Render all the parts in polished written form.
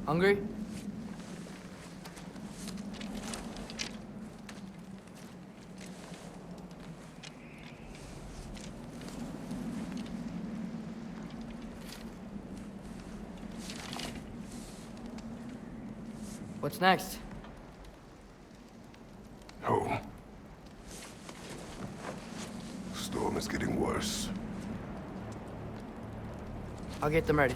Hungry? What's next? Home. Storm is getting worse. I'll get them ready.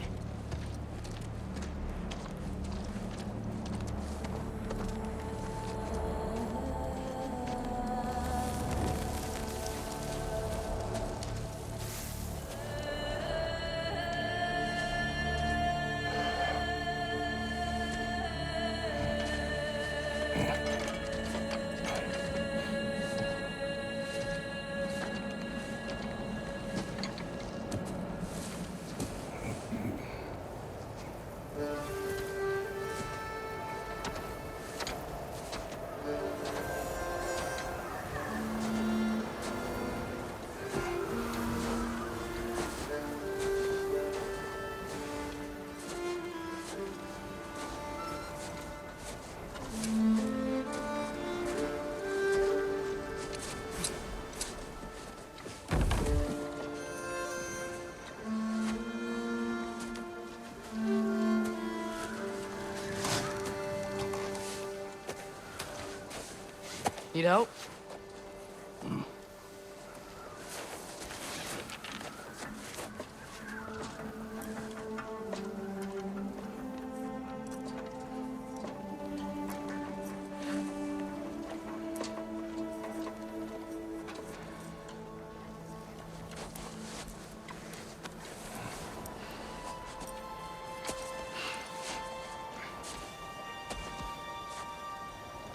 Need help?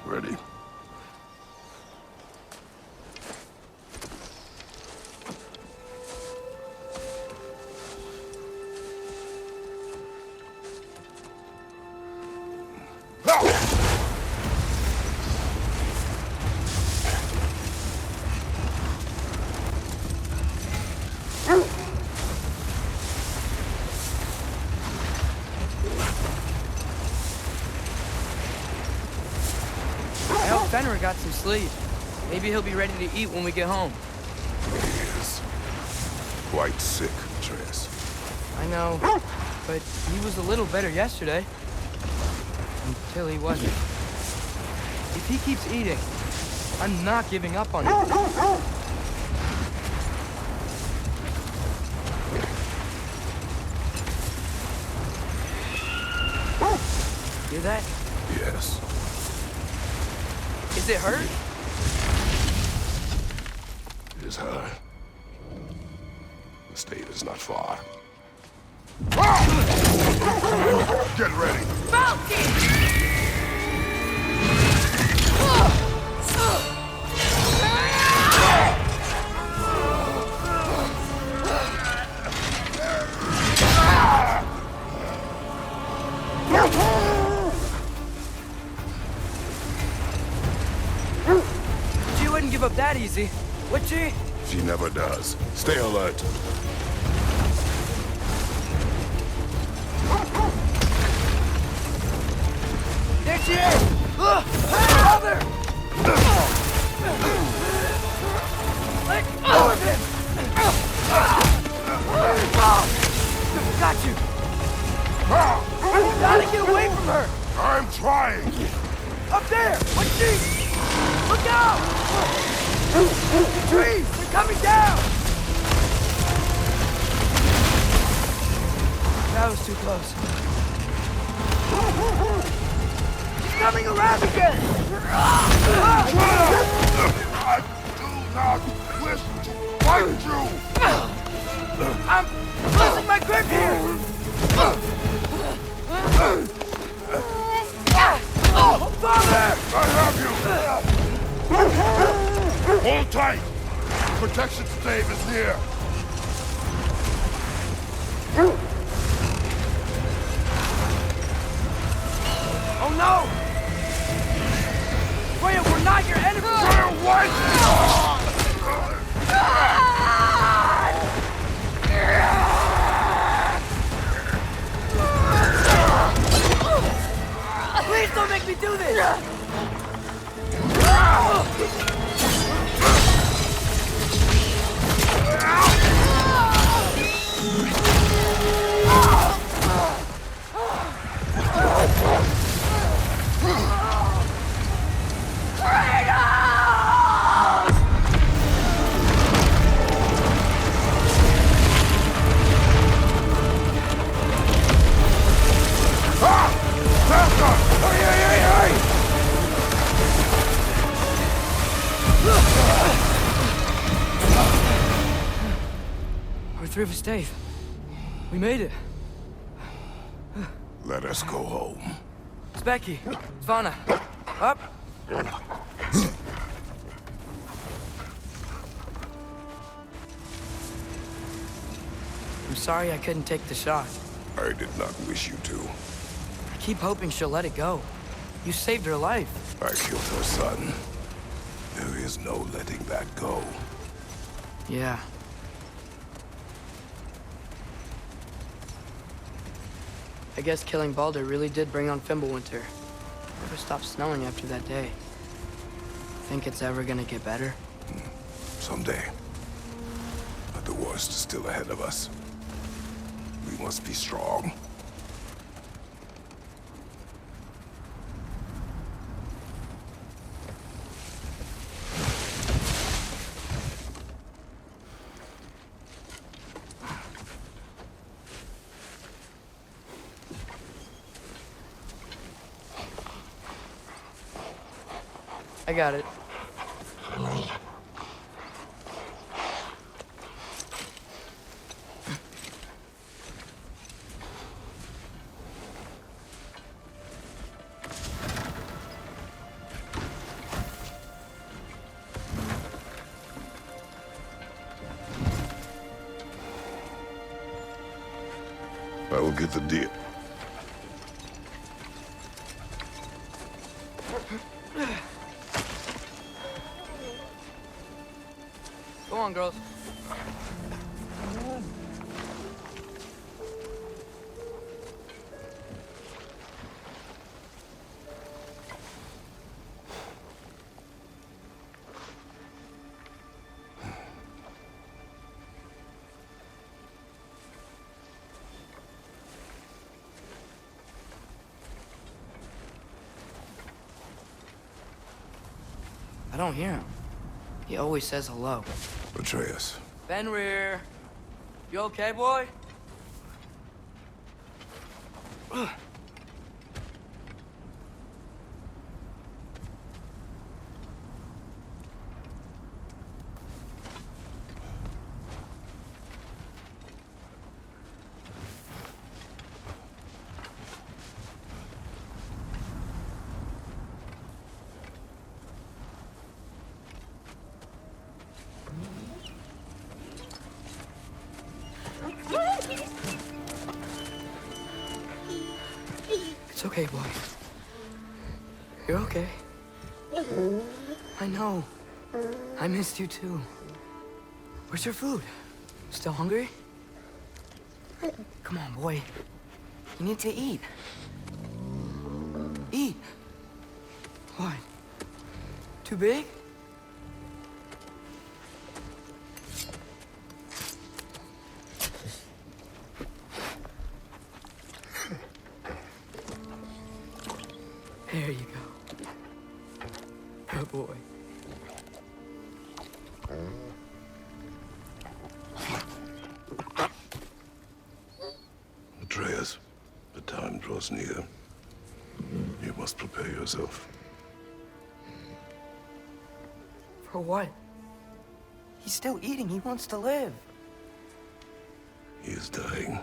Ready? I hope Fenrir got some sleep. Maybe he'll be ready to eat when we get home. He is quite sick, Atreus. I know, but he was a little better yesterday. Until he wasn't. If he keeps eating, I'm not giving up on him. Hear that? Yes. Is it hurt? It is hard. The state is not far. Get ready! She wouldn't give up that easy, would she? She never does. Stay alert. There she is! Mother! Let go of him! Got you! Gotta get away from her! I'm trying! Up there! What's she? Look out! The trees! They're coming down! That was too close. She's coming around again! I do not wish to fight you! I'm losing my grip here! Father! I have you! Hold tight! Protection stave is near! Oh no! Freya, we're not your enemy! Freya, what? through the stave. We made it. Let us go home. Specky, Svana, up. I'm sorry I couldn't take the shot. I did not wish you to. I keep hoping she'll let it go. You saved her life. I killed her son. There is no letting that go. Yeah. I guess killing Baldur really did bring on Fimbulwinter. Never stopped snowing after that day. Think it's ever gonna get better? Someday. But the worst is still ahead of us. We must be strong. I got it. I will get the deal. Go on, girls. I don't hear him. He always says hello. Atreus. Fenrir, you okay, boy? It's okay, boy. You're okay. I know. I missed you too. Where's your food? Still hungry? Come on, boy. You need to eat. Eat. What? Too big? There you go. Good boy. Atreus, the time draws near. You must prepare yourself. For what? He's still eating. He wants to live. He is dying.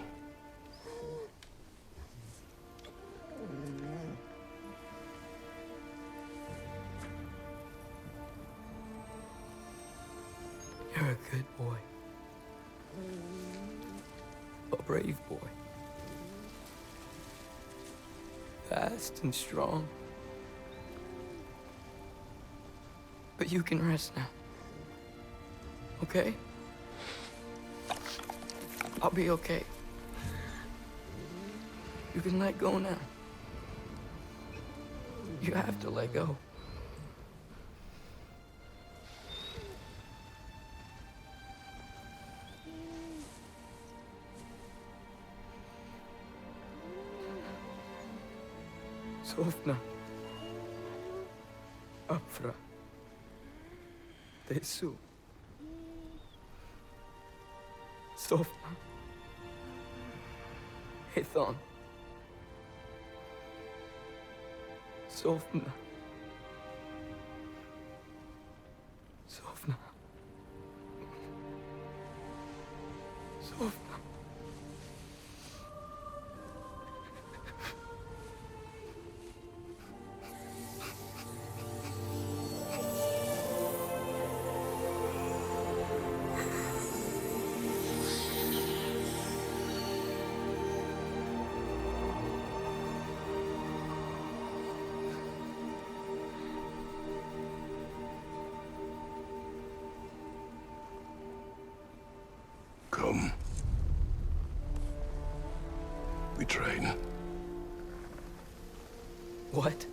You're a good boy. A brave boy. Fast and strong. But you can rest now. Okay? I'll be okay. You can let go now. You have to let go. Sofna. Afra. Tesu. Sofna. Hethon. Sofna. Sofna. So Come. We train. what?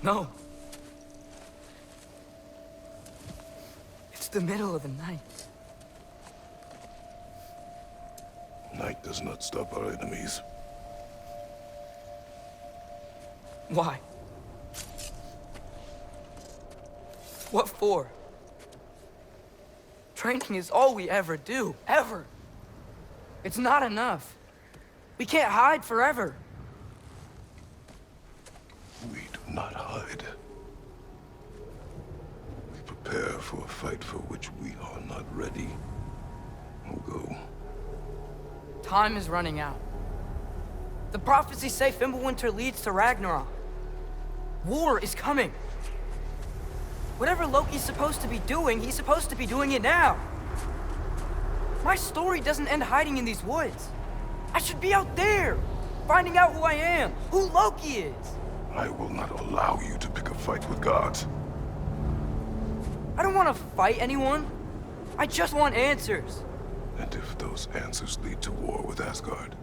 No. It's the middle of the night. Night does not stop our enemies. Why? What for? Training is all we ever do, ever. It's not enough. We can't hide forever. We do not hide. We prepare for a fight for which we are not ready. We'll go. Time is running out. The prophecies say Fimbulwinter leads to Ragnarok. War is coming. Whatever Loki's supposed to be doing, he's supposed to be doing it now. My story doesn't end hiding in these woods. I should be out there, finding out who I am, who Loki is. I will not allow you to pick a fight with gods. I don't want to fight anyone. I just want answers. And if those answers lead to war with Asgard?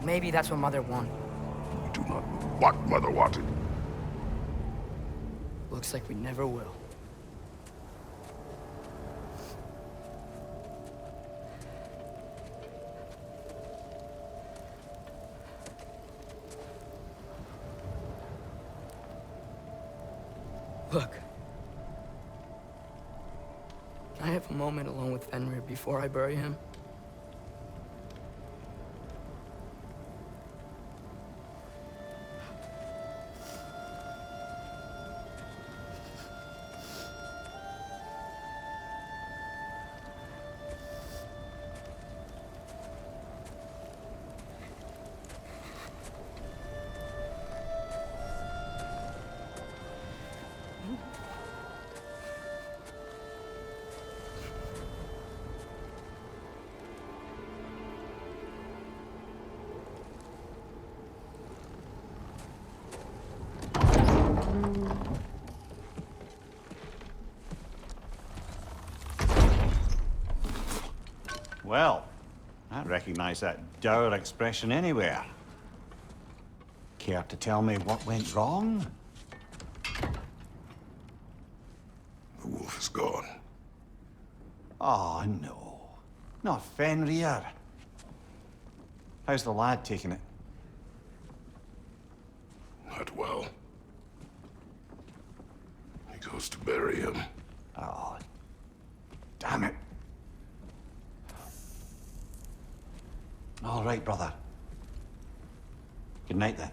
Maybe that's what Mother wanted. We do not know what Mother wanted. Looks like we never will. Look. Can I have a moment alone with Fenrir before I bury him? Well, I recognize that dour expression anywhere. Care to tell me what went wrong? The wolf is gone. Oh, no. Not Fenrir. How's the lad taking it? Not well. He goes to bury him. Oh, damn it. All right, brother. Good night, then.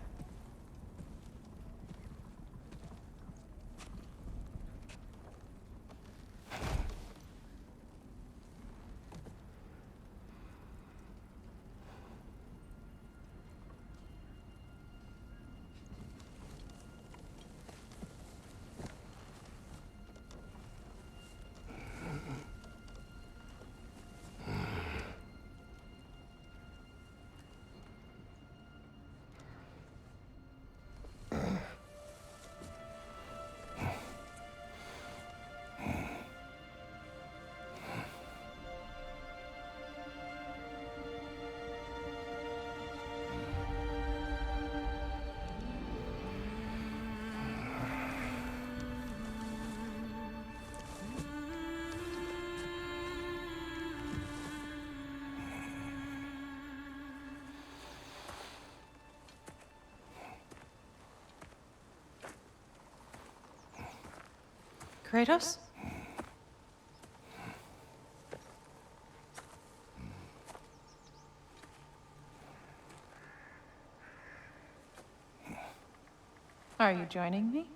Kratos? Are you joining me?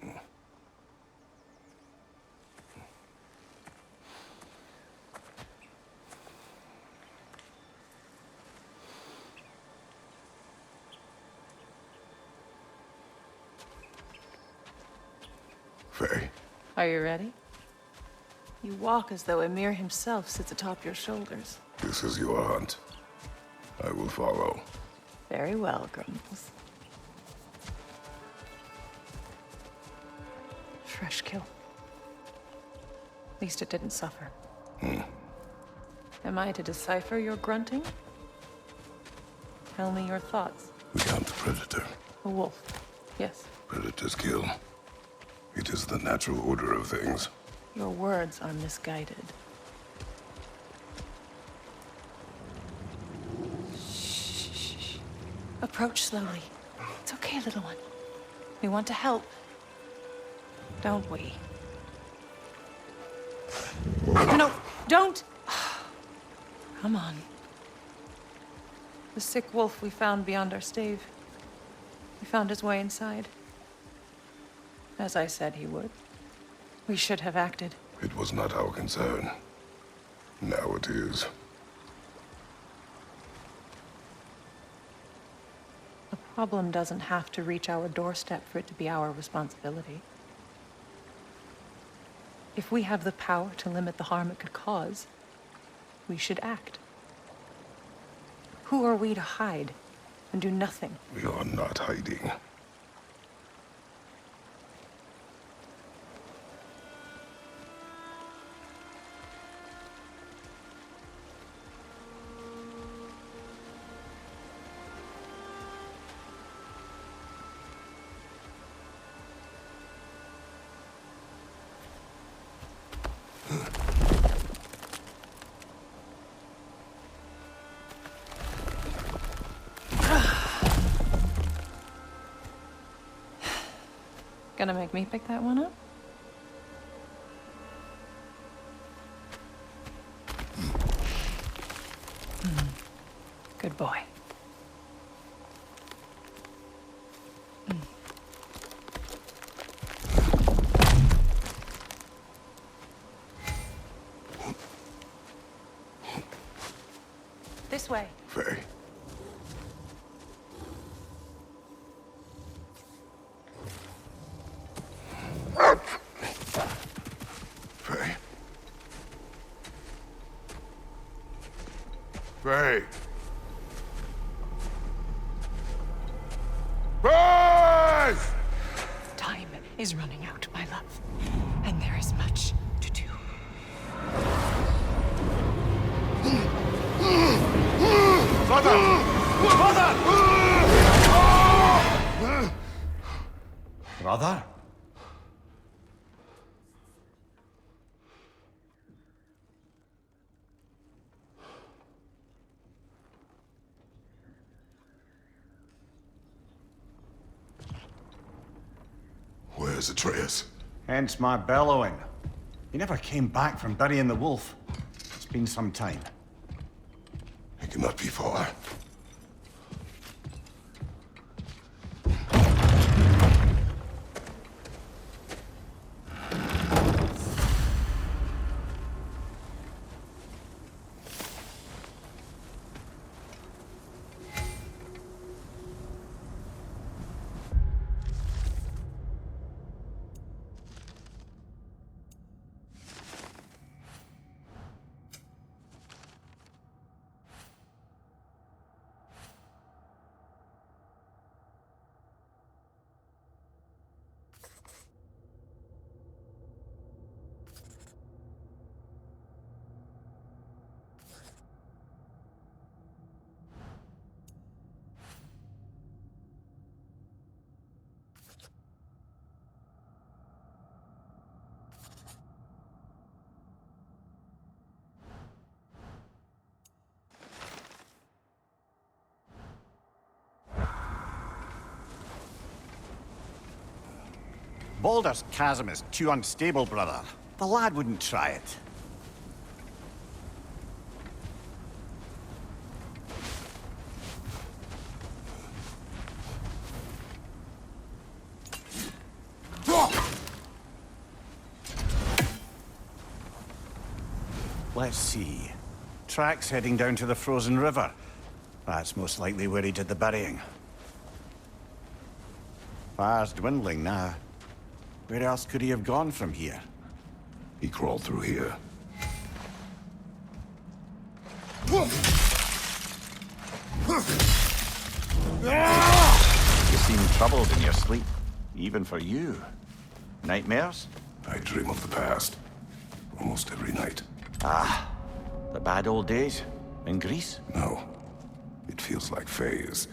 Are you ready? You walk as though Emir himself sits atop your shoulders. This is your hunt. I will follow. Very well, Grumbles. Fresh kill. At least it didn't suffer. Am I to decipher your grunting? Tell me your thoughts. We hunt the predator. A wolf. Yes. Predators kill. It is the natural order of things. Your words are misguided. Shh. Approach slowly. It's okay, little one. We want to help. Don't we? No, don't! Come on. The sick wolf we found beyond our stave. He found his way inside. As I said he would. We should have acted. It was not our concern. Now it is. The problem doesn't have to reach our doorstep for it to be our responsibility. If we have the power to limit the harm it could cause, we should act. Who are we to hide and do nothing? We are not hiding. Gonna make me pick that one up? Good boy. This way. Faye. Faye. Faye. Faye! Time is running out, my love. And there is much to do. Brother! Brother? Where's Atreus? Hence my bellowing. He never came back from burying the wolf. It's been some time. He cannot be far. Baldur's Chasm is too unstable, brother. The lad wouldn't try it. Let's see. Tracks heading down to the frozen river. That's most likely where he did the burying. Fire's dwindling now. Where else could he have gone from here? He crawled through here. You seem troubled in your sleep, even for you. Nightmares? I dream of the past. Almost every night. Ah, the bad old days? In Greece? No. It feels like Faye is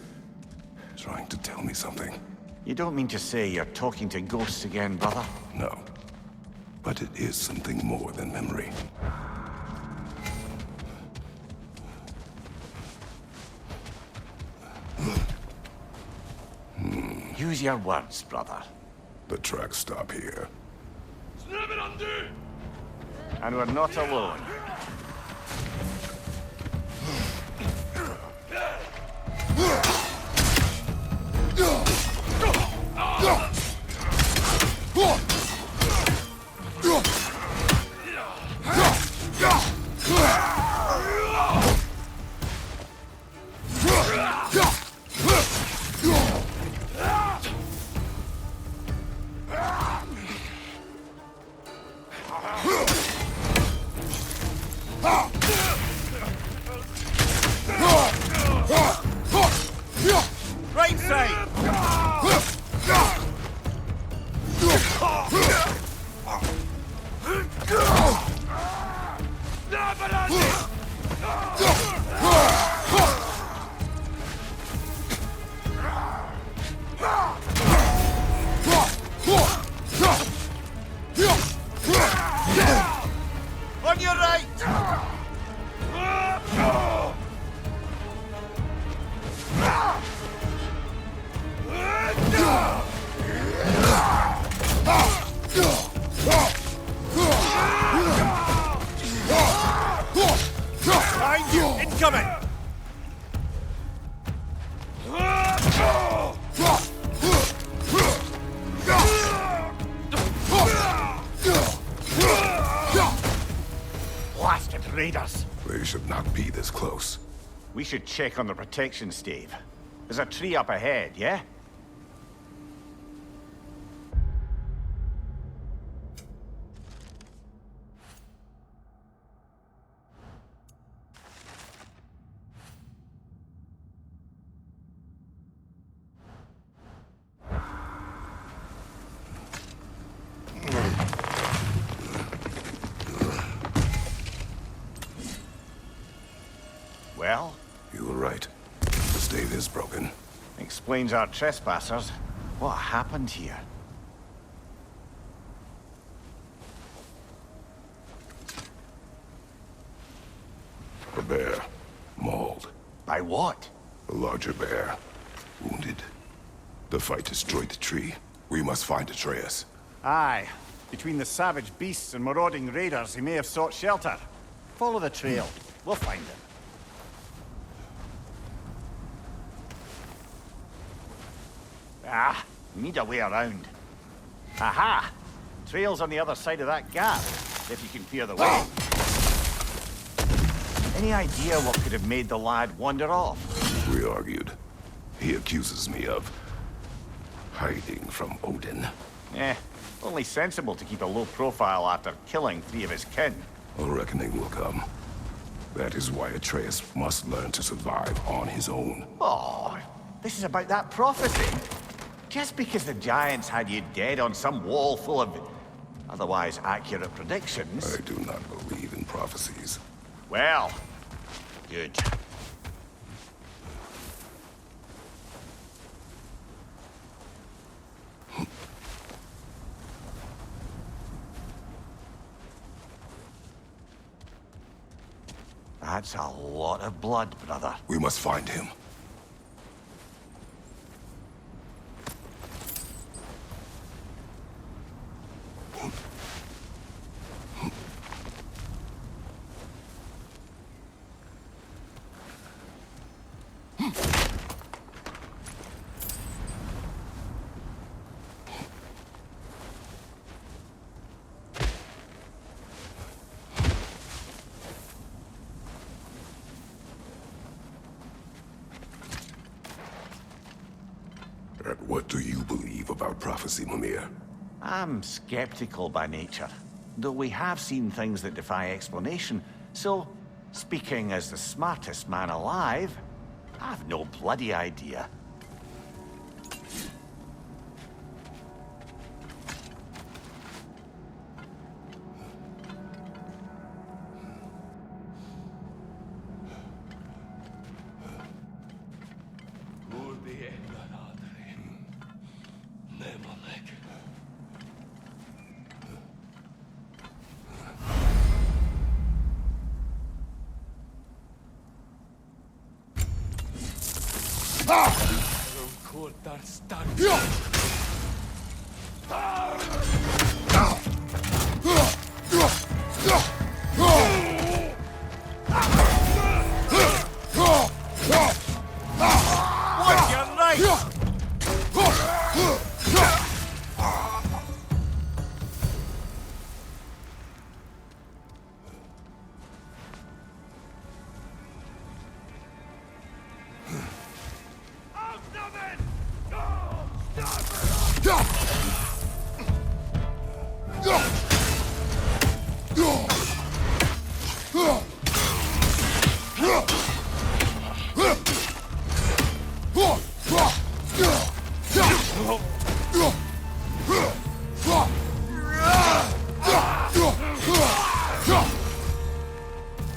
trying to tell me something. You don't mean to say you're talking to ghosts again, brother? No. But it is something more than memory. Use your words, brother. The tracks stop here. And we're not alone. Right side! On your right! Behind you! Incoming! Blasted raiders! They should not be this close. We should check on the protection stave. There's a tree up ahead, yeah? Well, You were right. The stave is broken. explains our trespassers. What happened here? A bear. Mauled. By what? A larger bear. Wounded. The fight destroyed the tree. We must find Atreus. Aye. Between the savage beasts and marauding raiders, he may have sought shelter. Follow the trail. We'll find him. Ah, need a way around. Aha! Trail's on the other side of that gap, if you can clear the way. Any idea what could have made the lad wander off? We argued. He accuses me of hiding from Odin. Only sensible to keep a low profile after killing 3 of his kin. A reckoning will come. That is why Atreus must learn to survive on his own. Oh, this is about that prophecy. Just because the giants had you dead on some wall full of otherwise accurate predictions. I do not believe in prophecies. Well, good. That's a lot of blood, brother. We must find him. And what do you believe about prophecy, Mimir? I'm skeptical by nature, though we have seen things that defy explanation. So, speaking as the smartest man alive, I've no bloody idea.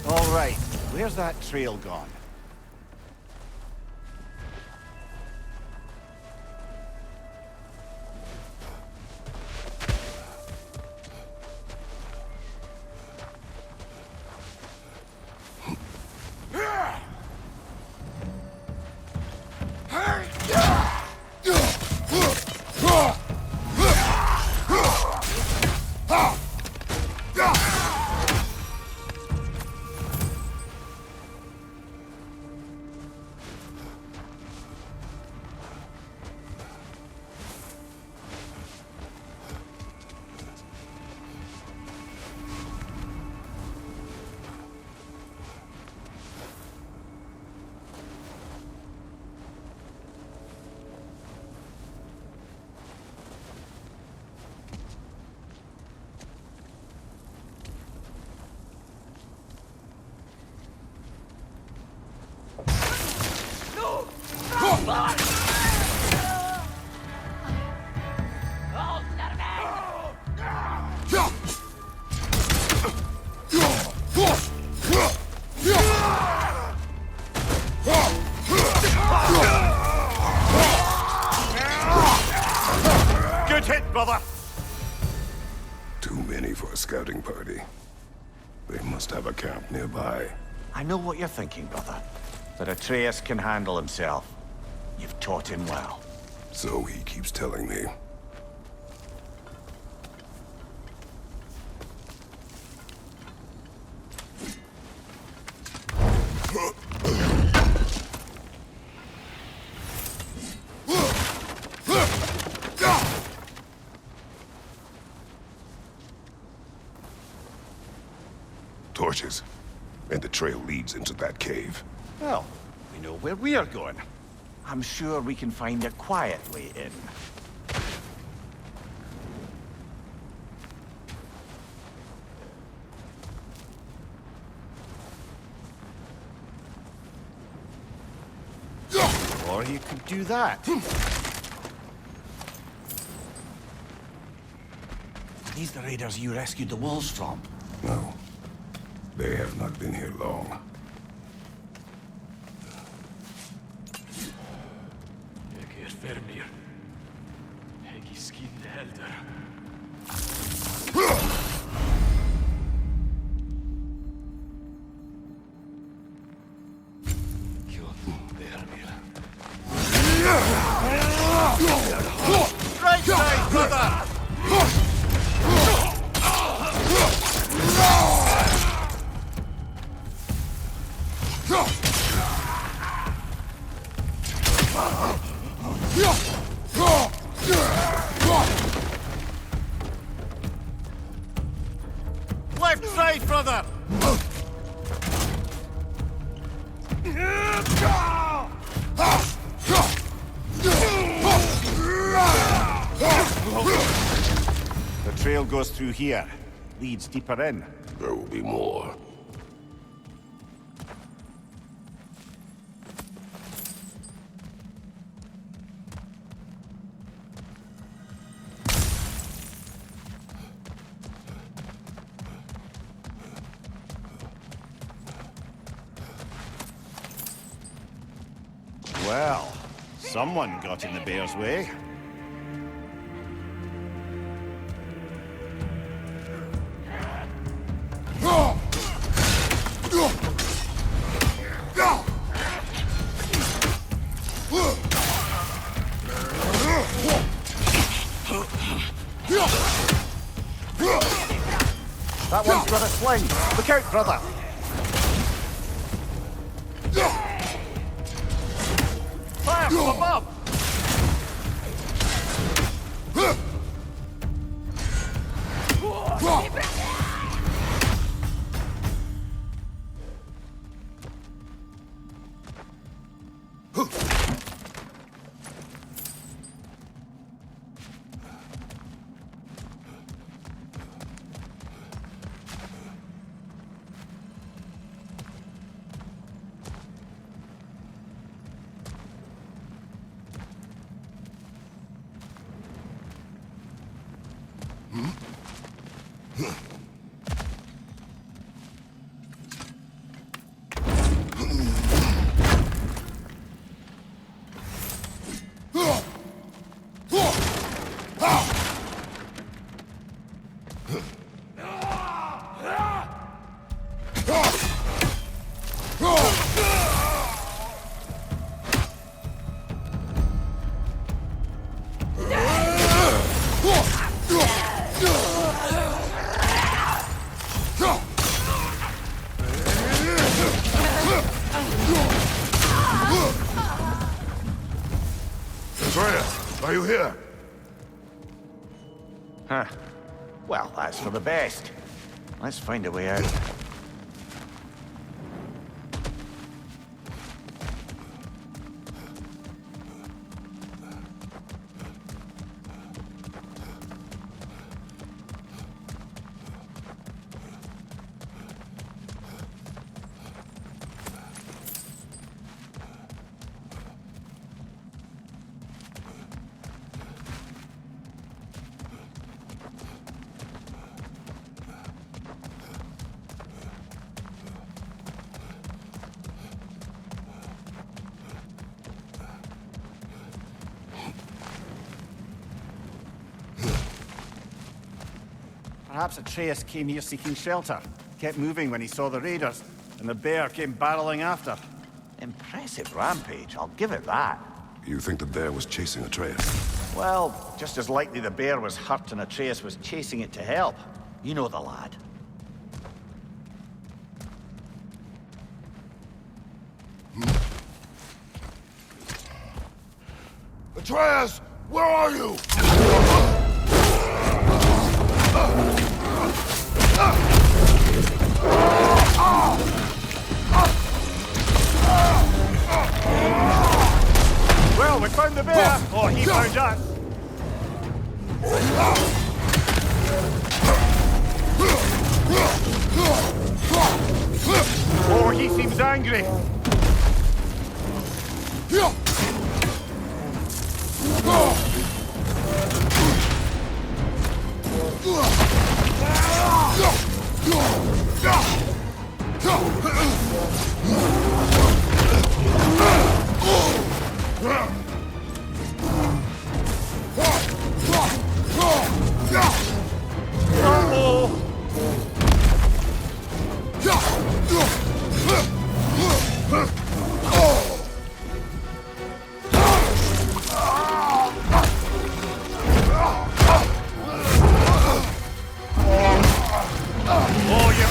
All right, where's that trail gone? Good hit, brother! Too many for a scouting party. They must have a camp nearby. I know what you're thinking, brother. That Atreus can handle himself. You've taught him well. So he keeps telling me. Torches. And the trail leads into that cave. Well, we know where we are going. I'm sure we can find a quiet way in. Or you could do that. These the raiders you rescued the wolves from? No. They have not been here long. Right side, brother! Left side, brother! trail goes through here. Leads deeper in. There will be more. Well, someone got in the bear's way. That one's got a sling. Look out, brother. Fire from above! Are you here? Huh. Well, that's for the best. Let's find a way out. Perhaps Atreus came here seeking shelter. Kept moving when he saw the raiders, and the bear came barreling after. Impressive rampage, I'll give it that. You think the bear was chasing Atreus? Well, just as likely the bear was hurt and Atreus was chasing it to help. You know the lad. Atreus! Where are you? Well, we found the bear! Or he found us! Oh, he seems angry! Oh, you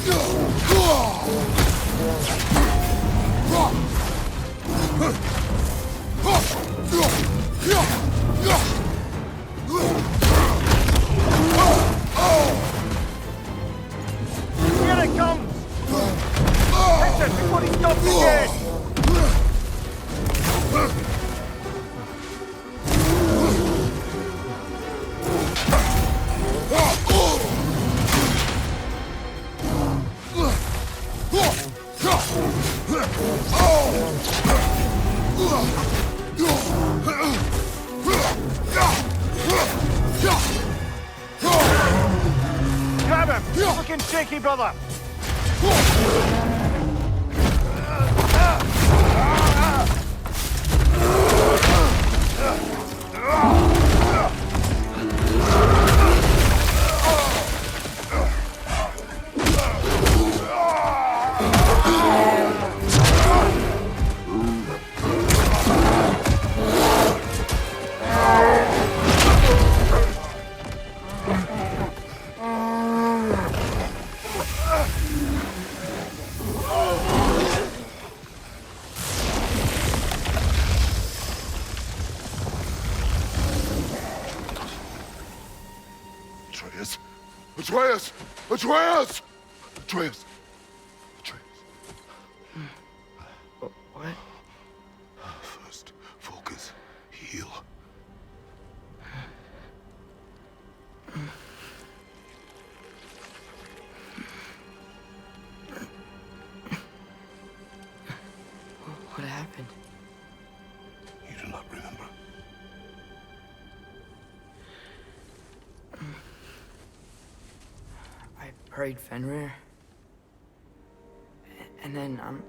Here it comes! Hit it before he stops again! Grab him! He's looking shaky, brother! Atreus! Atreus! Atreus! Atreus! Atreus. What? First, focus. Heal. What happened? You do not remember. I prayed Fenrir. And then I'm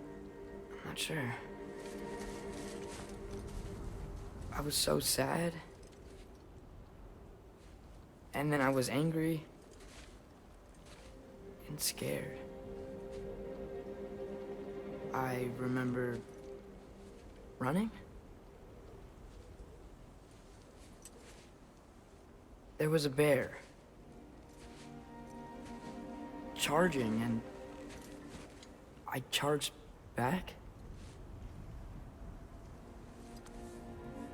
not sure. I was so sad. And then I was angry. And scared. I remember running. There was a bear. Charging, and I charged back.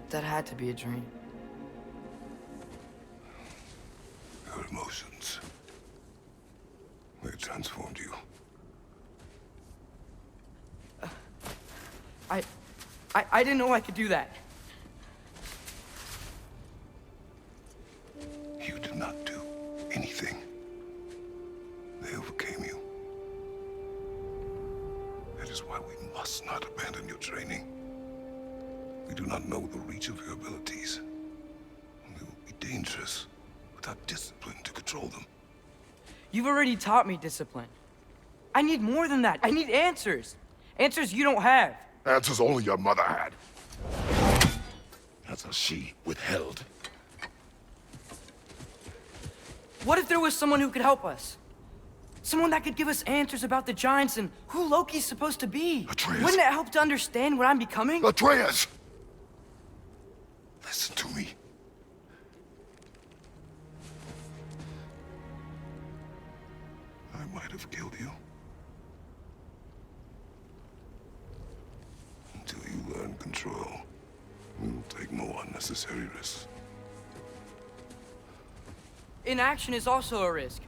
That had to be a dream. Your emotions. They transformed you. I didn't know I could do that. You did not do anything. They overcame you. That is why we must not abandon your training. We do not know the reach of your abilities. They will be dangerous without discipline to control them. You've already taught me discipline. I need more than that. I need answers. Answers you don't have. Answers only your mother had. Answers she withheld. What if there was someone who could help us? Someone that could give us answers about the giants and who Loki's supposed to be. Atreus. Wouldn't it help to understand what I'm becoming? Atreus! Listen to me. I might have killed you. Until you learn control, we will take no unnecessary risks. Inaction is also a risk.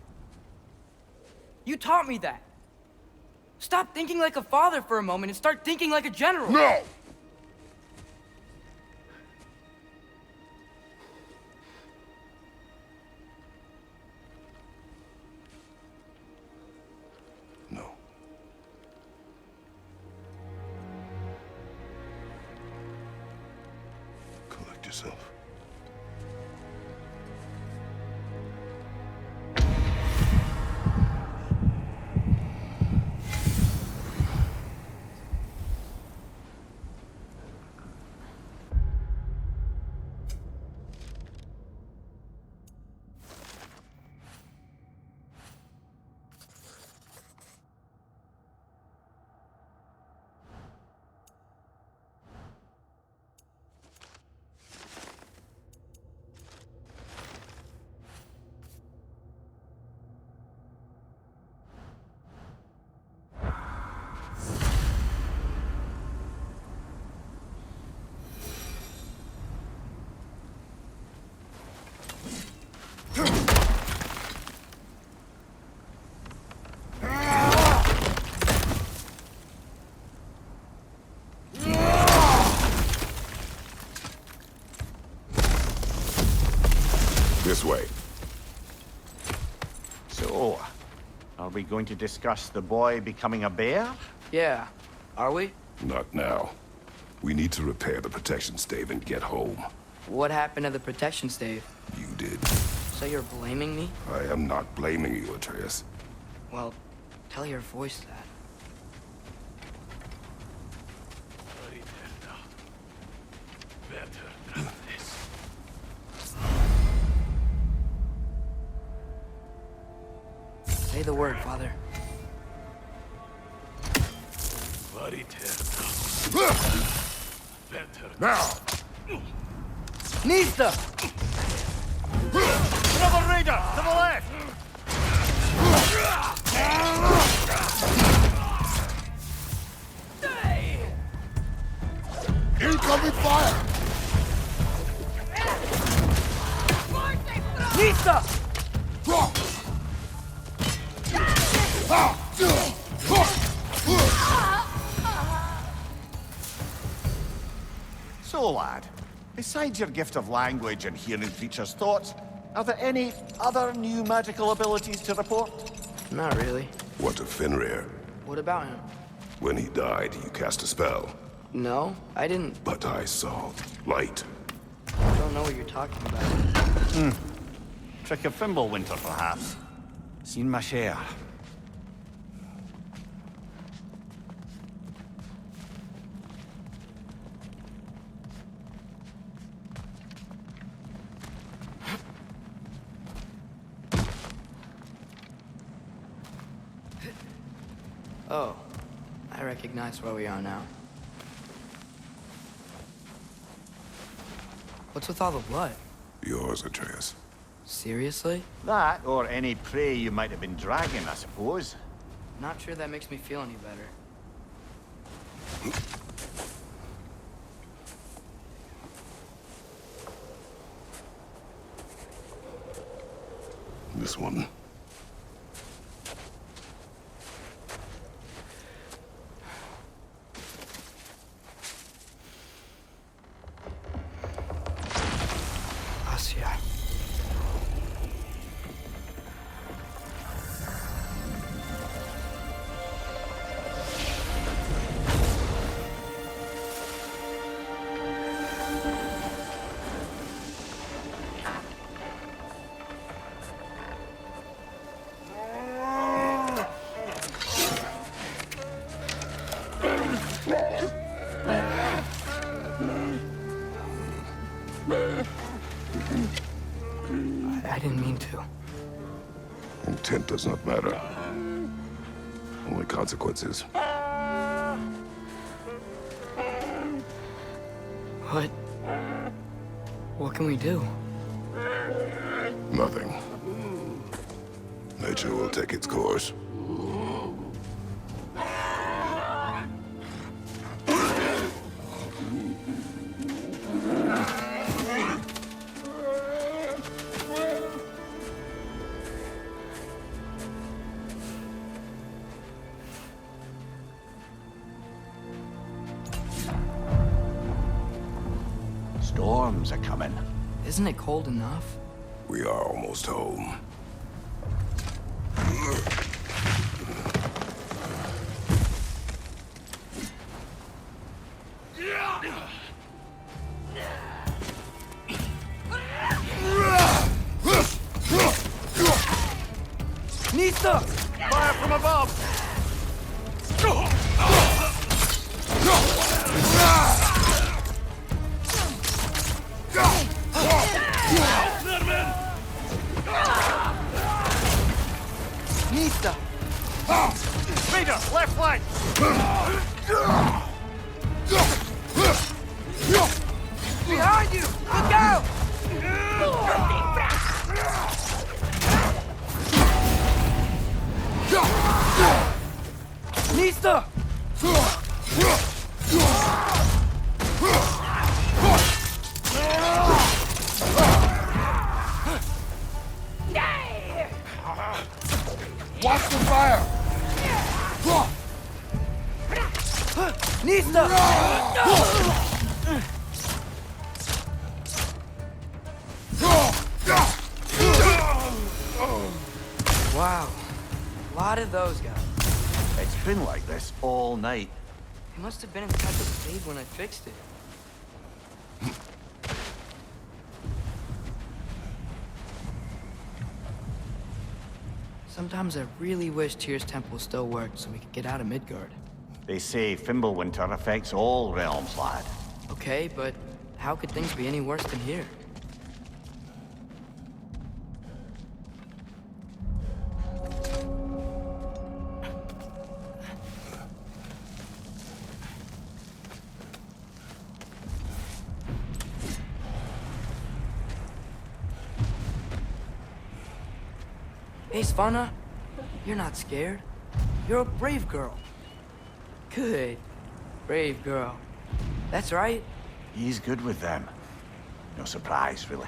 You taught me that. Stop thinking like a father for a moment and start thinking like a general. No! No. Collect yourself. way. So, are we going to discuss the boy becoming a bear? Yeah. Are we? Not now. We need to repair the protection stave and get home. What happened to the protection stave? You did. So you're blaming me? I am not blaming you, Atreus. Well, tell your voice that. Say the word, Father. Now! Nista! Another raider! To the left! Incoming fire! Nista! So, lad, besides your gift of language and hearing creatures' thoughts, are there any other new magical abilities to report? Not really. What of Fenrir? What about him? When he died, you cast a spell. No, I didn't. But I saw light. I don't know what you're talking about. Trick of Fimbulwinter, perhaps. Seen my share. Oh, I recognize where we are now. What's with all the blood? Yours, Atreus. Seriously? That, or any prey you might have been dragging, I suppose. Not sure that makes me feel any better. This one. Asya. I didn't mean to. Intent does not matter. Only consequences. What? What can we do? Nothing. Nature will take its course. Storms are coming. Isn't it cold enough? We are almost home. Nista! Fire from above! Nista! Raider, left flank! Behind you! Look out! Nista! Watch the fire! Nista! How did those go? It's been like this all night. It must have been inside the cave when I fixed it. Sometimes I really wish Tyr's temple still worked so we could get out of Midgard. They say Fimbulwinter affects all realms, lad. Okay, but how could things be any worse than here? Hey, Svanna, you're not scared. You're a brave girl. Good. Brave girl. That's right. He's good with them. No surprise, really.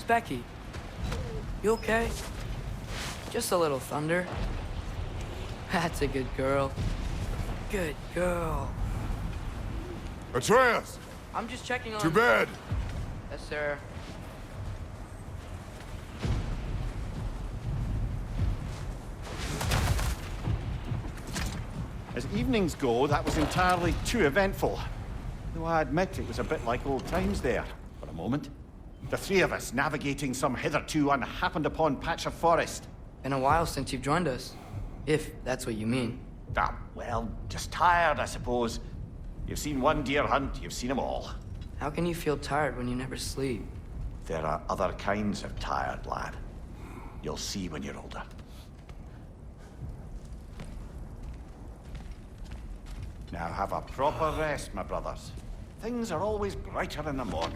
Specky, you okay? Just a little thunder. That's a good girl. Good girl. Atreus! I'm just checking on... To bed! Yes, sir. As evenings go, that was entirely too eventful. Though I admit it was a bit like old times there, for a moment. The three of us navigating some hitherto unhappened-upon patch of forest. Been a while since you've joined us. If that's what you mean. Ah, well, just tired, I suppose. You've seen one deer hunt, you've seen them all. How can you feel tired when you never sleep? There are other kinds of tired, lad. You'll see when you're older. Now have a proper rest, my brothers. Things are always brighter in the morning.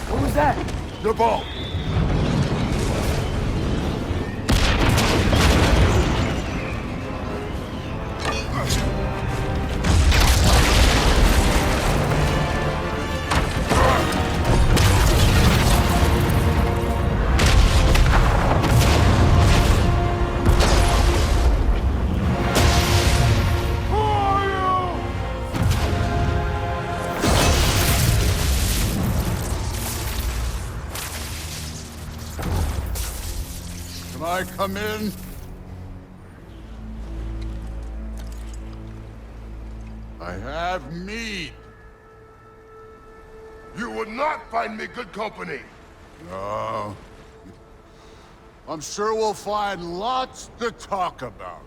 What was that? The ball! Can I come in? I have mead. You would not find me good company. No. I'm sure we'll find lots to talk about.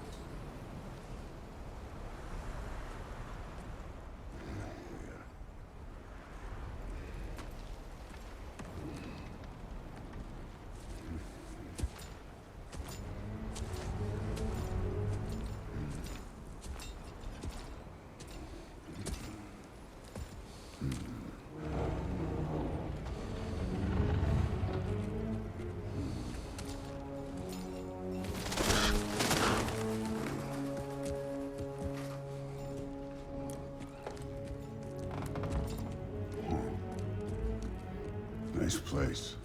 Nice place.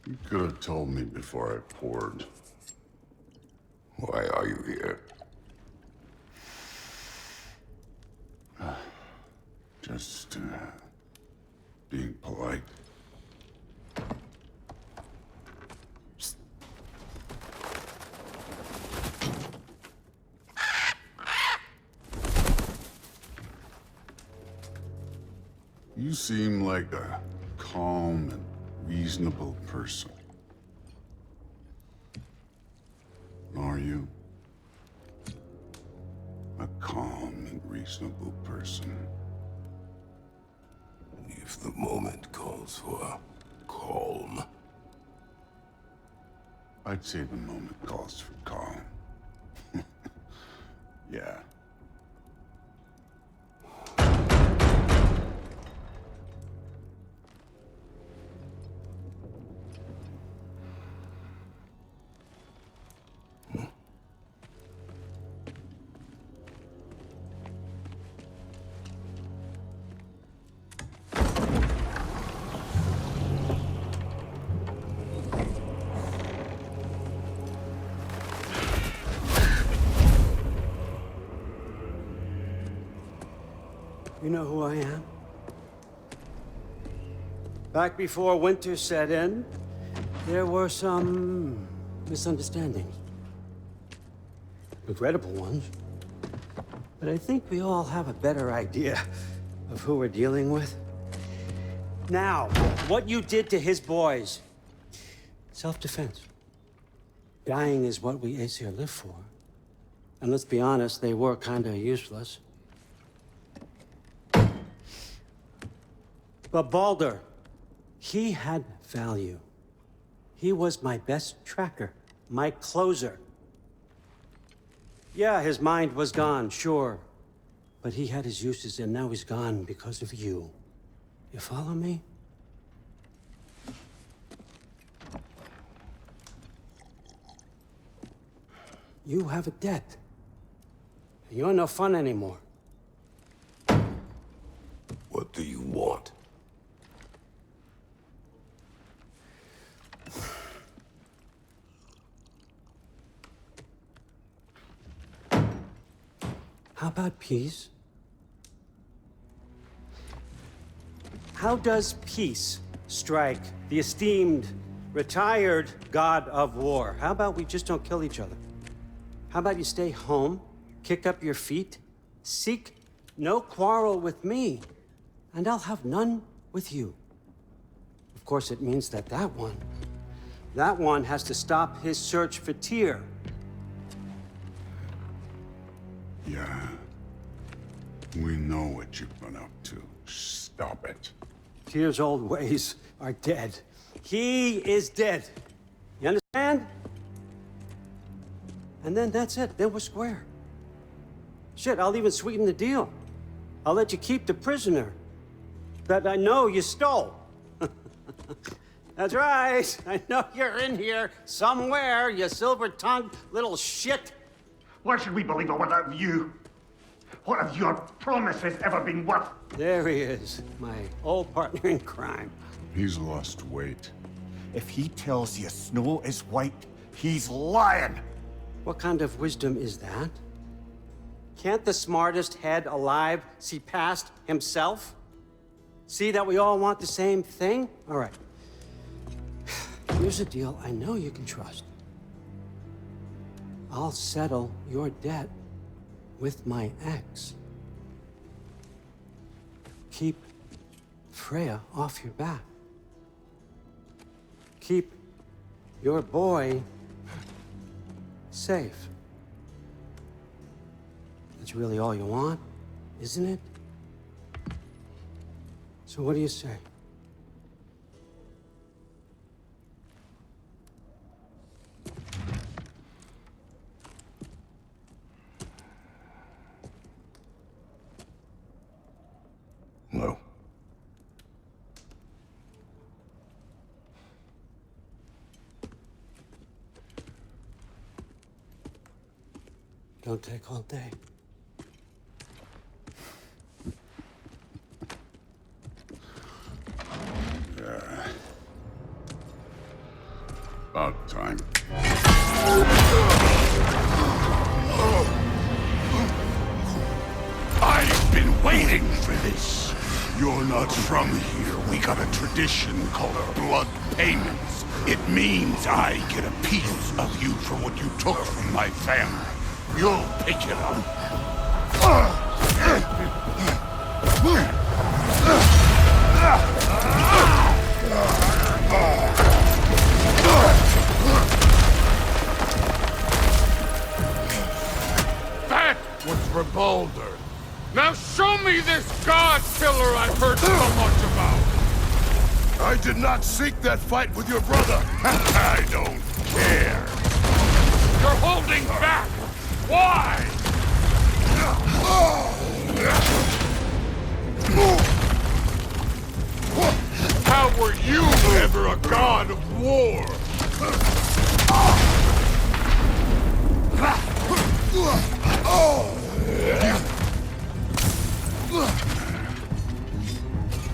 You could have told me before I poured. Why are you here? Just, being polite. You seem like a calm and reasonable person. Are you? A calm and reasonable person. If the moment calls for calm. I'd say the moment calls for calm. Yeah. You know who I am? Back before winter set in, there were some misunderstandings. Regrettable ones. But I think we all have a better idea of who we're dealing with. Now, what you did to his boys. Self-defense. Dying is what we Aesir live for. And let's be honest, they were kinda useless. But Baldur, he had value. He was my best tracker, my closer. Yeah, his mind was gone, sure. But he had his uses, and now he's gone because of you. You follow me? You have a debt. You're no fun anymore. What do you want? How about peace? How does peace strike the esteemed, retired god of war? How about we just don't kill each other? How about you stay home, kick up your feet, seek no quarrel with me, and I'll have none with you. Of course, it means that that one has to stop his search for Tyr. Yeah. We know what you've been up to. Stop it. Tyr's old ways are dead. He is dead. You understand? And then that's it. Then we're square. Shit, I'll even sweeten the deal. I'll let you keep the prisoner that I know you stole. That's right. I know you're in here somewhere, you silver-tongued little shit. Why should we believe a word out of you? What have your promises ever been worth? There he is, my old partner in crime. He's lost weight. If he tells you snow is white, he's lying. What kind of wisdom is that? Can't the smartest head alive see past himself? See that we all want the same thing? All right. Here's a deal I know you can trust. I'll settle your debt with my ex. Keep Freya off your back. Keep your boy safe. That's really all you want, isn't it? So what do you say? No. Don't take all day. About time. I've been waiting for this. You're not from here. We got a tradition called blood payments. It means I get a piece of you for what you took from my family. You'll pick it up. That was for Baldur. Now show me this god killer I've heard so much about. I did not seek that fight with your brother. I don't care. You're holding back. Why? How were you ever a god of war?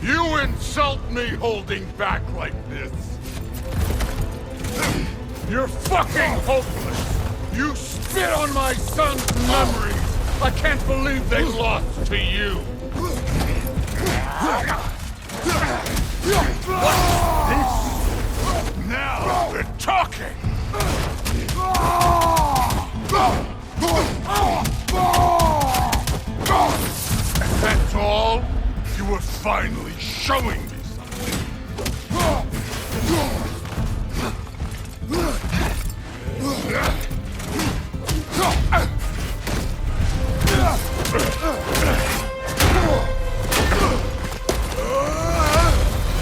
You insult me holding back like this. You're fucking hopeless. You spit on my son's memories. I can't believe they lost to you. What's this? Now we're talking. That's all? You were finally showing me something.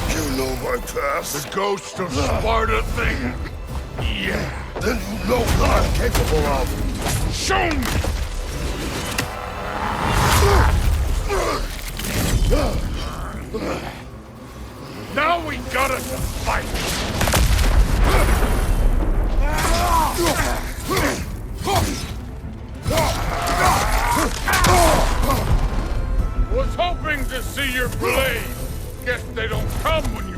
You know my past? The ghost of Sparta thing? Yeah. Then you know what I'm capable of. Show me! Now we gotta fight! Was hoping to see your blade. Guess they don't come when you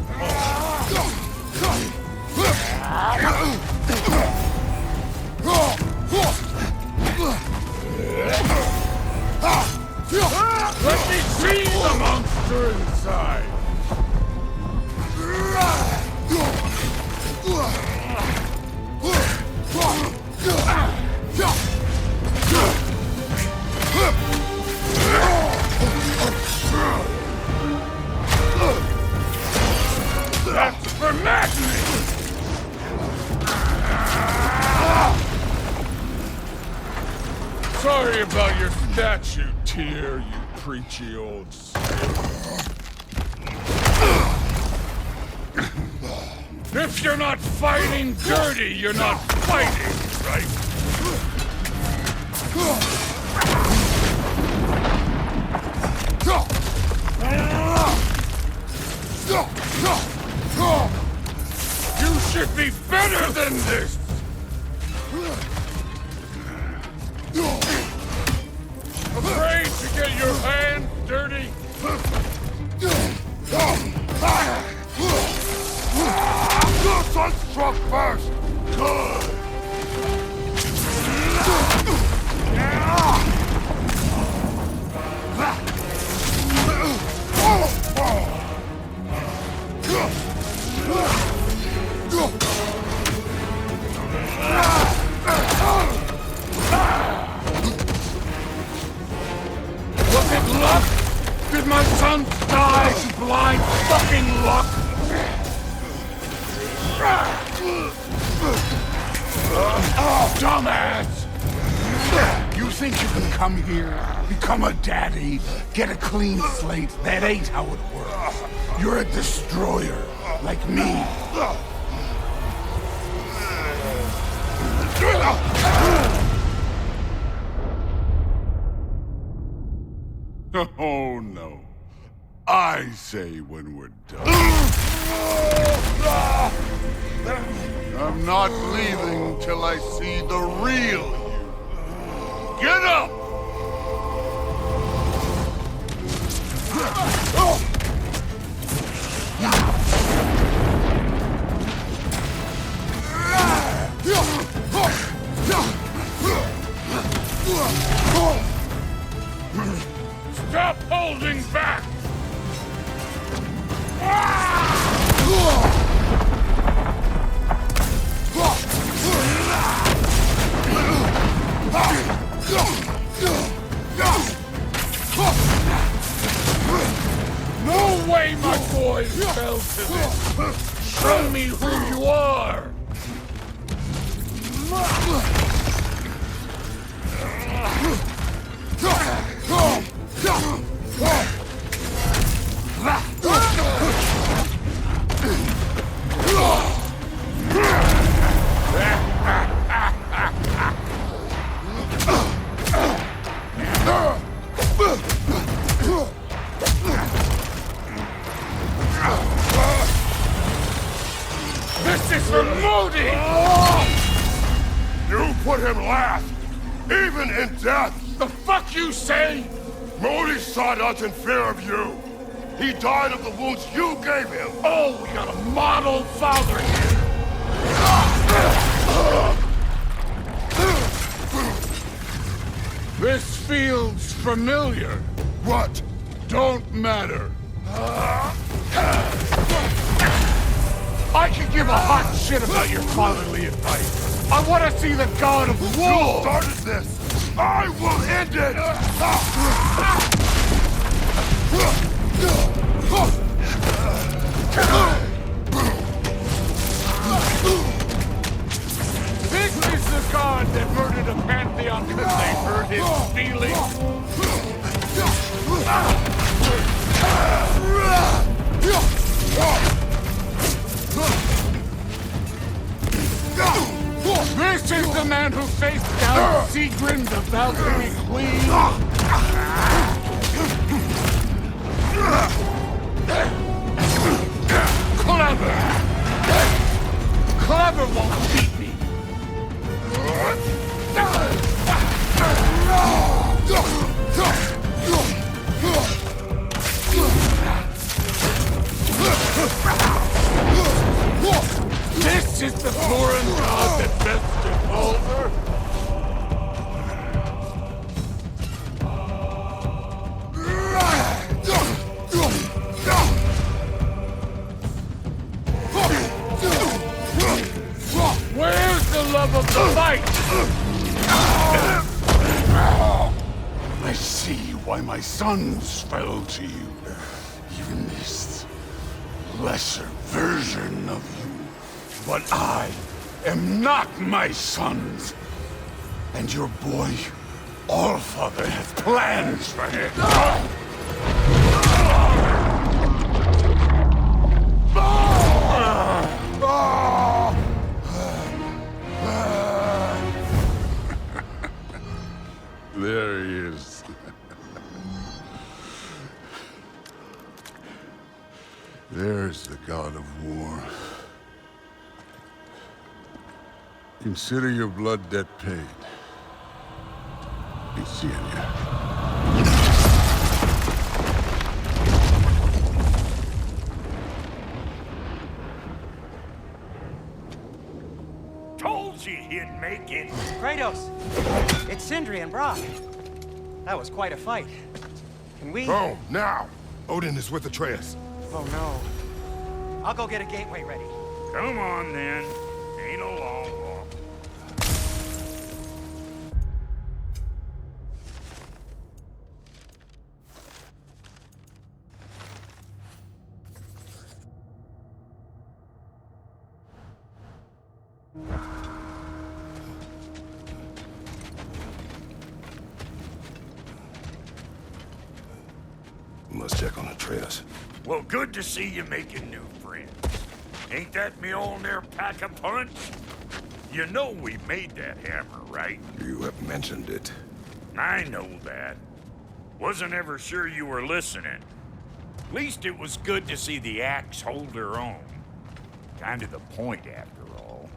Let me see the monster inside! That's for madness! Sorry about your statue, Tyr, you preachy old stick. If you're not fighting dirty, you're not fighting, right? You should be better than this! Afraid to get your hands dirty? Your son struck first! Good! Was it luck? Did my son die to blind fucking luck? Dumbass! You think you can come here, become a daddy, get a clean slate? That ain't how it works. You're a destroyer, like me. Oh, no. I say when we're done. I'm not leaving till I see the real you. Get up! Stop holding back! No way my boys fell to this! Show me who you are! This is for Modi! You put him last, even in death! The fuck you say? Modi sought us in fear of you. He died of the wounds you gave him. Oh, we got a model father here. This feels familiar. What? Don't matter. I can give a hot shit about your fatherly advice. I want to see the god of You war. started this. I will end it. This is the god that murdered a pantheon because they hurt his feelings. This is the man who faced down Sigrun, the Valkyrie Queen. Clever! Clever won't beat me! This is the foreign god that bested Baldur? Where's the love of the fight? I see why my sons fell to you. Even this lesser version of you. But I am not my sons. And your boy, Allfather, has plans for him. There he is. There's the god of war. Consider your blood debt paid. Be seeing you. Told you he'd make it. Kratos! It's Sindri and Brock. That was quite a fight. Can we... Oh, now! Odin is with Atreus. Oh, no. I'll go get a gateway ready. Come on, then. Ain't a long walk. Must check on Atreus. Well, good to see you making new friends. Ain't that Mjolnir pack a punch? You know we made that hammer, right? You have mentioned it. I know that. Wasn't ever sure you were listening. At least it was good to see the axe hold her own. Kind of the point, after all.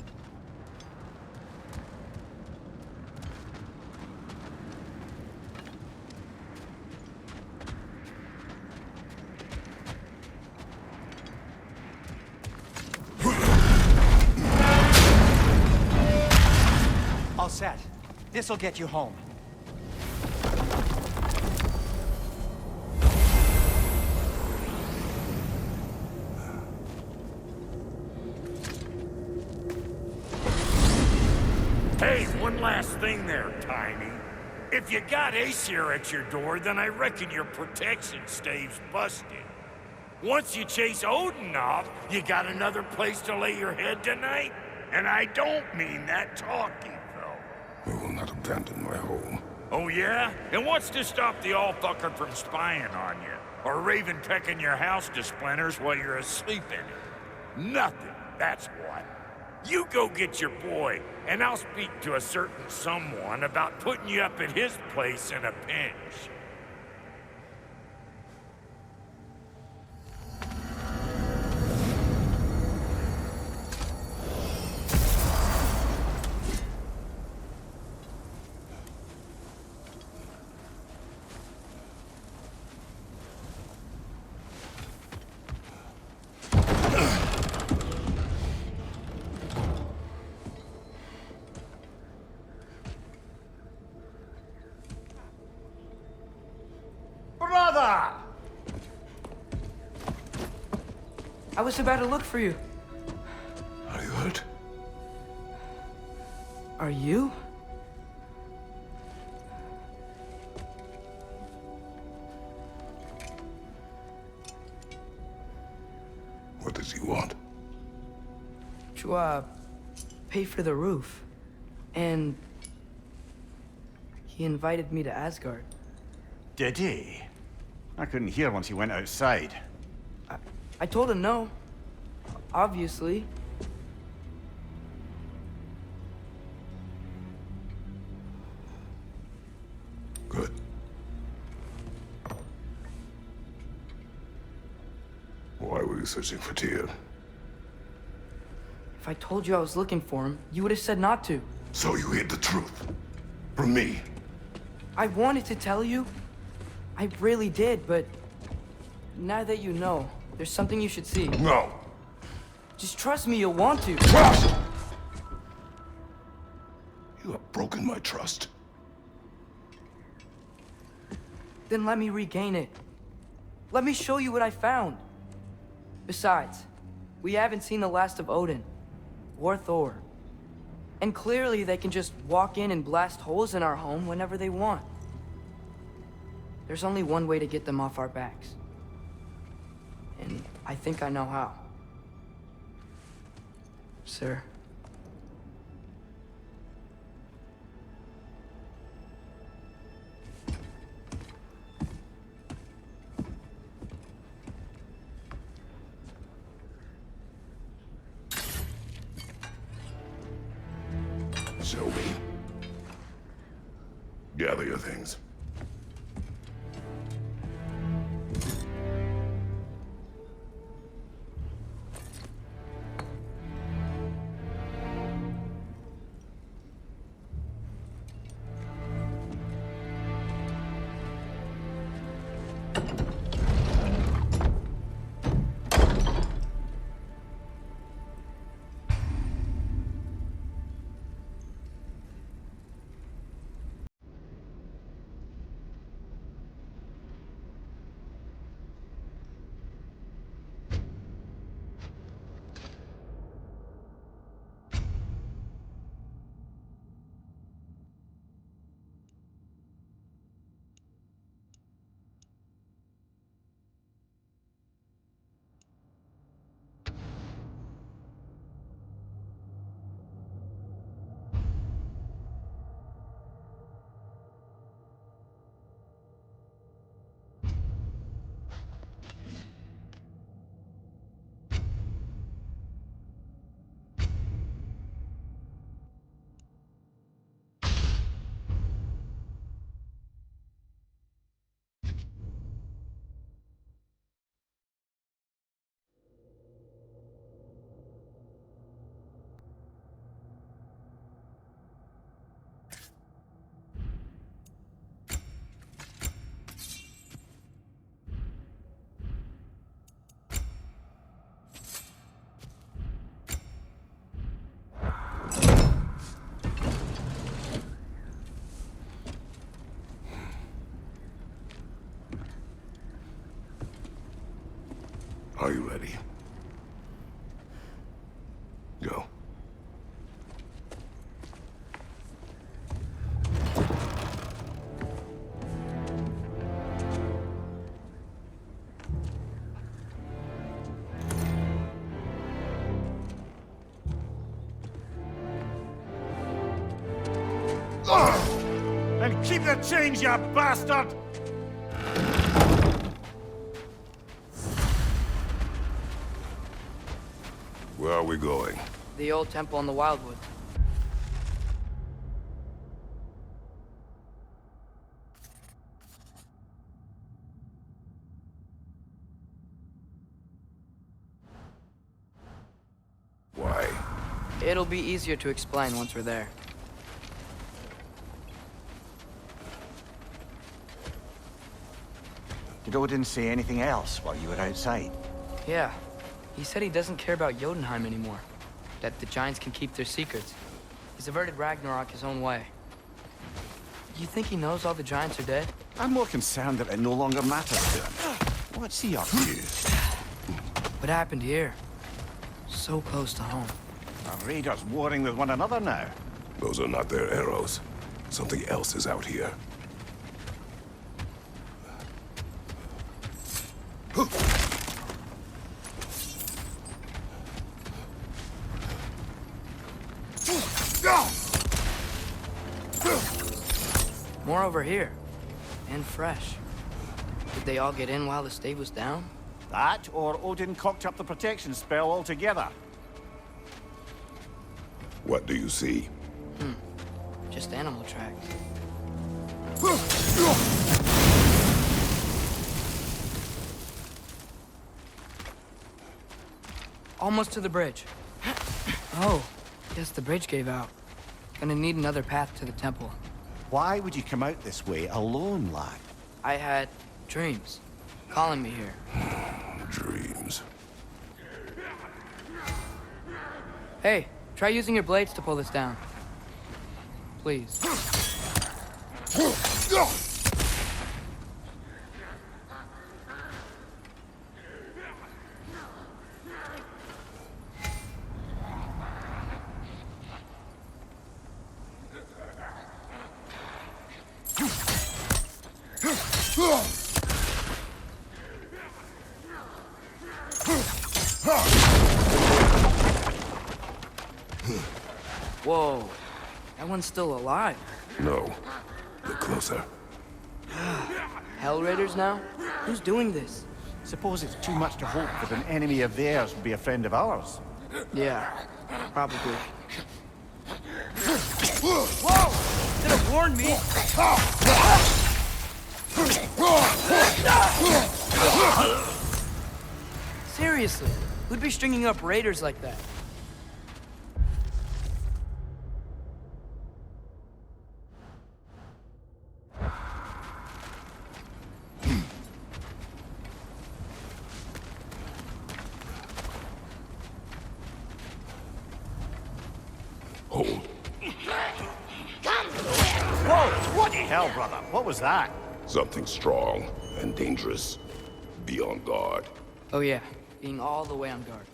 All set. This'll get you home. thing there, Tiny. If you got Aesir at your door, then I reckon your protection stave's busted. Once you chase Odin off, you got another place to lay your head tonight? And I don't mean that talky, though. I will not abandon my home. Oh, yeah? And what's to stop the all-fucker from spying on you? Or Raven pecking your house to splinters while you're asleep in it? Nothing, that's what. You go get your boy, and I'll speak to a certain someone about putting you up at his place in a pinch. Brother! I was about to look for you. Are you hurt? Are you? What does he want? To, pay for the roof. And he invited me to Asgard. Did he? I couldn't hear once he went outside. I told him no. Obviously. Good. Why were you searching for Tyr? If I told you I was looking for him, you would have said not to. So you hid the truth. From me. I wanted to tell you. I really did, but now that you know, there's something you should see. No. Just trust me, you'll want to. Trust! You have broken my trust. Then let me regain it. Let me show you what I found. Besides, we haven't seen the last of Odin. Or Thor. And clearly they can just walk in and blast holes in our home whenever they want. There's only one way to get them off our backs. And I think I know how. Sir. Show me. Gather your things. Are you ready? Go. And keep the change, you bastard! Where are we going? The old temple in the Wildwood. Why? It'll be easier to explain once we're there. Did Odin say anything else while you were outside? Yeah. He said he doesn't care about Jotunheim anymore. That the giants can keep their secrets. He's averted Ragnarok his own way. You think he knows all the giants are dead? I'm more concerned that it no longer matters to him. What's he up to? What happened here? So close to home. Our raiders warring with one another now. Those are not their arrows. Something else is out here. More over here. And fresh. Did they all get in while the stave was down? That, or Odin cocked up the protection spell altogether. What do you see? Just animal tracks. Almost to the bridge. Oh, guess the bridge gave out. Gonna need another path to the temple. Why would you come out this way alone, lad? I had dreams calling me here. Dreams. Hey, try using your blades to pull this down. Please. Whoa, that one's still alive. No. Look closer. Hell Raiders now? Who's doing this? Suppose it's too much to hope that an enemy of theirs would be a friend of ours. Yeah, probably. Whoa! Could have warned me! Seriously, who'd be stringing up raiders like that? Hold. Whoa! Bloody hell, brother! What was that? Something strong and dangerous. Be on guard. Oh yeah, being all the way on guard.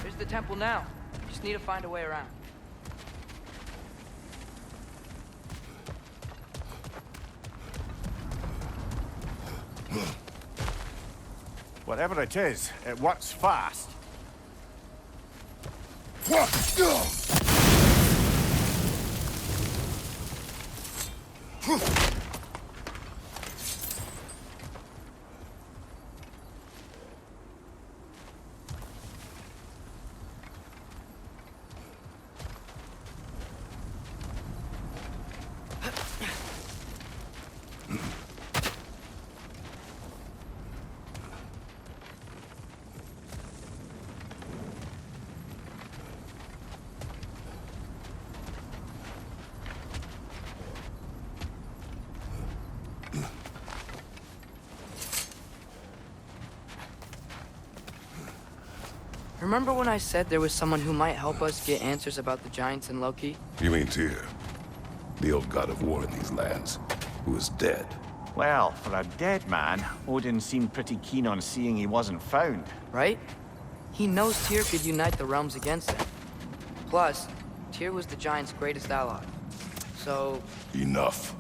There's the temple now. Just need to find a way around. Whatever it is, it works fast. Remember when I said there was someone who might help us get answers about the giants and Loki? You mean Tyr, the old god of war in these lands, who is dead? Well, for a dead man, Odin seemed pretty keen on seeing he wasn't found. Right? He knows Tyr could unite the realms against him. Plus, Tyr was the giants' greatest ally. So... Enough.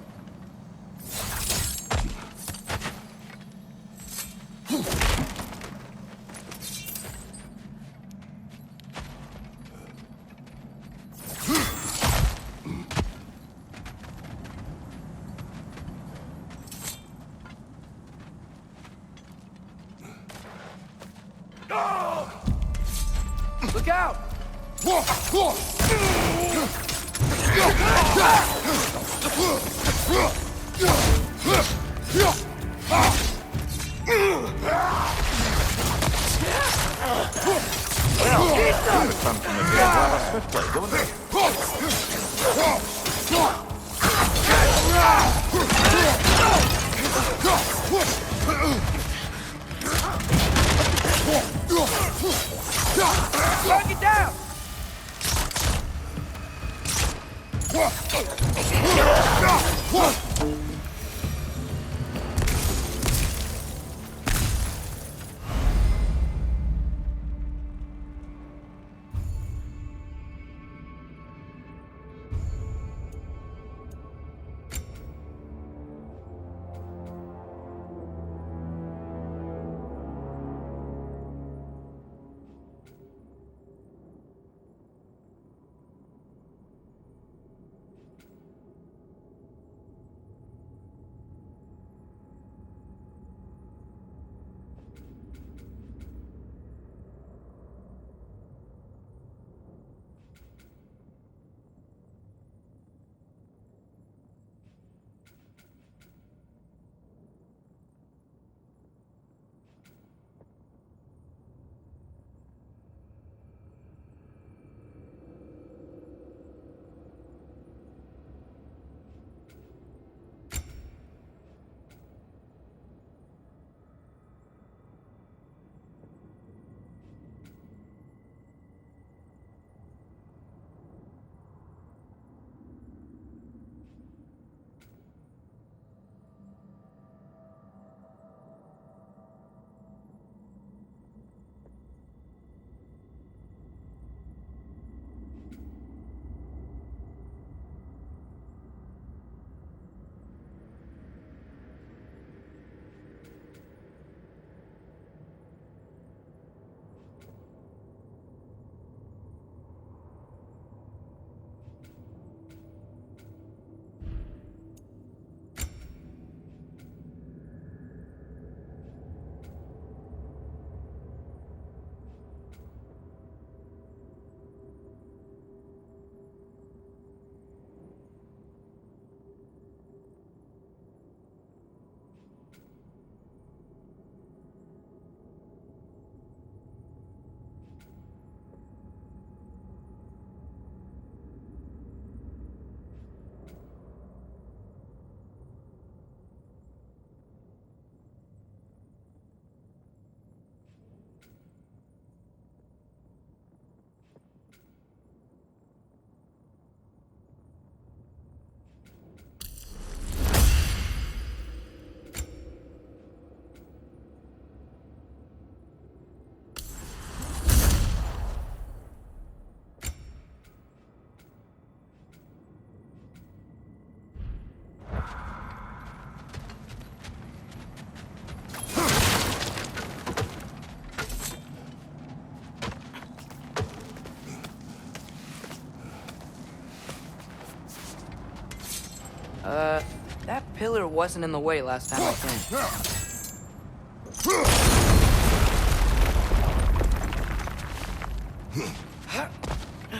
Look out! Come from the dead rather swiftly, don't they? Knock it down! That pillar wasn't in the way last time I came.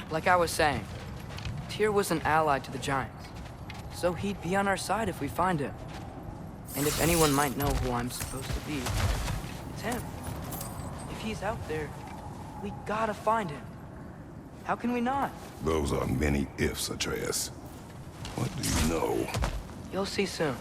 Like I was saying, Tyr was an ally to the giants, so he'd be on our side if we find him. And if anyone might know who I'm supposed to be, it's him. If he's out there, we gotta find him. How can we not? Those are many ifs, Atreus. What do you know? You'll see soon.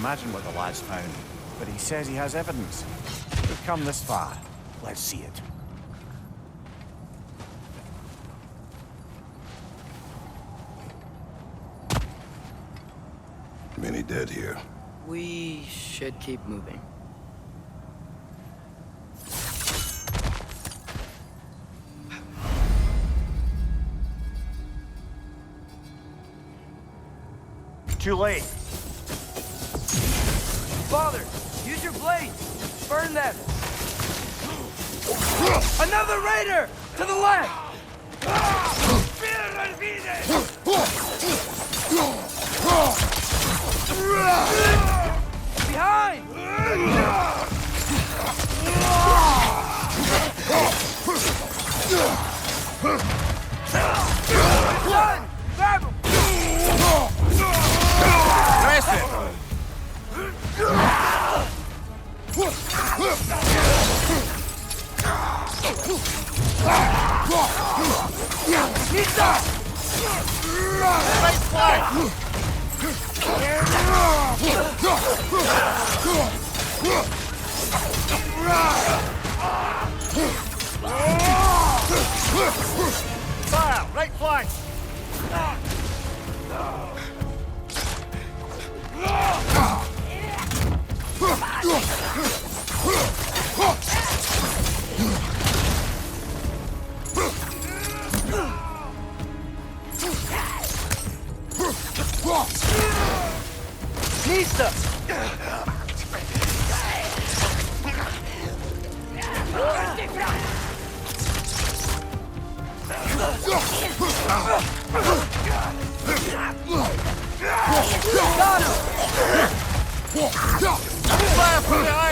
imagine what the lad's found, but he says he has evidence. We've come this far. Let's see it. Many dead here. We should keep moving. Too late. Father, use your blades! Burn them! Another raider! To the left! Behind! Run! Grab him! Press it! Right flank! Fire! Right flank! Nista! Got him! Fire from behind!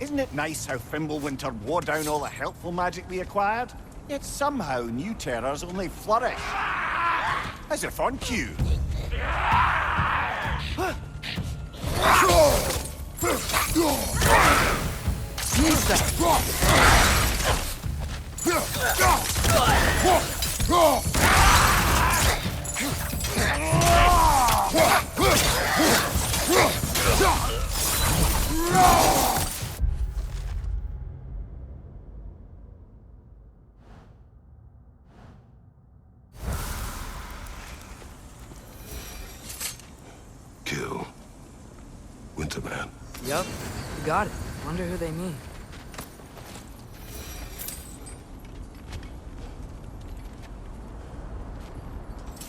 Isn't it nice how Fimbulwinter wore down all the helpful magic we acquired? Yet somehow new terrors only flourish. As if on cue. Kill. Winterman. Yup, you got it. Wonder who they mean.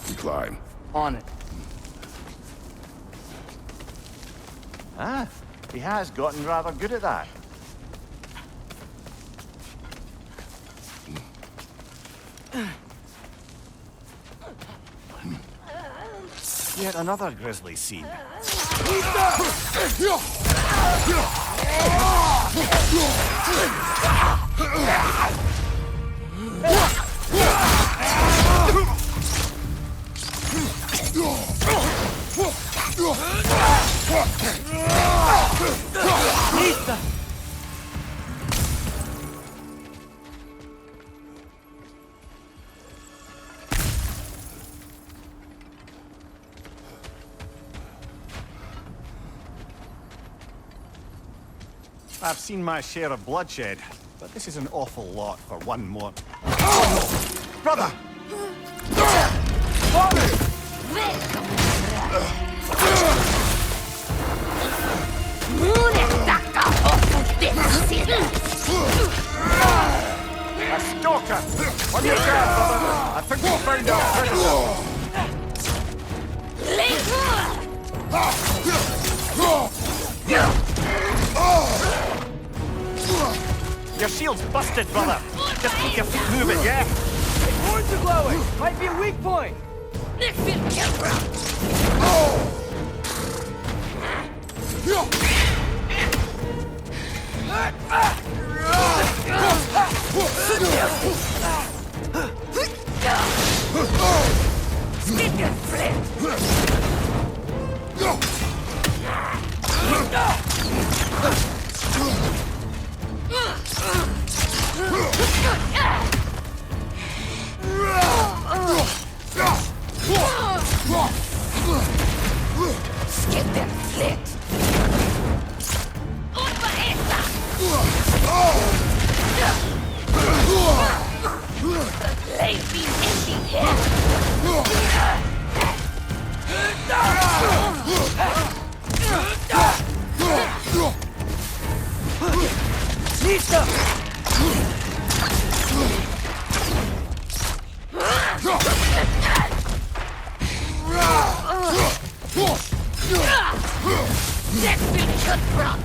We climb. On it. Ah, he has gotten rather good at that. Yet another grisly scene. I've seen my share of bloodshed, but this is an awful lot for one more. Brother! A stalker! On your guard, brother! I think we found our predator! Your shield's busted, brother. Just keep your feet moving, yeah? Horns are glowing! Might be a weak point! Skip them flit! Lazy empty head! That's been cutthroat!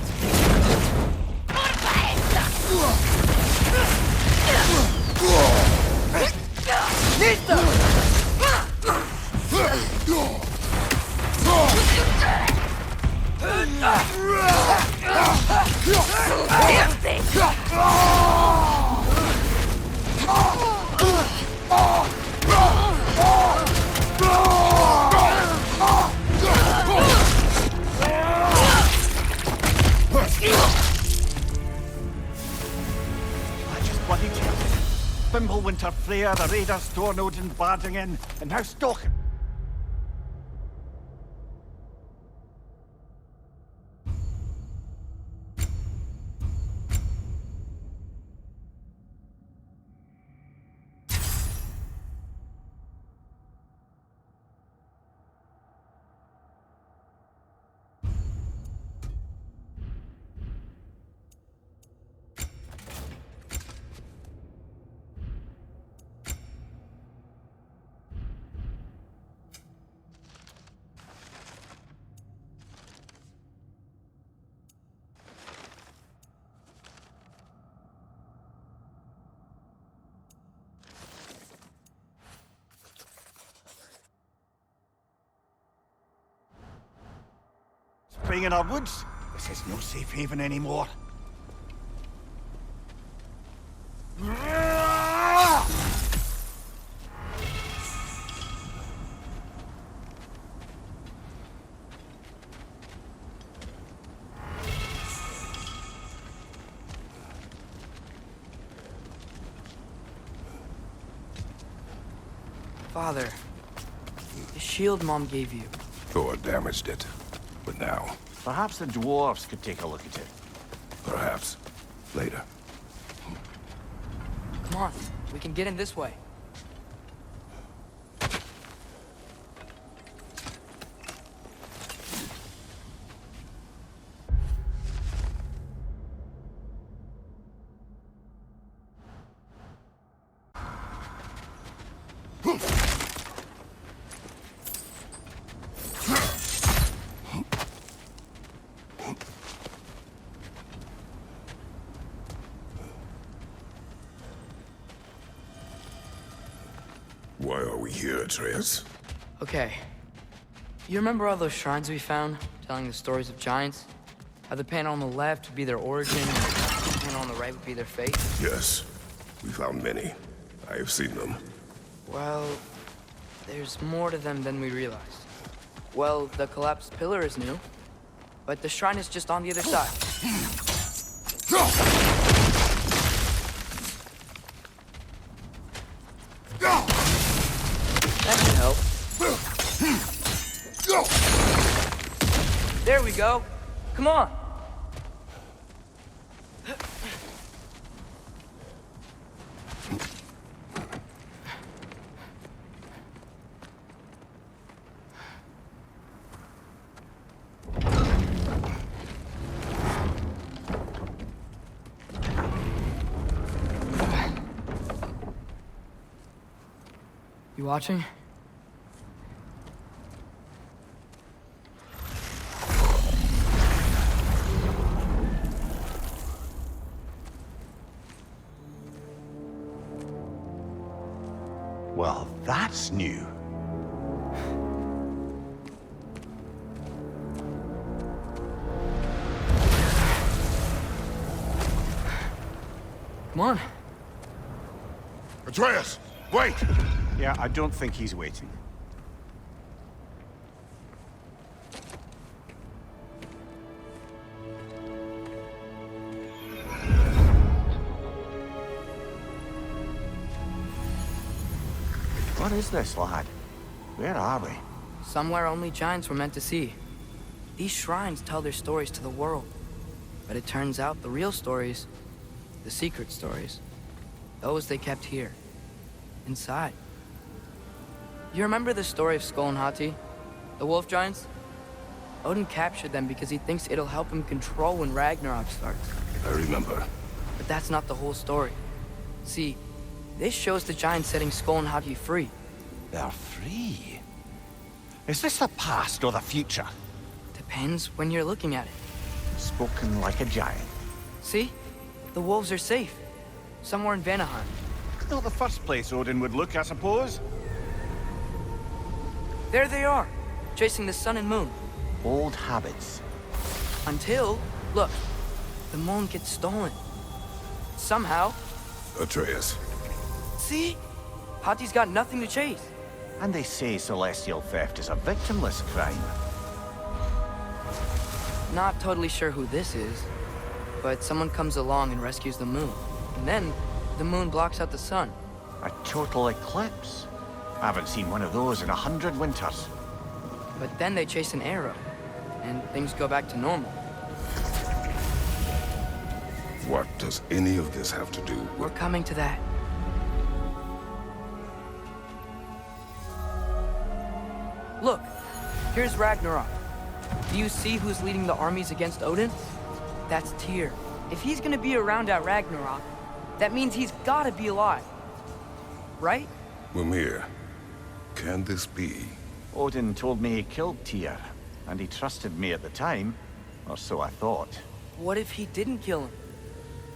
Bloody terrible. Fimbulwinter, Freya, the Raiders, Stornodin barging in, and now Stoken. Spring in our woods? This is no safe haven anymore. Father, the shield Mom gave you. Thor damaged it. But now, Perhaps the dwarves could take a look at it. perhaps, later. Come on, we can get in this way. Why are we here, Atreus? Okay. You remember all those shrines we found, telling the stories of giants? How the panel on the left would be their origin, and the panel on the right would be their fate? Yes, we found many. I have seen them. Well, there's more to them than we realized. Well, the collapsed pillar is new, but the shrine is just on the other side. That should help. There we go. Come on. You watching? Well, that's new. Come on. Atreus, wait! Yeah, I don't think he's waiting. What is this, lad? Where are we? Somewhere only giants were meant to see. These shrines tell their stories to the world. But it turns out the real stories, the secret stories, those they kept here, inside. You remember the story of Skull and Hati, the wolf giants? Odin captured them because he thinks it'll help him control when Ragnarok starts. I remember. But that's not the whole story. See, this shows the giants setting Skull and Hati free. They're free. Is this the past or the future? Depends when you're looking at it. Spoken like a giant. See? The wolves are safe. Somewhere in Vanaheim. Not the first place Odin would look, I suppose. There they are, chasing the sun and moon. Old habits. Until, look, the moon gets stolen. Somehow. Atreus. See? Hati's got nothing to chase. And they say celestial theft is a victimless crime. Not totally sure who this is, but someone comes along and rescues the moon. And then, the moon blocks out the sun. A total eclipse. I haven't seen one of those in 100 winters. But then they chase an arrow, and things go back to normal. What does any of this have to do We're with... coming to that. Look, here's Ragnarok. Do you see who's leading the armies against Odin? That's Tyr. If he's gonna be around at Ragnarok, that means he's gotta be alive. Right? Mimir, can this be? Odin told me he killed Tyr, and he trusted me at the time, or so I thought. What if he didn't kill him?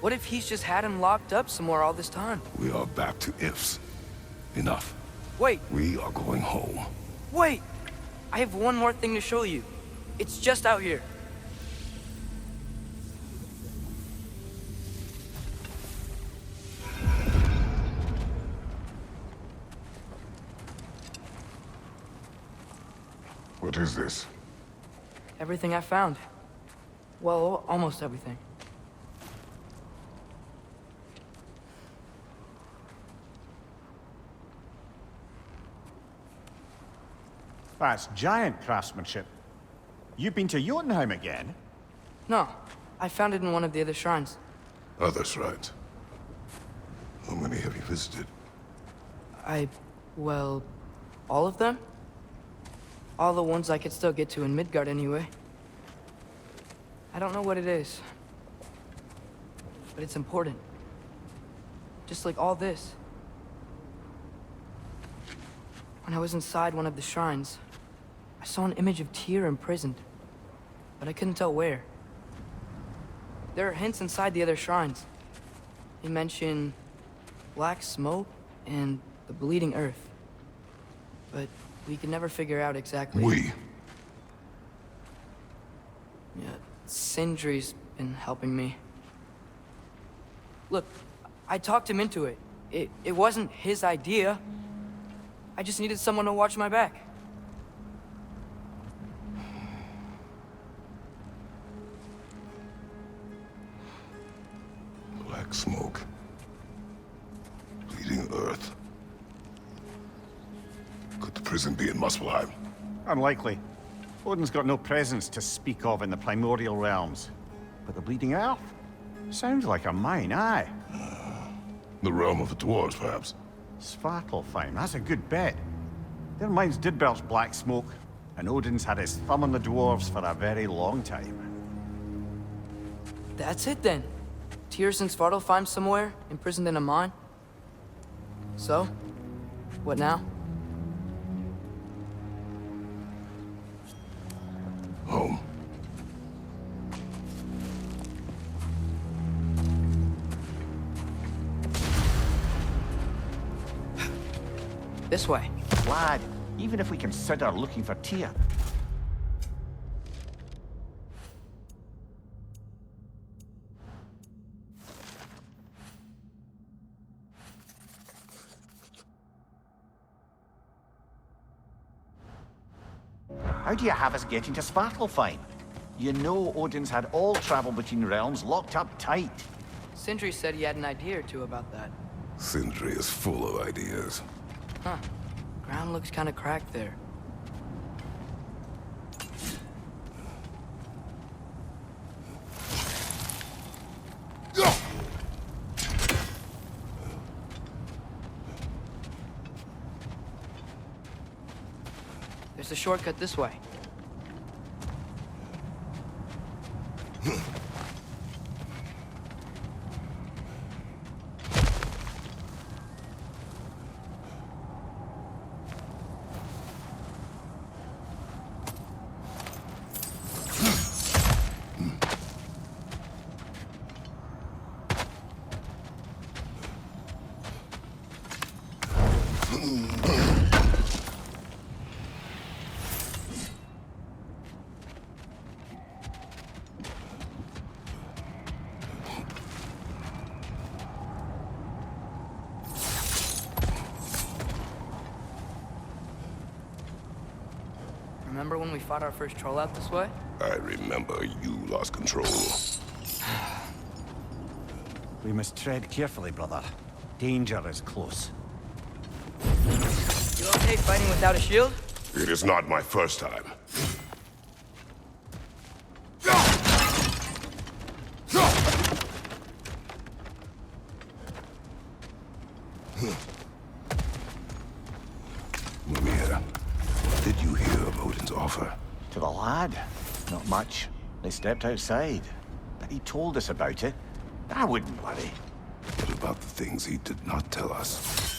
What if he's just had him locked up somewhere all this time? We are back to ifs. Enough. Wait, We are going home. wait! I have one more thing to show you. It's just out here. What is this? Everything I found. Well, almost everything. That's giant craftsmanship. You've been to Jotunheim again? No, I found it in one of the other shrines. Other shrines. How many have you visited? Well, all of them? All the ones I could still get to in Midgard anyway. I don't know what it is, but it's important. Just like all this. When I was inside one of the shrines, I saw an image of Tyr imprisoned, but I couldn't tell where. There are hints inside the other shrines. They mention black smoke and the bleeding earth, but we could never figure out exactly. Yeah, Sindri's been helping me. Look, I talked him into it. It wasn't his idea. I just needed someone to watch my back. Black smoke. Bleeding earth. Could the prison be in Muspelheim? Unlikely. Odin's got no presence to speak of in the primordial realms. But the Bleeding Earth? Sounds like a mine, aye. The realm of the dwarves, perhaps. Svartalfheim, that's a good bet. Their mines did belch black smoke, and Odin's had his thumb on the dwarves for a very long time. That's it then. Tyr's in Svartalfheim somewhere, imprisoned in a mine. So, what now? Home. This way. Lad, even if we consider looking for Tyr, how do you have us getting to Svartalfheim? You know Odin's had all travel between realms locked up tight. Sindri said he had an idea or two about that. Sindri is full of ideas. Huh. Ground looks kind of cracked there. There's a shortcut this way. Remember when we fought our first troll out this way? I remember you lost control. We must tread carefully, brother. Danger is close. You okay fighting without a shield? It is not my first time. Mimir, what did you hear of Odin's offer? To the lad, not much. They stepped outside, but he told us about it. I wouldn't worry. What about the things he did not tell us?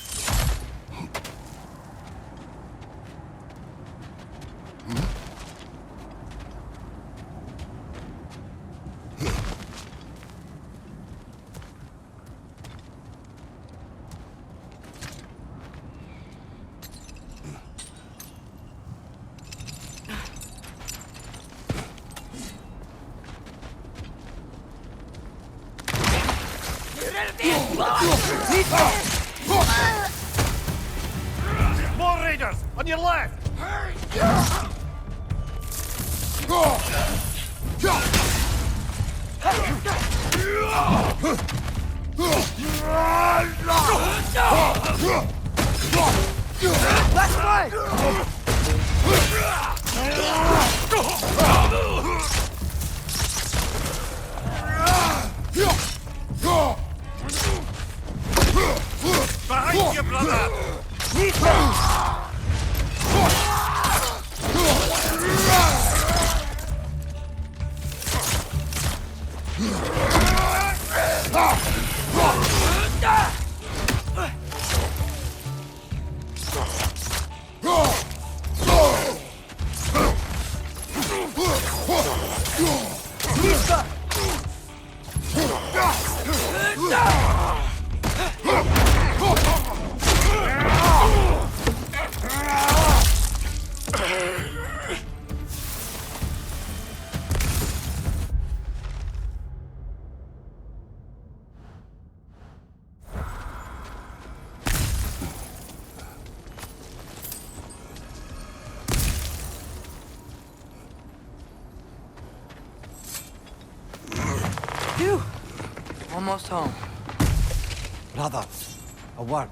More raiders! On your left! Last fight! Behind you, brother! Phew! Almost home. Brother, a word.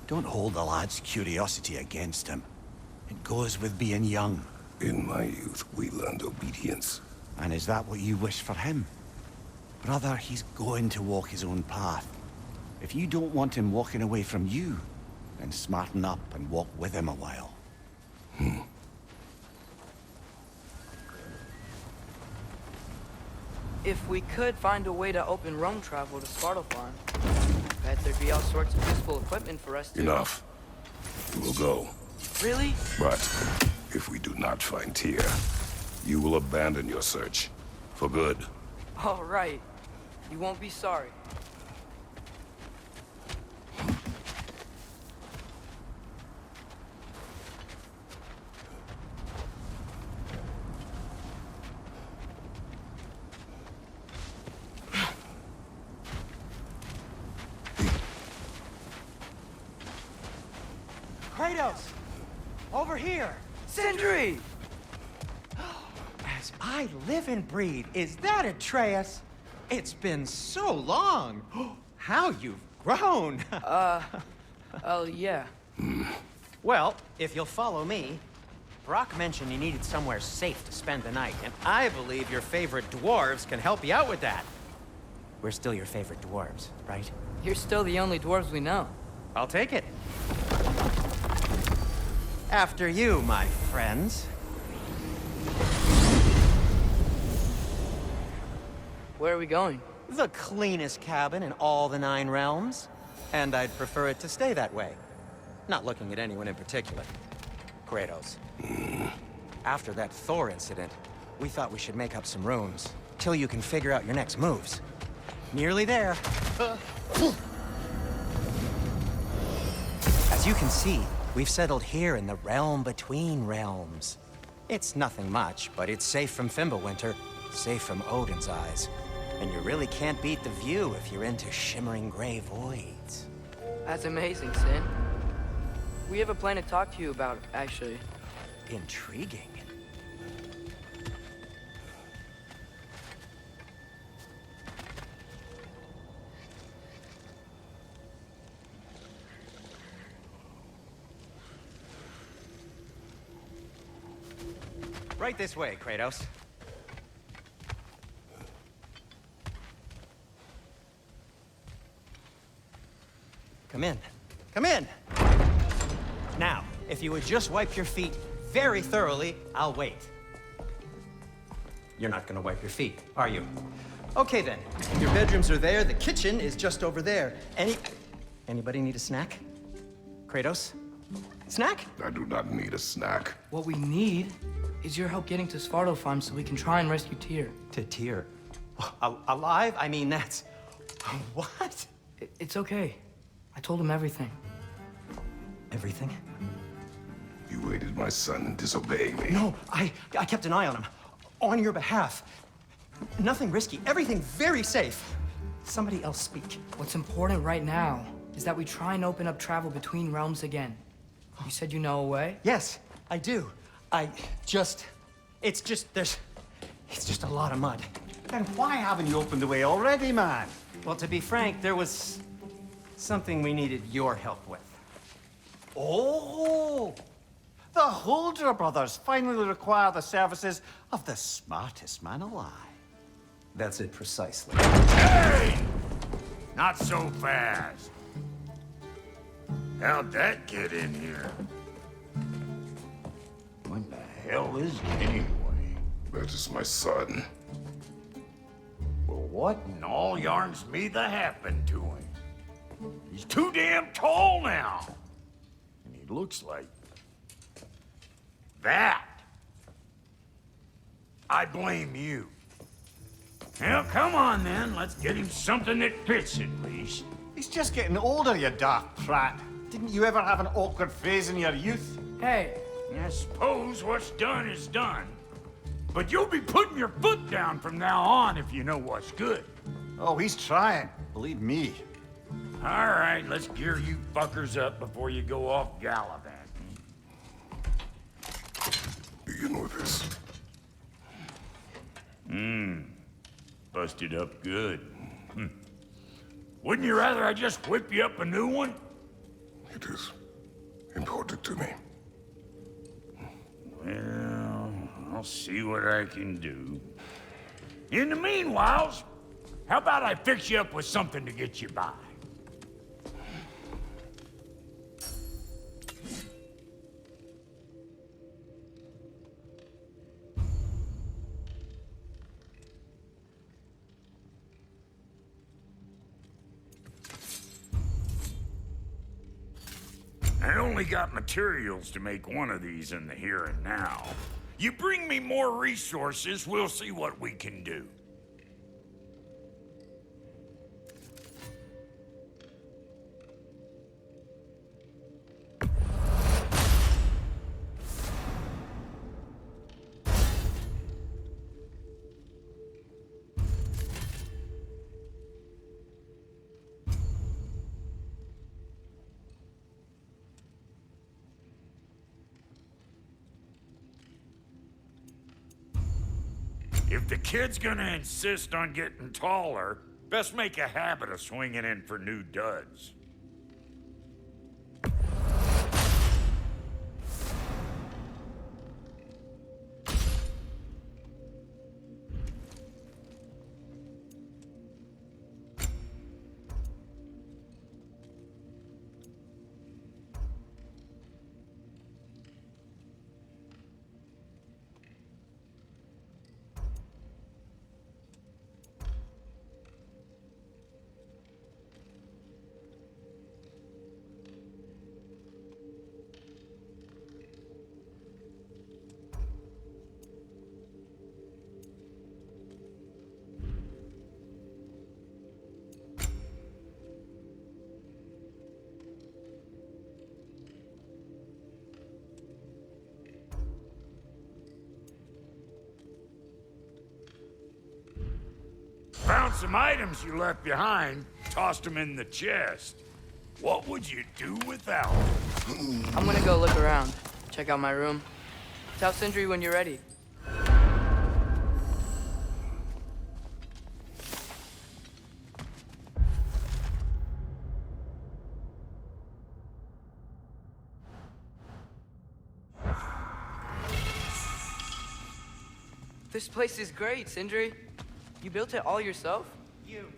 Don't hold the lad's curiosity against him. It goes with being young. In my youth, we learned obedience. And is that what you wish for him? Brother, he's going to walk his own path. If you don't want him walking away from you, then smarten up and walk with him a while. If we could find a way to open roam travel to Svartalfheim, I bet there'd be all sorts of useful equipment for us to... Enough. We will go. Really? But if we do not find Tyr, you will abandon your search. For good. All right. You won't be sorry. Kratos! Over here! Sindri! As I live and breathe, is that Atreus? It's been so long. How you've grown. Oh, yeah. Well, if you'll follow me, Brock mentioned you needed somewhere safe to spend the night, and I believe your favorite dwarves can help you out with that. We're still your favorite dwarves, right? You're still the only dwarves we know. I'll take it. After you, my friends. Where are we going? The cleanest cabin in all the 9 realms. And I'd prefer it to stay that way. Not looking at anyone in particular. Kratos. After that Thor incident, we thought we should make up some rooms, till you can figure out your next moves. Nearly there. As you can see, we've settled here in the realm between realms. It's nothing much, but it's safe from Fimbulwinter, safe from Odin's eyes. And you really can't beat the view if you're into shimmering gray voids. That's amazing, Sin. We have a plan to talk to you about, actually. Intriguing. Right this way, Kratos. Come in. Come in! Now, if you would just wipe your feet very thoroughly, I'll wait. You're not gonna wipe your feet, are you? Okay then. Your bedrooms are there, the kitchen is just over there. Anybody need a snack? Kratos? Snack? I do not need a snack. What we need is your help getting to Svartalfheim so we can try and rescue Tyr. To Tyr? Alive? I mean, that's... What? It's okay. I told him everything. Everything? You aided my son in disobeying me. No, I kept an eye on him. On your behalf. Nothing risky. Everything very safe. Somebody else speak. What's important right now is that we try and open up travel between realms again. You said you know a way? Yes, I do. It's just a lot of mud. Then why haven't you opened the way already, man? Well, to be frank, there was something we needed your help with. Oh! The Holder brothers finally require the services of the smartest man alive. That's it precisely. Hey! Not so fast. How'd that get in here? What the hell is it anyway? That is my son. Well, what in all yarns me that happened to him? He's too damn tall now. And he looks like... that. I blame you. Well, come on then. Let's get him something that fits at least. He's just getting older, you daft prat. Didn't you ever have an awkward phase in your youth? Hey! I suppose what's done is done. But you'll be putting your foot down from now on if you know what's good. Oh, he's trying. Believe me. All right, let's gear you fuckers up before you go off gallivanting. Begin with this. Busted up good. Wouldn't you rather I just whip you up a new one? It is important to me. Well, I'll see what I can do. In the meanwhile, how about I fix you up with something to get you by? I only got materials to make one of these in the here and now. You bring me more resources, we'll see what we can do. If the kid's gonna insist on getting taller, best make a habit of swinging in for new duds. Found some items you left behind, tossed them in the chest. What would you do without them? I'm gonna go look around. Check out my room. Tell Sindri when you're ready. This place is great, Sindri. You built it all yourself? You.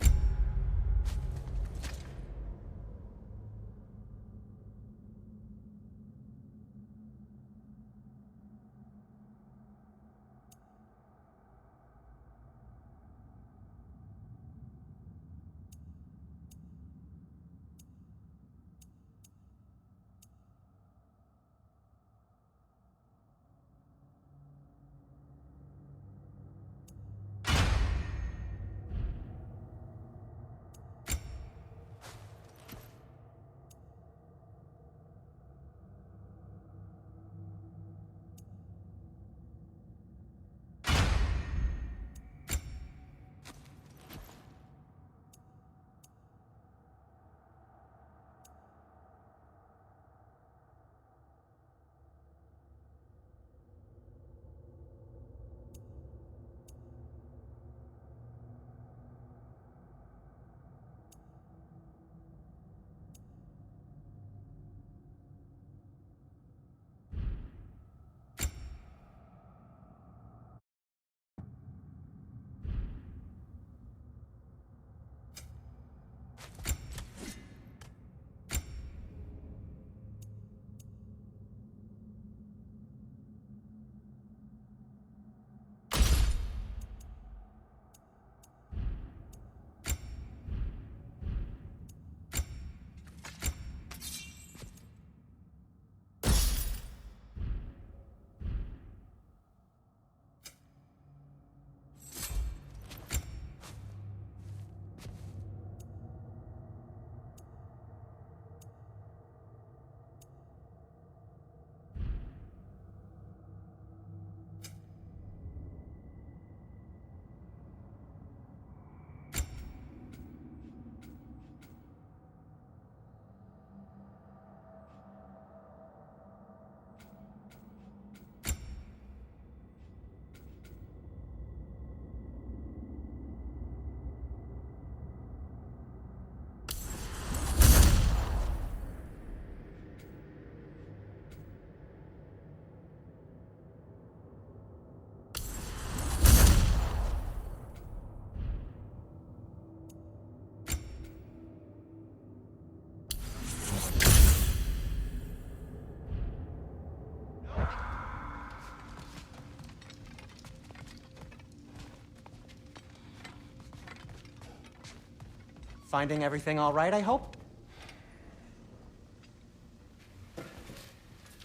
Finding everything all right, I hope?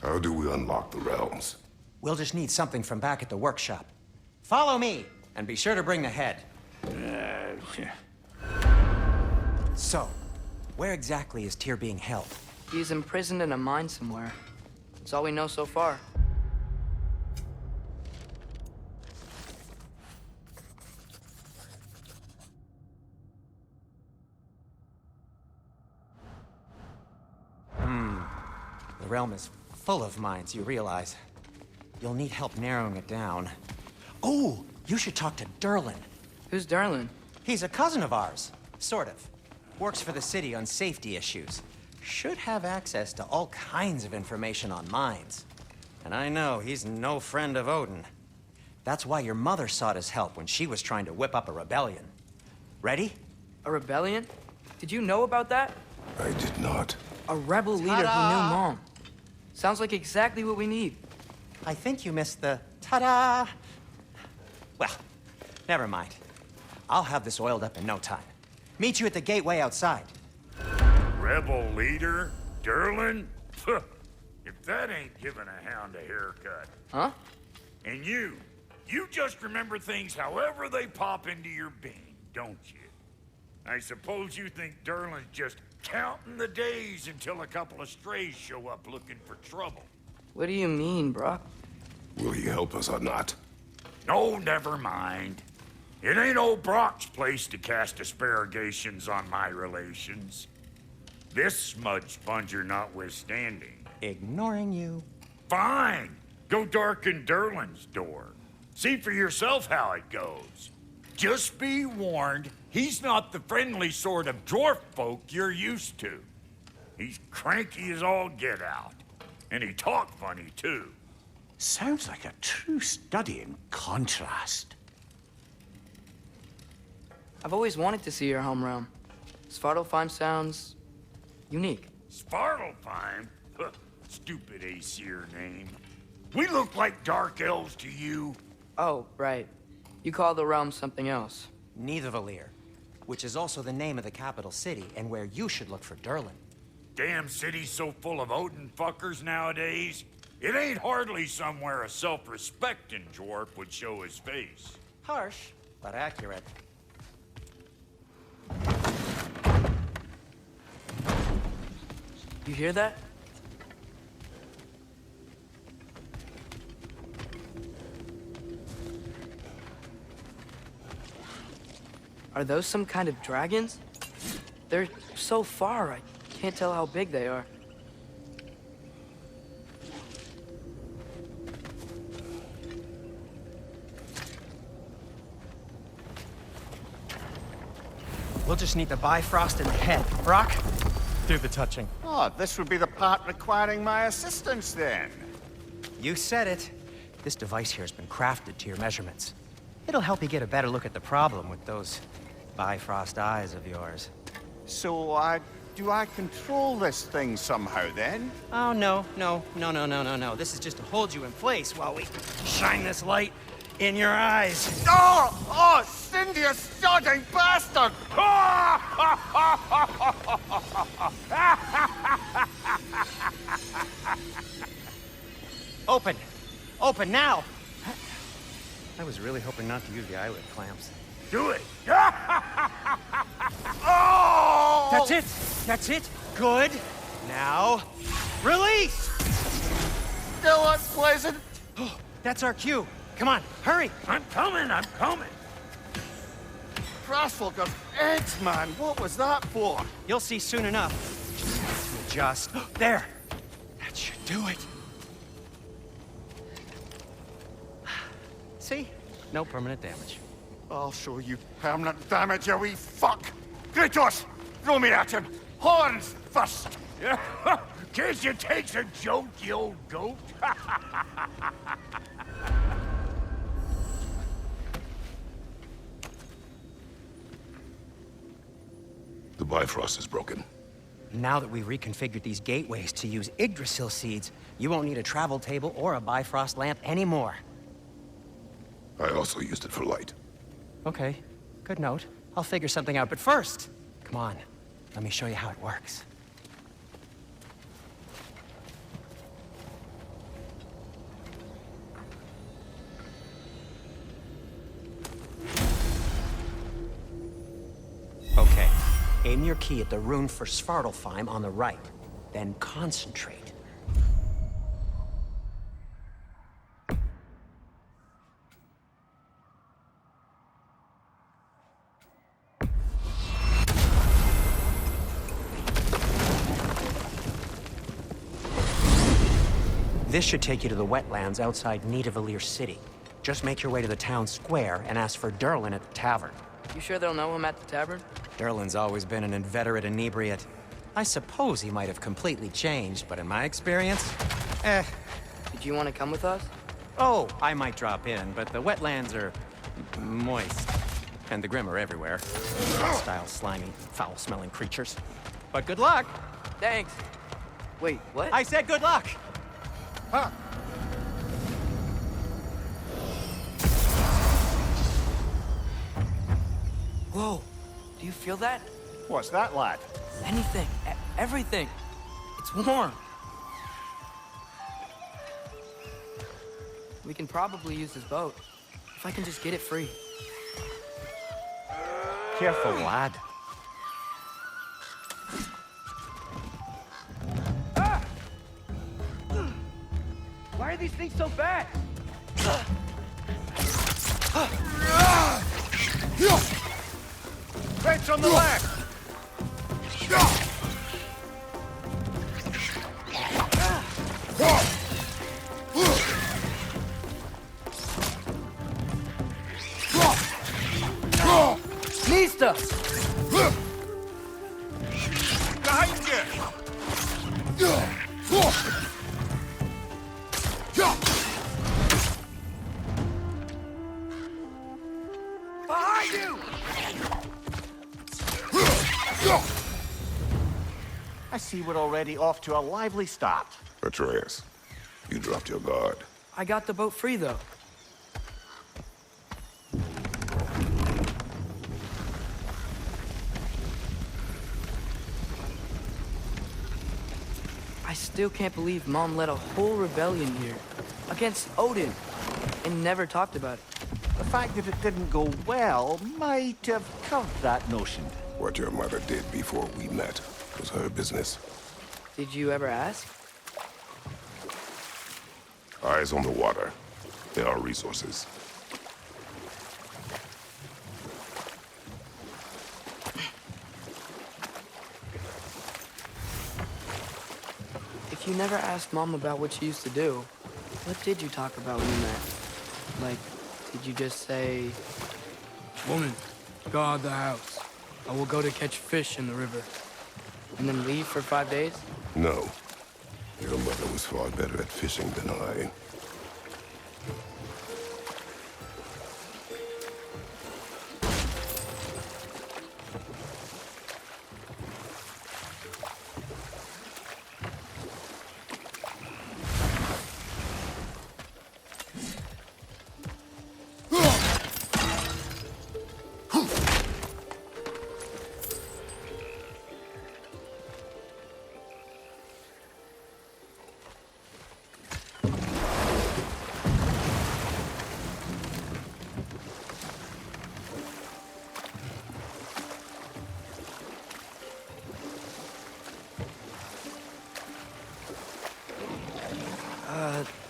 How do we unlock the realms? We'll just need something from back at the workshop. Follow me, and be sure to bring the head. So, where exactly is Tyr being held? He's imprisoned in a mine somewhere. That's all we know so far. The realm is full of mines, you realize. You'll need help narrowing it down. Oh, You should talk to Derlin. Who's Darlin? He's a cousin of ours. Sort of. Works for the city on safety issues. Should have access to all kinds of information on mines. And I know he's no friend of Odin. That's why your mother sought his help when she was trying to whip up a rebellion. Ready? A rebellion? Did you know about that? I did not. A rebel leader who knew Mom. Sounds like exactly what we need. I think you missed the ta-da. Well, never mind. I'll have this oiled up in no time. Meet you at the gateway outside. Rebel leader? Derlin? If that ain't giving a hound a haircut. Huh? And you just remember things however they pop into your being, don't you? I suppose you think Derlin's just counting the days until a couple of strays show up looking for trouble. What do you mean, Brock? Will he help us or not? No, never mind. It ain't old Brock's place to cast aspersions on my relations. This smudge sponger notwithstanding. Ignoring you. Fine. Go darken Derlin's door. See for yourself how it goes. Just be warned, he's not the friendly sort of dwarf folk you're used to. He's cranky as all get out. And he talk funny, too. Sounds like a true study in contrast. I've always wanted to see your home realm. Svartalfheim sounds unique. Svartalfheim? Huh, stupid Aesir name. We look like dark elves to you. Oh, right. You call the realm something else. Nidavellir, which is also the name of the capital city and where you should look for Derlin. Damn city's so full of Odin fuckers nowadays. It ain't hardly somewhere a self-respecting dwarf would show his face. Harsh, but accurate. You hear that? Are those some kind of dragons? They're so far, I can't tell how big they are. We'll just need the Bifrost in the head. Brock, do the touching. Oh, this would be the part requiring my assistance then. You said it. This device here has been crafted to your measurements. It'll help you get a better look at the problem with those Bifrost eyes of yours. So, do I control this thing somehow then? Oh, no. This is just to hold you in place while we shine this light in your eyes. Oh, Cindy, you sodding bastard! Open! Open now! I was really hoping not to use the eyelid clamps. Do it! Oh! That's it! That's it! Good! Now, release! Still unpleasant. That's our cue. Come on, hurry! I'm coming! Crosswalk of eggs, man. What was that for? You'll see soon enough. Just there. That should do it. See? No permanent damage. I'll show you permanent damage, you wee fuck! Kratos! Throw me at him! Horns first! Can't you take a joke, you old goat? The Bifrost is broken. Now that we've reconfigured these gateways to use Yggdrasil seeds, you won't need a travel table or a Bifrost lamp anymore. I also used it for light. Okay, good note. I'll figure something out, but first, come on, let me show you how it works. Okay, aim your key at the rune for Svartalfheim on the right, then concentrate. This should take you to the wetlands outside Nidavellir City. Just make your way to the town square and ask for Derlin at the tavern. You sure they'll know him at the tavern? Derlin's always been an inveterate inebriate. I suppose he might have completely changed, but in my experience, Did you want to come with us? Oh, I might drop in, but the wetlands are moist. And the Grim are everywhere. Hostile, slimy, foul-smelling creatures. But good luck! Thanks. Wait, what? I said good luck! Huh. Whoa, do you feel that? What's that, lad? Anything, everything. It's warm. We can probably use this boat, if I can just get it free. Careful, lad. Ah! Why are these things so fast? French on the left! Nista! Behind Behind you! I see we're already off to a lively start. Atreus, you dropped your guard. I got the boat free, though. I still can't believe Mom led a whole rebellion here against Odin and never talked about it. The fact that it didn't go well might have curved that notion. What your mother did before we met was her business. Did you ever ask? Eyes on the water. There are resources. If you never asked Mom about what she used to do, what did you talk about when you met? Like, did you just say, "Woman, guard the house. I will go to catch fish in the river," and then leave for 5 days? No. Your mother was far better at fishing than I.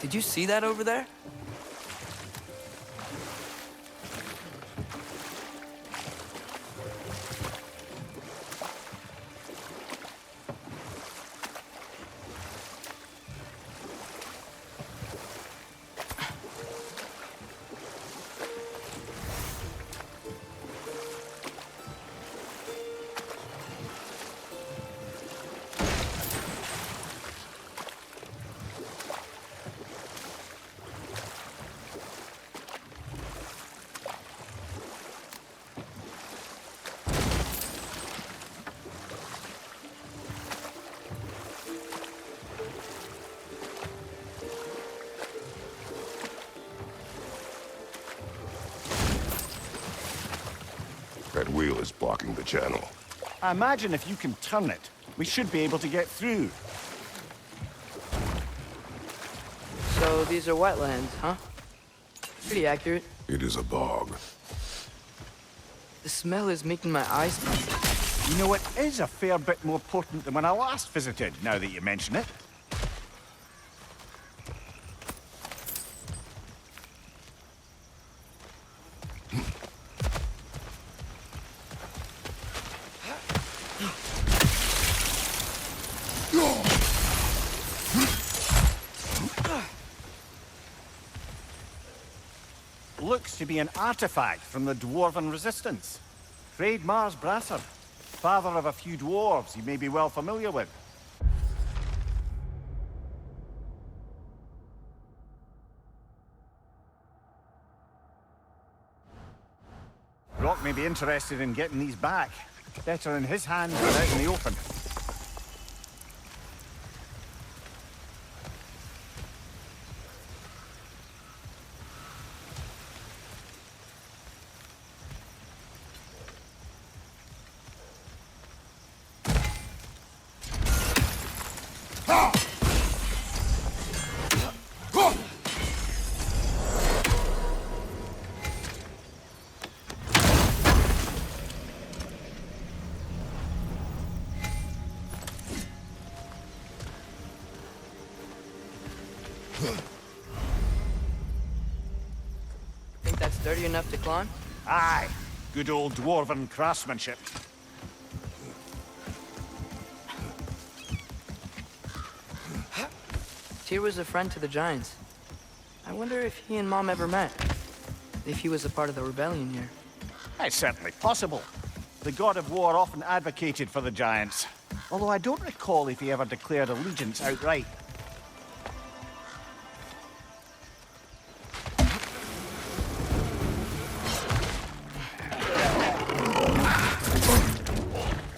Did you see that over there? That wheel is blocking the channel. I imagine if you can turn it, we should be able to get through. So these are wetlands, huh? Pretty accurate. It is a bog. The smell is making my eyes pop. You know, it is a fair bit more potent than when I last visited, now that you mention it. to be an artifact from the Dwarven Resistance. Freyd Mars Brasser, father of a few dwarves you may be well familiar with. Rock may be interested in getting these back. Better in his hands than out in the open. Think that's sturdy enough to climb? Aye, good old dwarven craftsmanship. Tyr was a friend to the Giants. I wonder if he and Mom ever met. If he was a part of the rebellion here. It's certainly possible. The god of war often advocated for the Giants. Although I don't recall if he ever declared allegiance outright.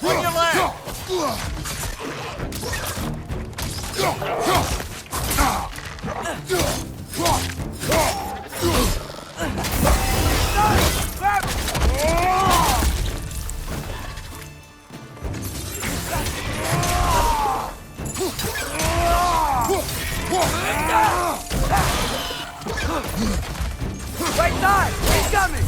On your left! Right side! He's coming!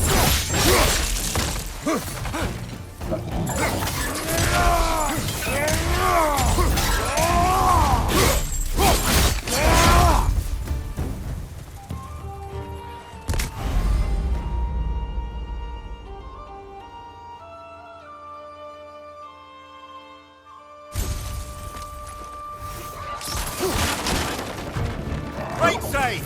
Right side!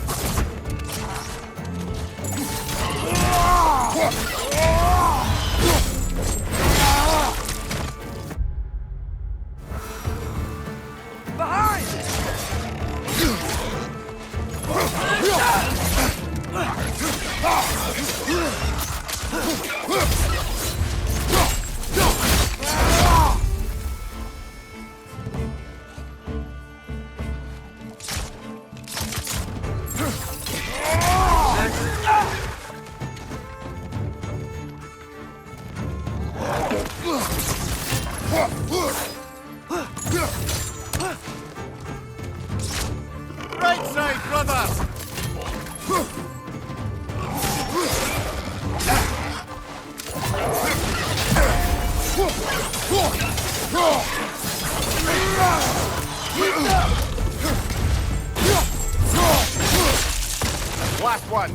Right side, brother! Last one.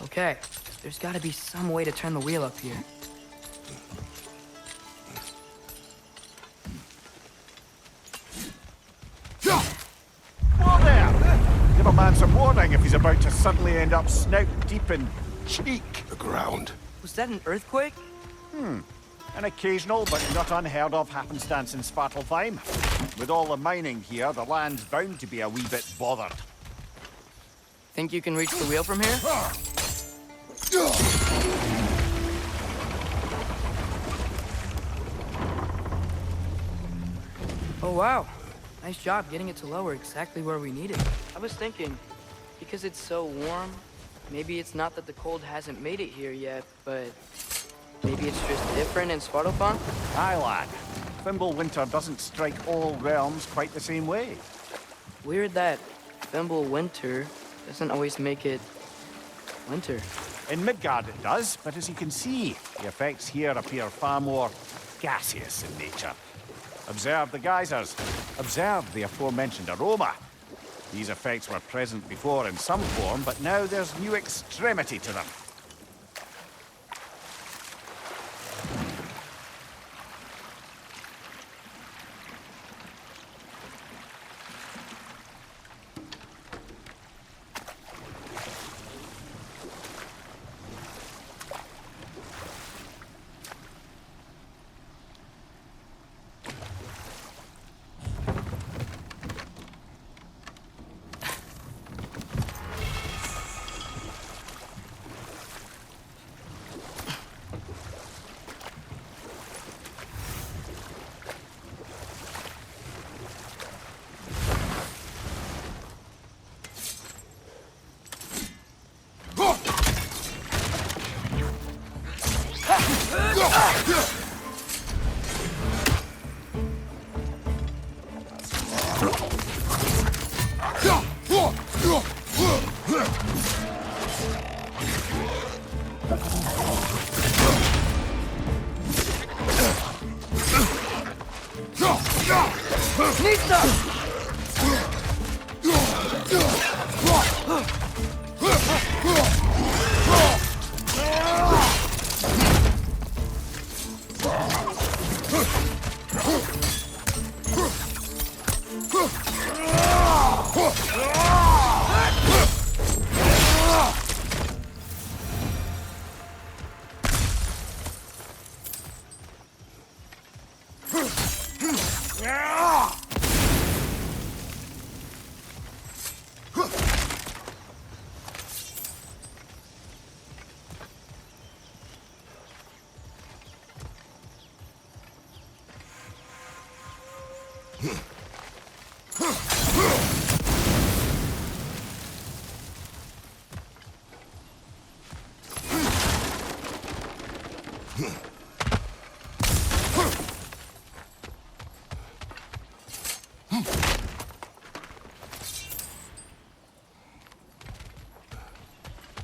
Okay, there's gotta be some way to turn the wheel up here. warning if he's about to suddenly end up snout deep in cheek. The ground. Was that an earthquake? An occasional but not unheard of happenstance in Svartalfheim. With all the mining here, the land's bound to be a wee bit bothered. Think you can reach the wheel from here? Oh, wow. Nice job getting it to lower exactly where we need it. I was thinking, because it's so warm, maybe it's not that the cold hasn't made it here yet, but maybe it's just different in Svartalfheim? Aye, lad. Fimbulwinter doesn't strike all realms quite the same way. Weird that Fimbulwinter doesn't always make it winter. In Midgard it does, but as you can see, the effects here appear far more gaseous in nature. Observe the geysers. Observe the aforementioned aroma. These effects were present before in some form, but now there's new extremity to them.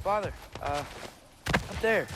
Father, up there.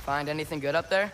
Find anything good up there?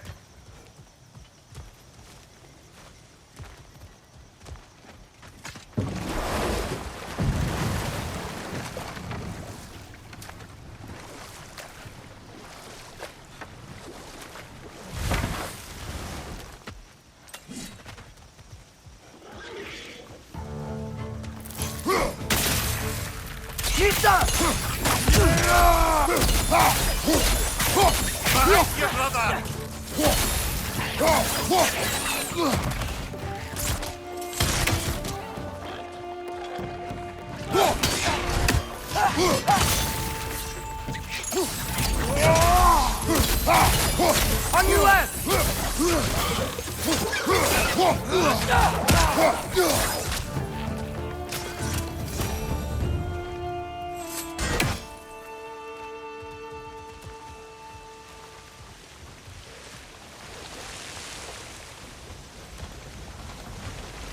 On your left!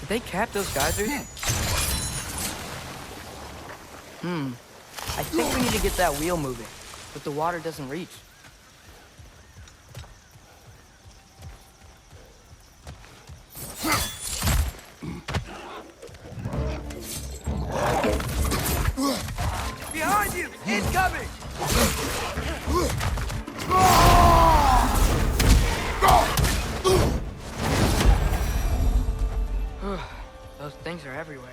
Did they cap those geysers? I think we need to get that wheel moving, but the water doesn't reach. Behind you! Incoming! Those things are everywhere.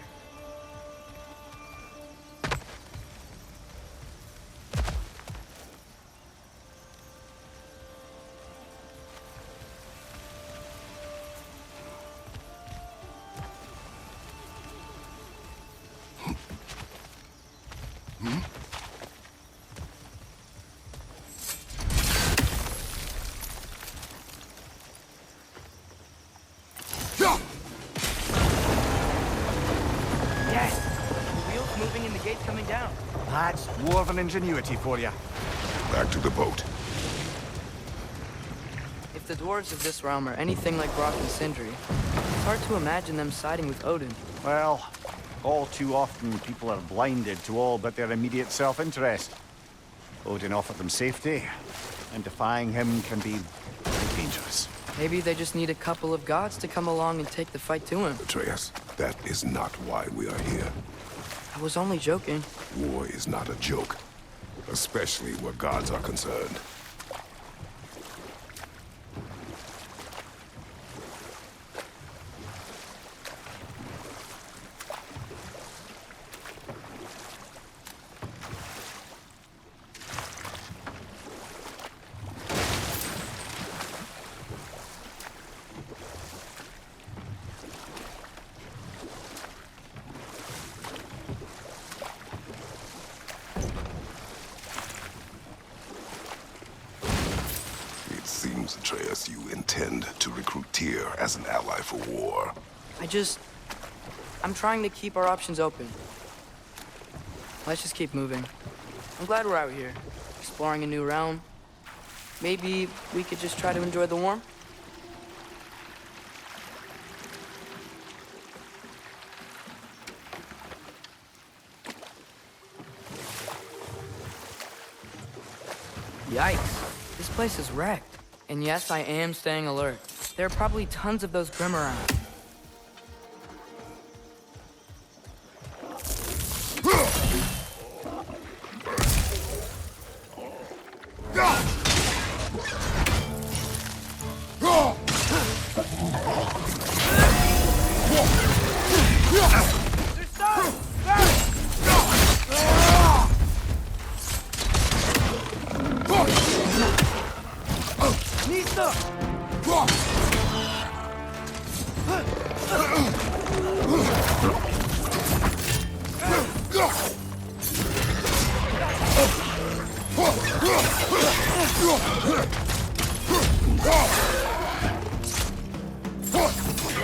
Yes! The wheel's moving and the gate's coming down. That's dwarven ingenuity for you. Back to the boat. If the dwarves of this realm are anything like Brock and Sindri, it's hard to imagine them siding with Odin. Well, all too often people are blinded to all but their immediate self-interest. Odin offered them safety, and defying him can be very dangerous. Maybe they just need a couple of gods to come along and take the fight to him. Atreus, that is not why we are here. I was only joking. War is not a joke, especially where gods are concerned. It seems, Atreus, you intend to recruit Tyr as an ally for war. I'm trying to keep our options open. Let's just keep moving. I'm glad we're out here, exploring a new realm. Maybe we could just try to enjoy the warmth? Yikes. This place is wrecked. And yes, I am staying alert. There are probably tons of those Grim around.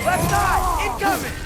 Left side! Incoming!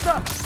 stuck!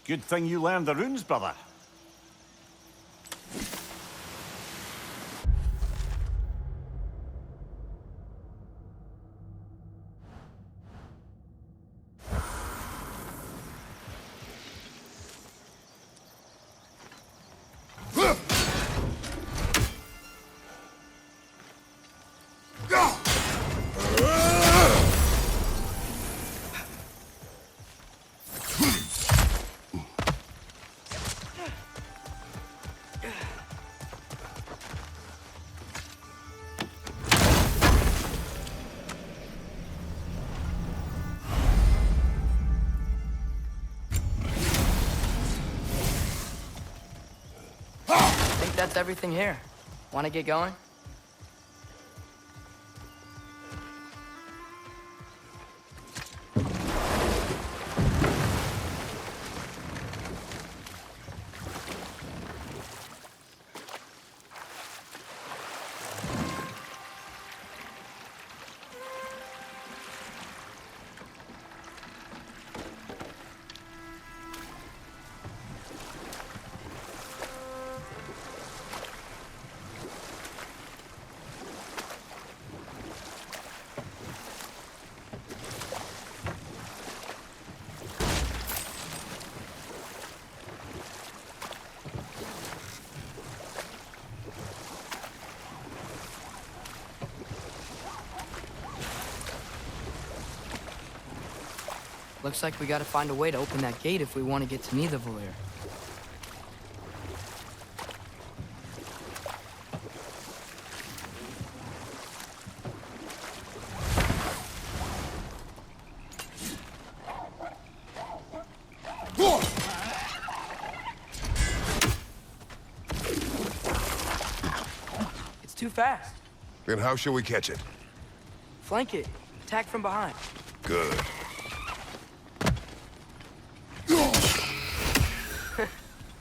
Good thing you learned the runes, brother. That's everything here. Want to get going? Looks like we gotta find a way to open that gate if we want to get to Nidavellir. It's too fast. Then how shall we catch it? Flank it. Attack from behind. Good.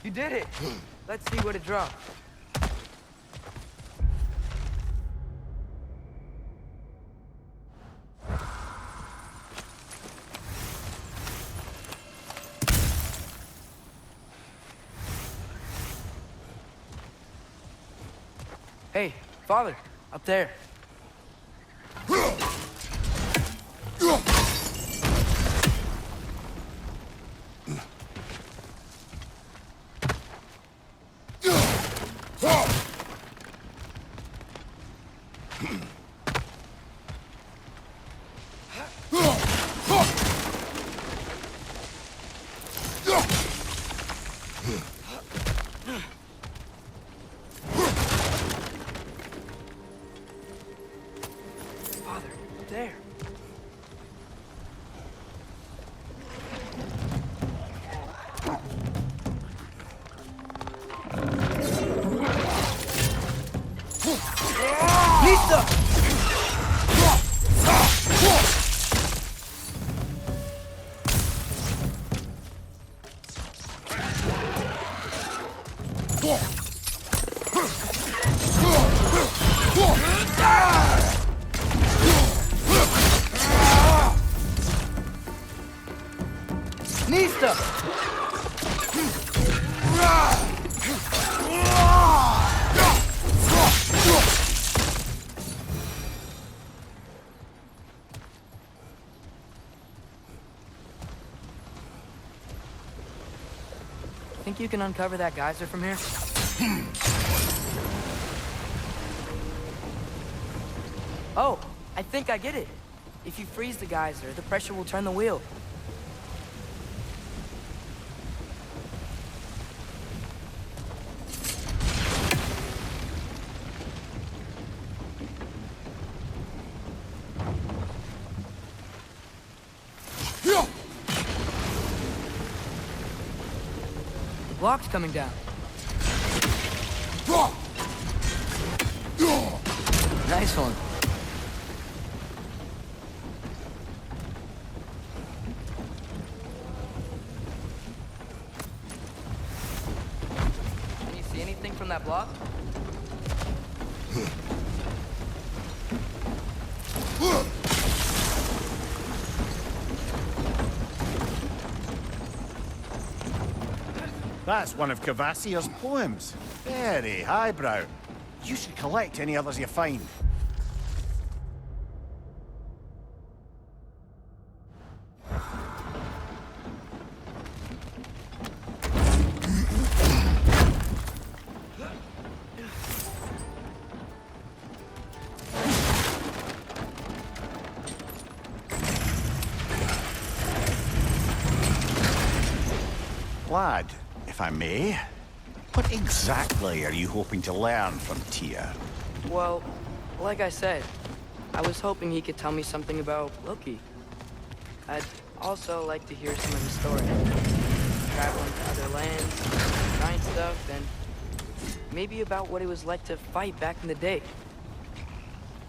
You did it! Let's see what it drops. Hey, Father, up there. There. Lisa! Knee stuff! Think you can uncover that geyser from here? Oh, I think I get it. If you freeze the geyser, the pressure will turn the wheel. Block's coming down. Nice one. Can you see anything from that block? That's one of Cavassier's poems. Very highbrow. You should collect any others you find. Lad, if I may, what exactly are you hoping to learn from Tyr? Well, like I said, I was hoping he could tell me something about Loki. I'd also like to hear some of his story. Traveling to other lands, trying stuff, and maybe about what it was like to fight back in the day.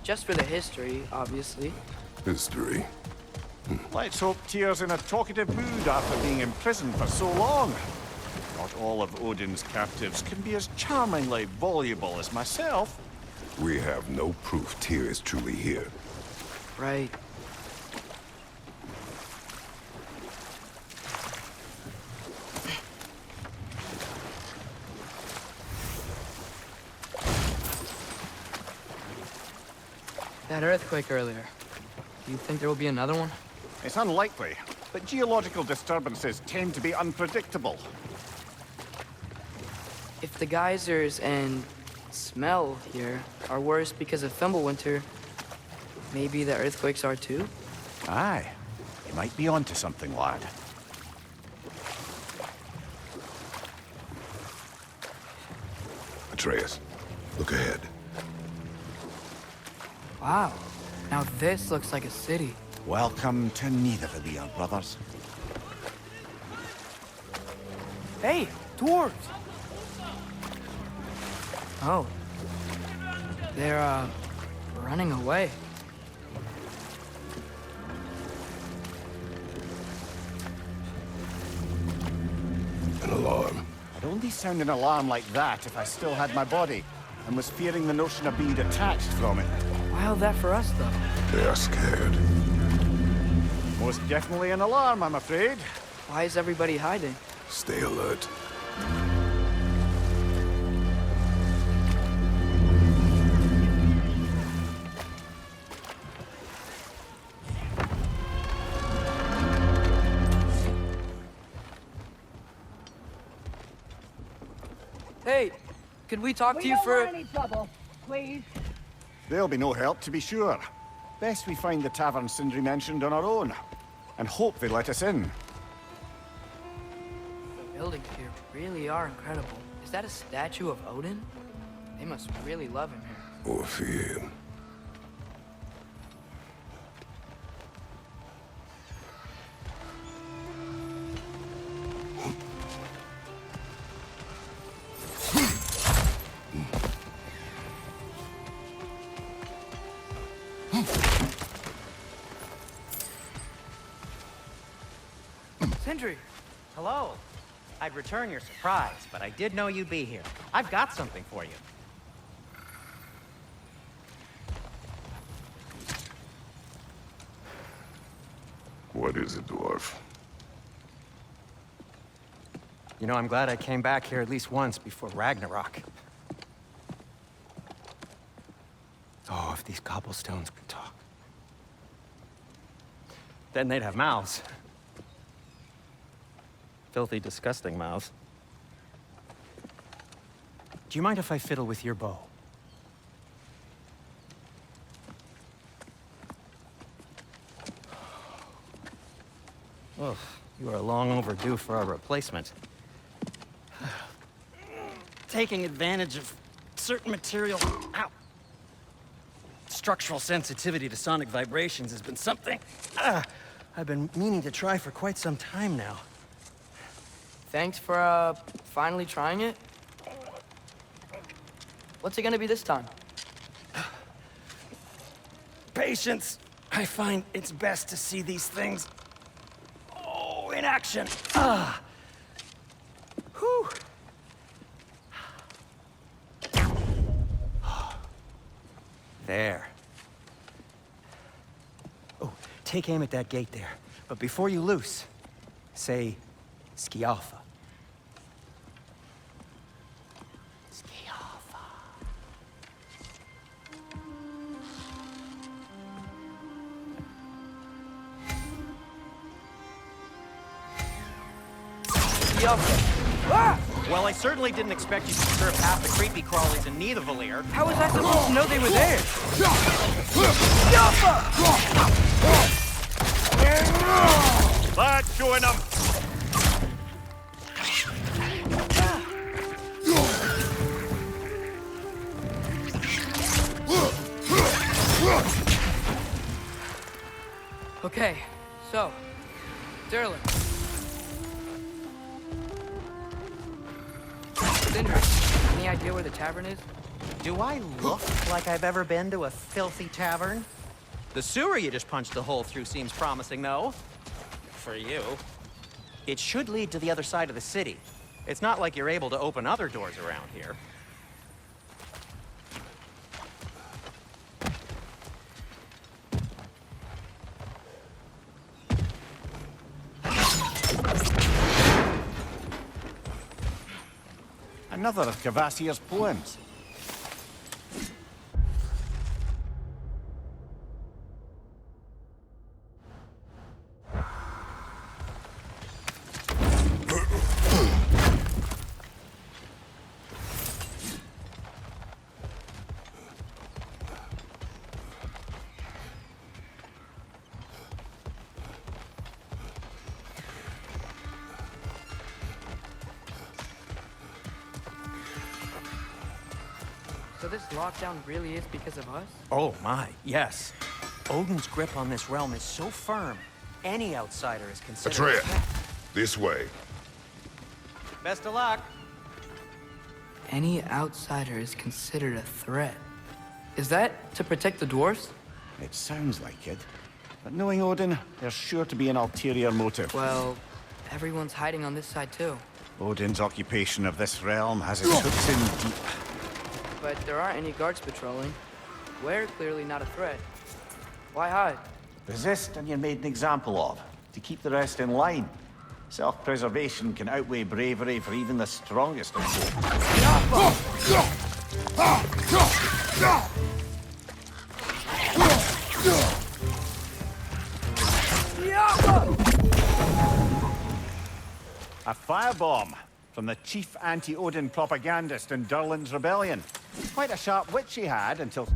Just for the history, obviously. History. Let's hope Tyr's in a talkative mood after being imprisoned for so long. Not all of Odin's captives can be as charmingly voluble as myself. We have no proof Tyr is truly here. Right. That earthquake earlier. Do you think there will be another one? It's unlikely, but geological disturbances tend to be unpredictable. If the geysers and smell here are worse because of Fimbulwinter, maybe the earthquakes are too? Aye. You might be onto something, lad. Atreus, look ahead. Wow. Now this looks like a city. Welcome to Nidavellir, brothers. Hey, dwarves! Oh. They're, running away. An alarm. I'd only sound an alarm like that if I still had my body, and was fearing the notion of being detached from it. Why that for us, though? They are scared. Most definitely an alarm, I'm afraid. Why is everybody hiding? Stay alert. Hey, could we talk to you for... any trouble, please. There'll be no help, to be sure. Best we find the tavern Sindri mentioned on our own, and hope they let us in. The buildings here really are incredible. Is that a statue of Odin? They must really love him here. Or fear him. Sindri! Hello. I'd return your surprise, but I did know you'd be here. I've got something for you. What is it, dwarf? You know, I'm glad I came back here at least once before Ragnarok. Oh, if these cobblestones could talk. Then they'd have mouths. Filthy, disgusting mouths. Do you mind if I fiddle with your bow? Oh, you are long overdue for a replacement. Taking advantage of certain material... Ow! Structural sensitivity to sonic vibrations has been something I've been meaning to try for quite some time now. Thanks for, finally trying it. What's it gonna be this time? Patience. I find it's best to see these things... Oh, in action. Whew. There. Oh, take aim at that gate there. But before you loose, say, Skialfa. Skialfa. Well, I certainly didn't expect you to serve half the creepy crawlies in Nidavellir. How was I supposed to know they were there? That's showing them. Okay, so, Derlin. Sindri, any idea where the tavern is? Do I look like I've ever been to a filthy tavern? The sewer you just punched a hole through seems promising, though. For you. It should lead to the other side of the city. It's not like you're able to open other doors around here. Another of Kvasir's poems. So this lockdown really is because of us? Oh my, yes. Odin's grip on this realm is so firm, any outsider is considered Atreya, a threat. this way. Best of luck. Any outsider is considered a threat. Is that to protect the dwarves? It sounds like it. But knowing Odin, there's sure to be an ulterior motive. Well, everyone's hiding on this side too. Odin's occupation of this realm has its hooks in deep. But there aren't any guards patrolling. We're clearly not a threat. Why hide? Resist and you're made an example of, to keep the rest in line. Self-preservation can outweigh bravery for even the strongest of foes. A firebomb from the chief anti-Odin propagandist in Durlin's rebellion. Quite a sharp wit she had until...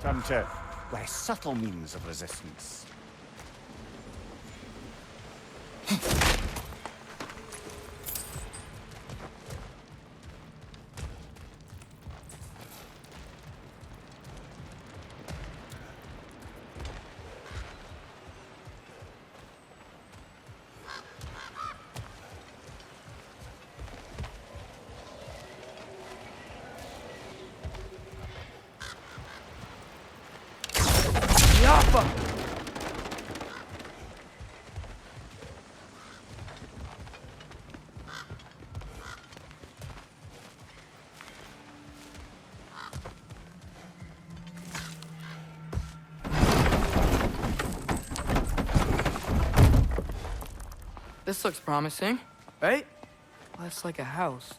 turned to less subtle means of resistance. This looks promising, right? Less like a house.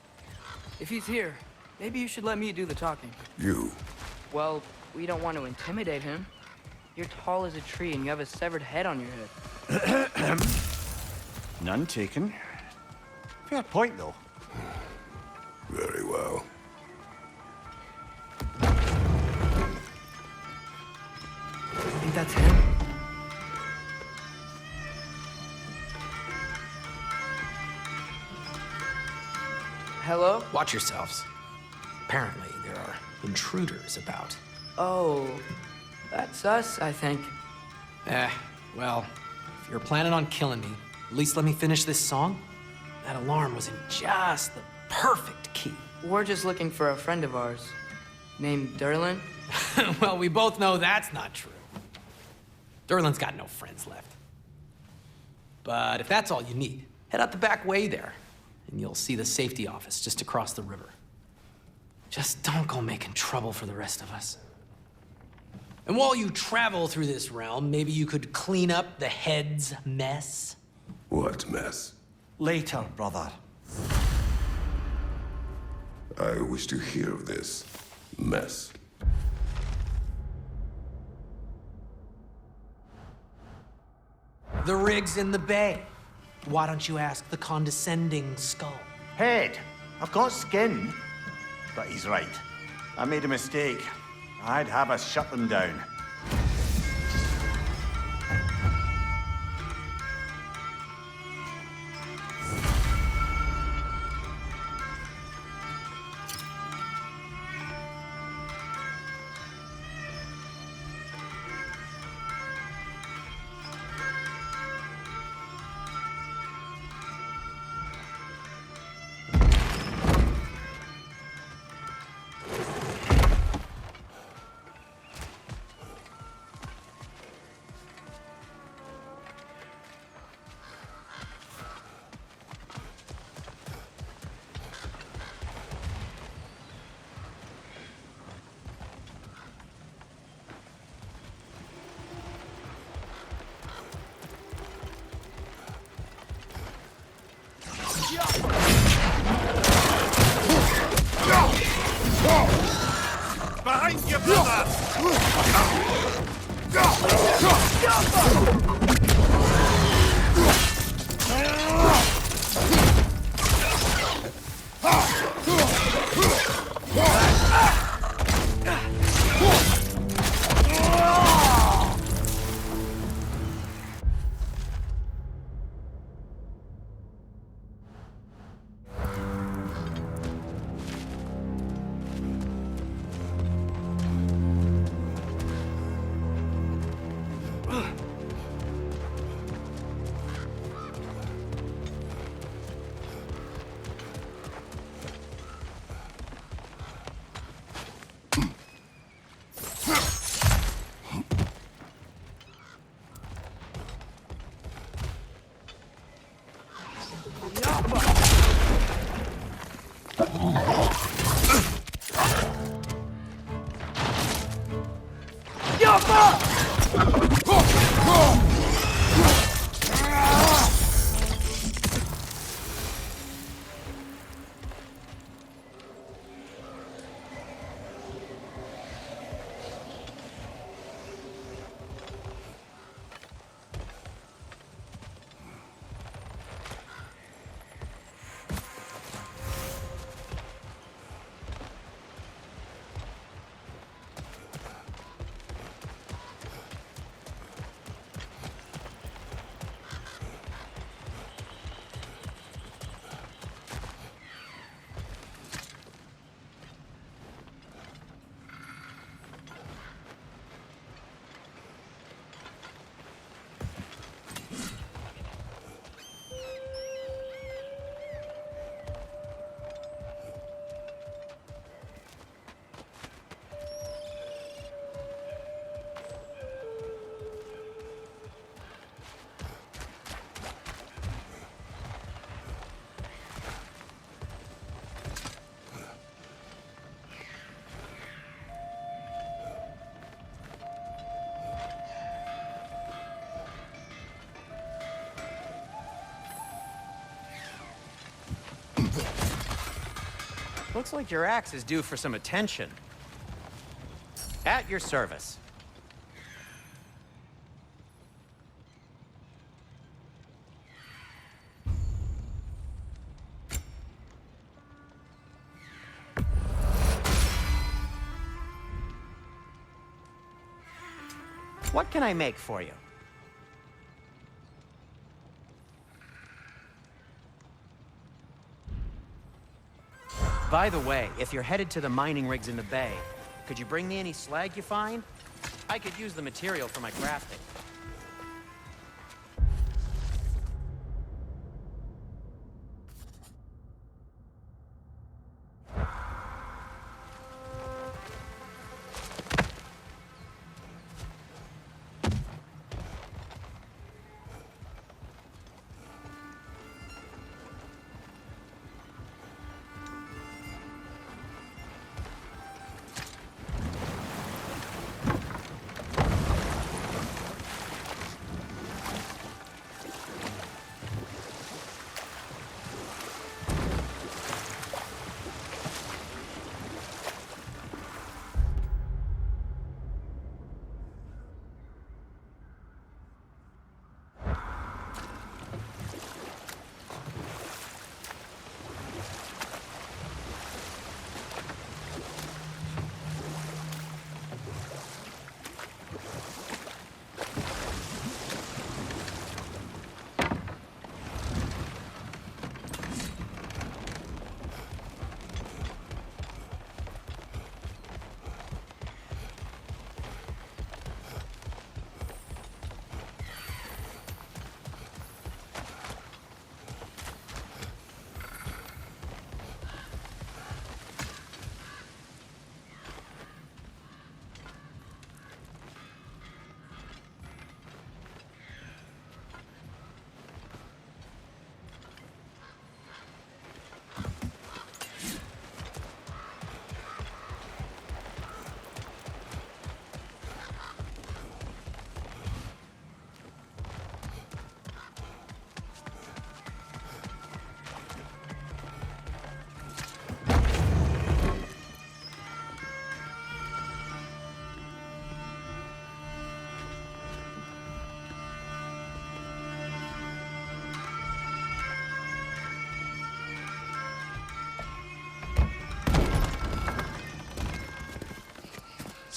If he's here, maybe you should let me do the talking. You. Well, we don't want to intimidate him. You're tall as a tree and you have a severed head on your head. None taken. Fair point, though. Very well. I think that's him. Hello? Watch yourselves. Apparently, there are intruders about. Oh, that's us, I think. Well, if you're planning on killing me, at least let me finish this song. That alarm was in just the perfect key. We're just looking for a friend of ours named Derlin. Well, we both know that's not true. Derlin's got no friends left. But if that's all you need, head out the back way there, and you'll see the safety office just across the river. Just don't go making trouble for the rest of us. And while you travel through this realm, maybe you could clean up the head's mess? What mess? Later, brother. I wish to hear of this mess. The rig's in the bay. Why don't you ask the condescending skull? Head, I've got skin. But he's right. I made a mistake. I'd have us shut them down. Behind you, brother! Looks like your axe is due for some attention. At your service. What can I make for you? By the way, if you're headed to the mining rigs in the bay, could you bring me any slag you find? I could use the material for my crafting.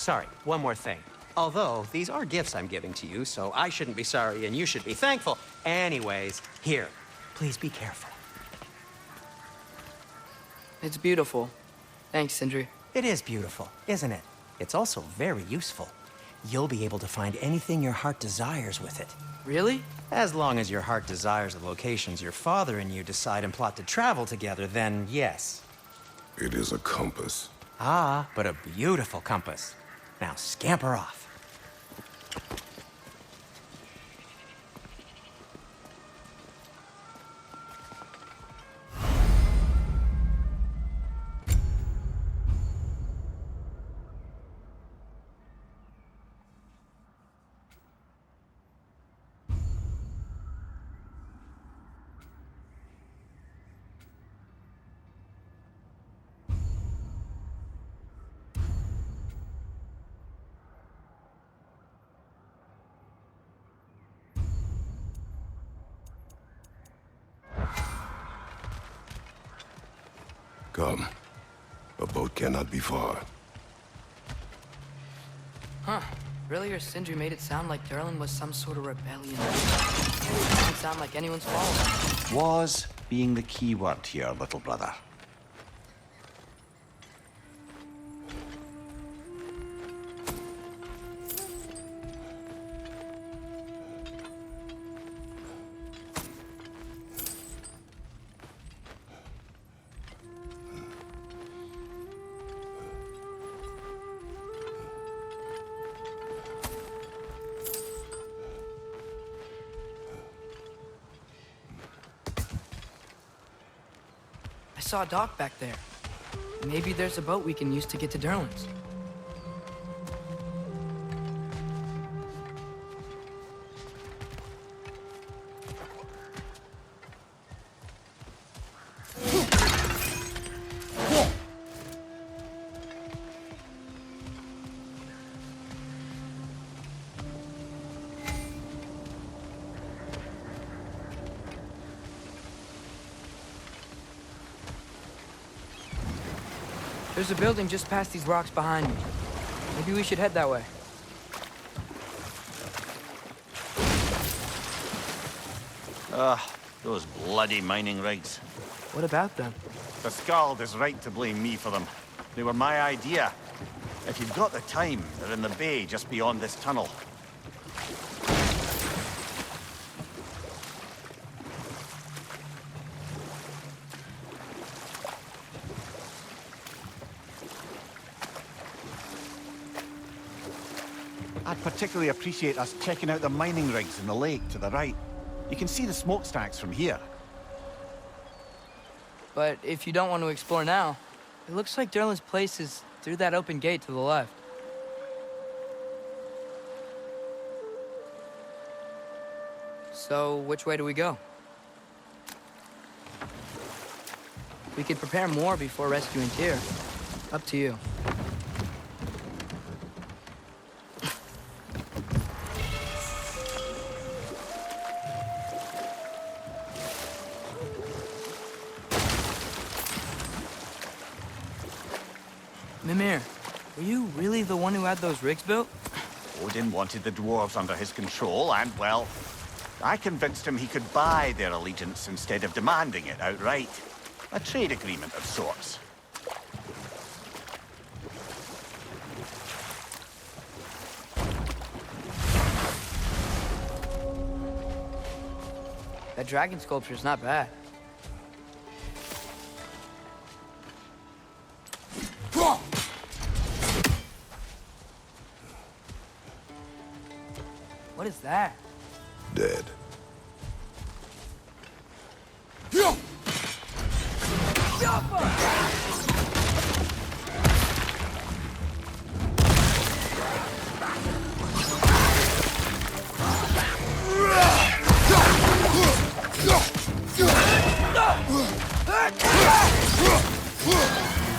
Sorry, one more thing. Although, these are gifts I'm giving to you, so I shouldn't be sorry and you should be thankful. Anyways, here, please be careful. It's beautiful. Thanks, Sindri. It is beautiful, isn't it? It's also very useful. You'll be able to find anything your heart desires with it. Really? As long as your heart desires the locations your father and you decide and plot to travel together, then yes. It is a compass. Ah, but a beautiful compass. Now scamper off. Come. A boat cannot be far. Huh. Earlier, Sindri made it sound like Durlin was some sort of rebellion. It doesn't sound like anyone's fault. Was being the key word here, little brother. I saw a dock back there. Maybe there's a boat we can use to get to Durlin's. There's a building just past these rocks behind me. Maybe we should head that way. Those bloody mining rigs. What about them? The Skald is right to blame me for them. They were my idea. If you've got the time, they're in the bay just beyond this tunnel. I'd particularly appreciate us checking out the mining rigs in the lake to the right. You can see the smokestacks from here. But if you don't want to explore now, it looks like Durlin's place is through that open gate to the left. So, which way do we go? We could prepare more before rescuing Tyr. Up to you. Mimir, were you really the one who had those rigs built? Odin wanted the dwarves under his control, and, well, I convinced him he could buy their allegiance instead of demanding it outright. A trade agreement of sorts. That dragon sculpture's not bad. What is that? Dead.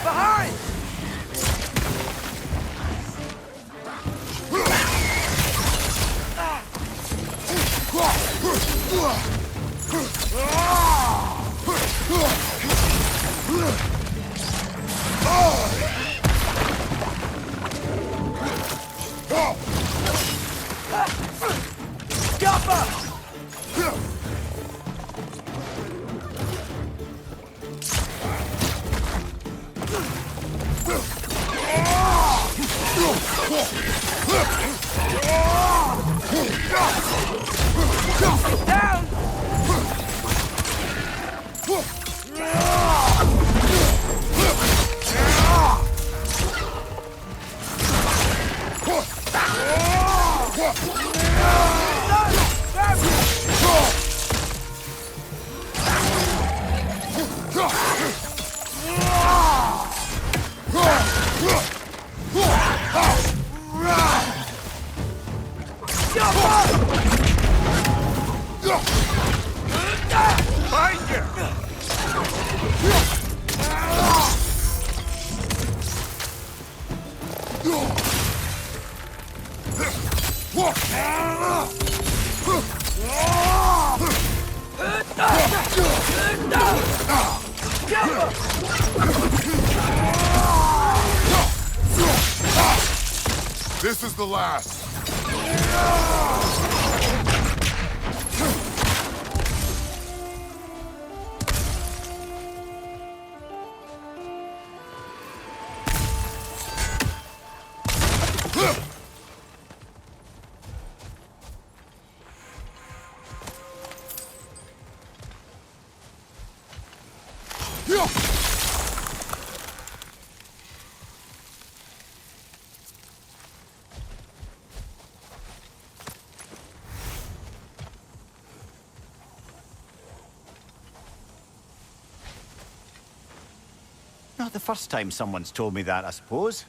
Behind! Down! This is the last. Not the first time someone's told me that, I suppose.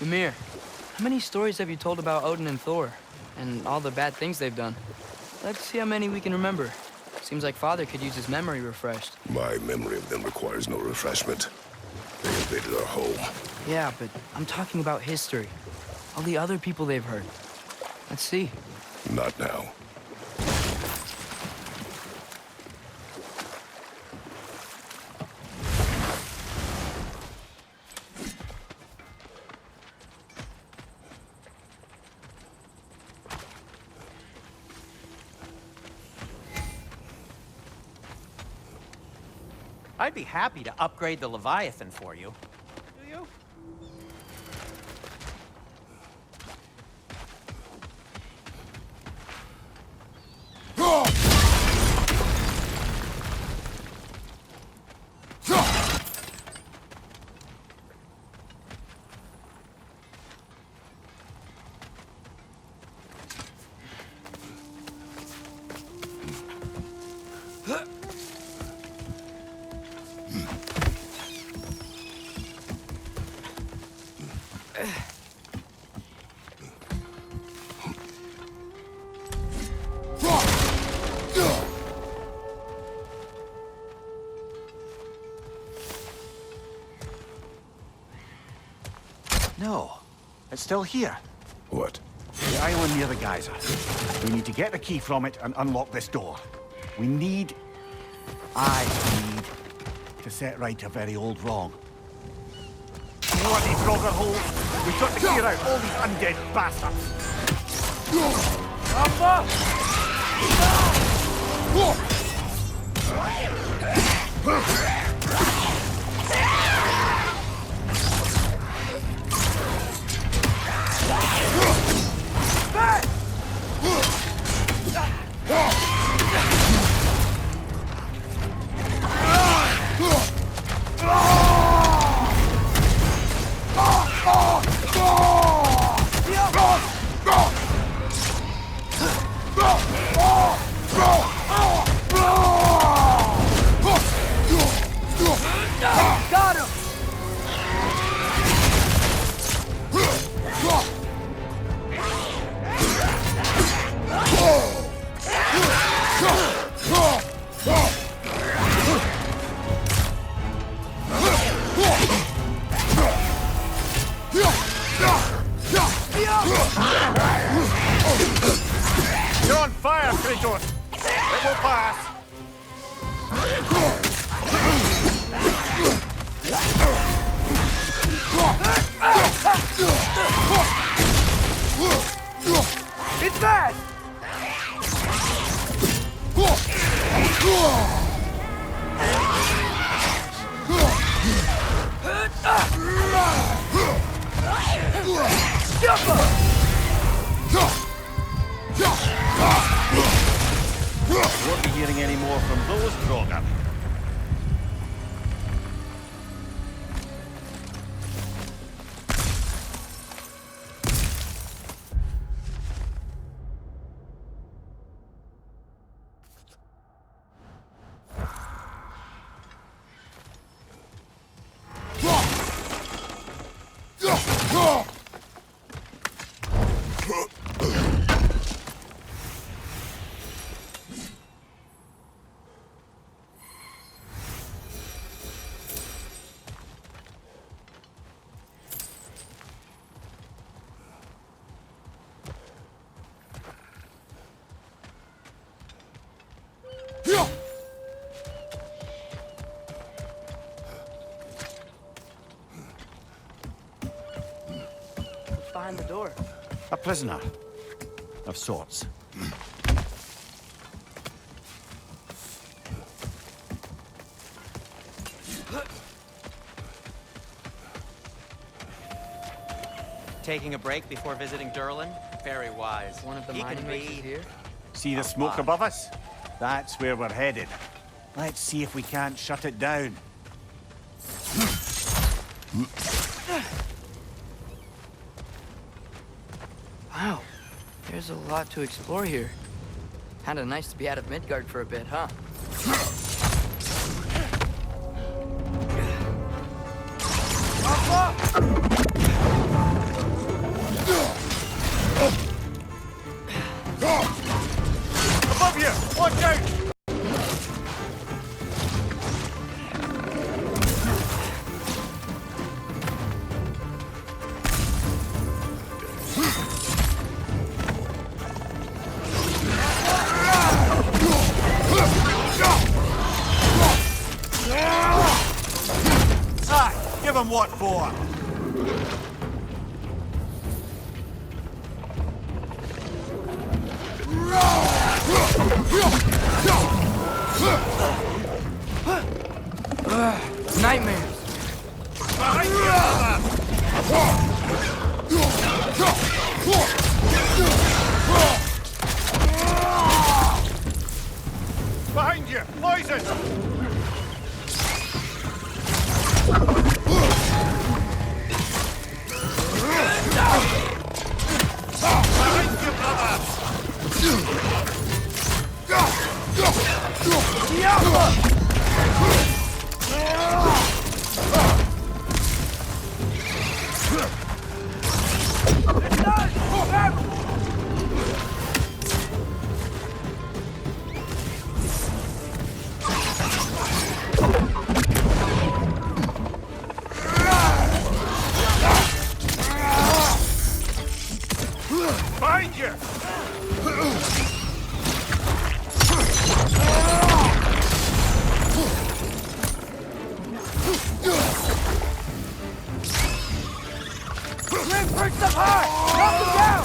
Ymir, how many stories have you told about Odin and Thor? And all the bad things they've done? Let's see how many we can remember. Seems like Father could use his memory refreshed. My memory of them requires no refreshment. They invaded our home. Yeah, but I'm talking about history. All the other people they've heard. Let's see. Not now. I'd be happy to upgrade the Leviathan for you. Do you? No, it's still here. What? The island near the geyser. We need to get the key from it and unlock this door. I need to set right a very old wrong. Bloody Frogger holes! We've got to clear out all these undead bastards! Got him! You're on fire, Kratos! It will pass! It's bad! Won't be hearing any more from those Frogger. Behind the door. A prisoner. Of sorts. Taking a break before visiting Durlin? Very wise. One of the He mining can races be... here? See the smoke above us? That's where we're headed. Let's see if we can't shut it down. Wow, there's a lot to explore here. Kinda nice to be out of Midgard for a bit, huh? Above you! Watch out! Aye, give him what for? Nightmares! Behind you, behind you! Poison! Behind you, brother! Behind you! Perched up high! Knock him down!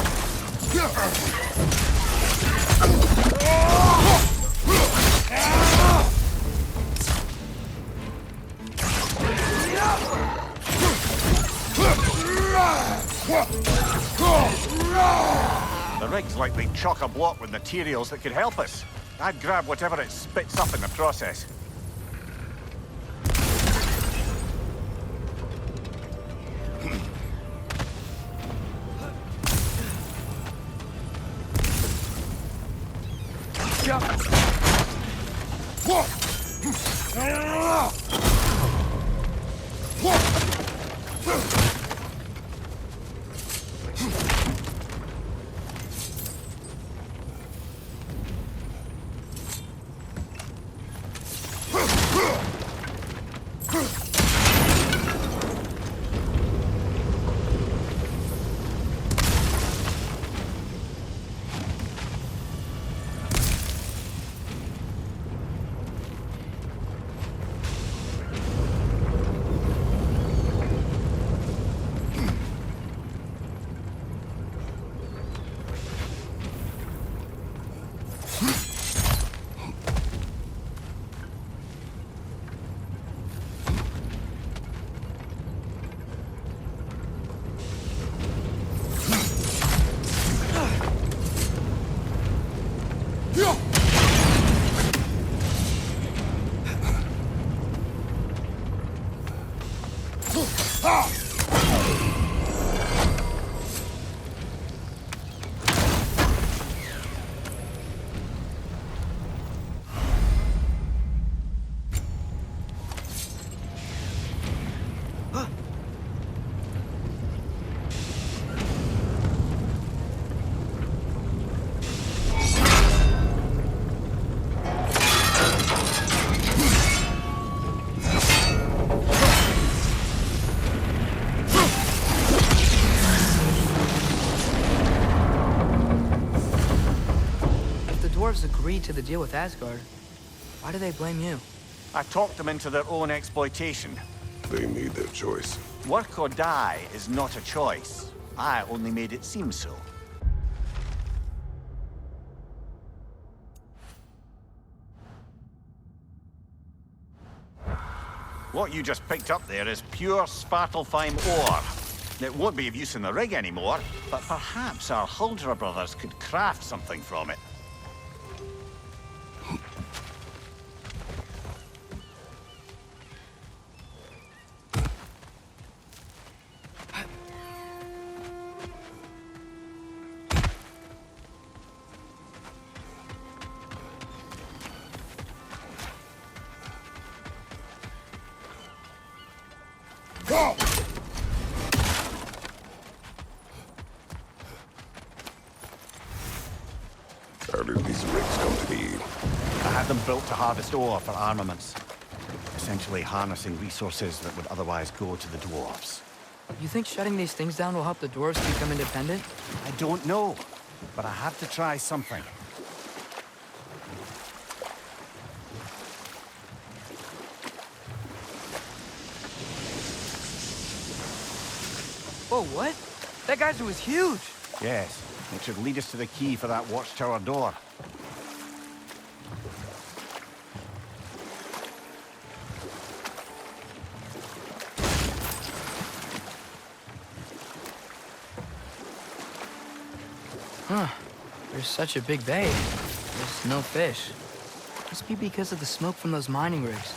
The rig's likely chock-a-block with materials that could help us. I'd grab whatever it spits up in the process. agreed to the deal with Asgard. Why do they blame you? I talked them into their own exploitation. They made their choice. Work or die is not a choice. I only made it seem so. What you just picked up there is pure Svartalfheim ore. It won't be of use in the rig anymore, but perhaps our Huldra brothers could craft something from it. How did these rigs come to be? I had them built to harvest ore for armaments. Essentially harnessing resources that would otherwise go to the dwarves. You think shutting these things down will help the dwarves become independent? I don't know, but I have to try something. Whoa, what? That geyser was huge! Yes, it should lead us to the key for that watchtower door. Huh. There's such a big bay. There's no fish. Must be because of the smoke from those mining rigs.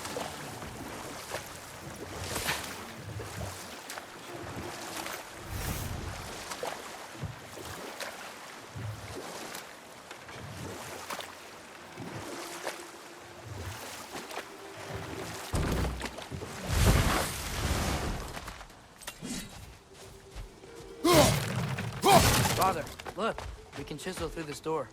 Father, look. We can chisel through this door.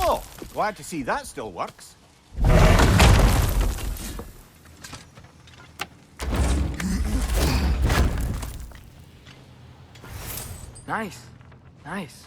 Oh, glad to see that still works. Nice. Nice.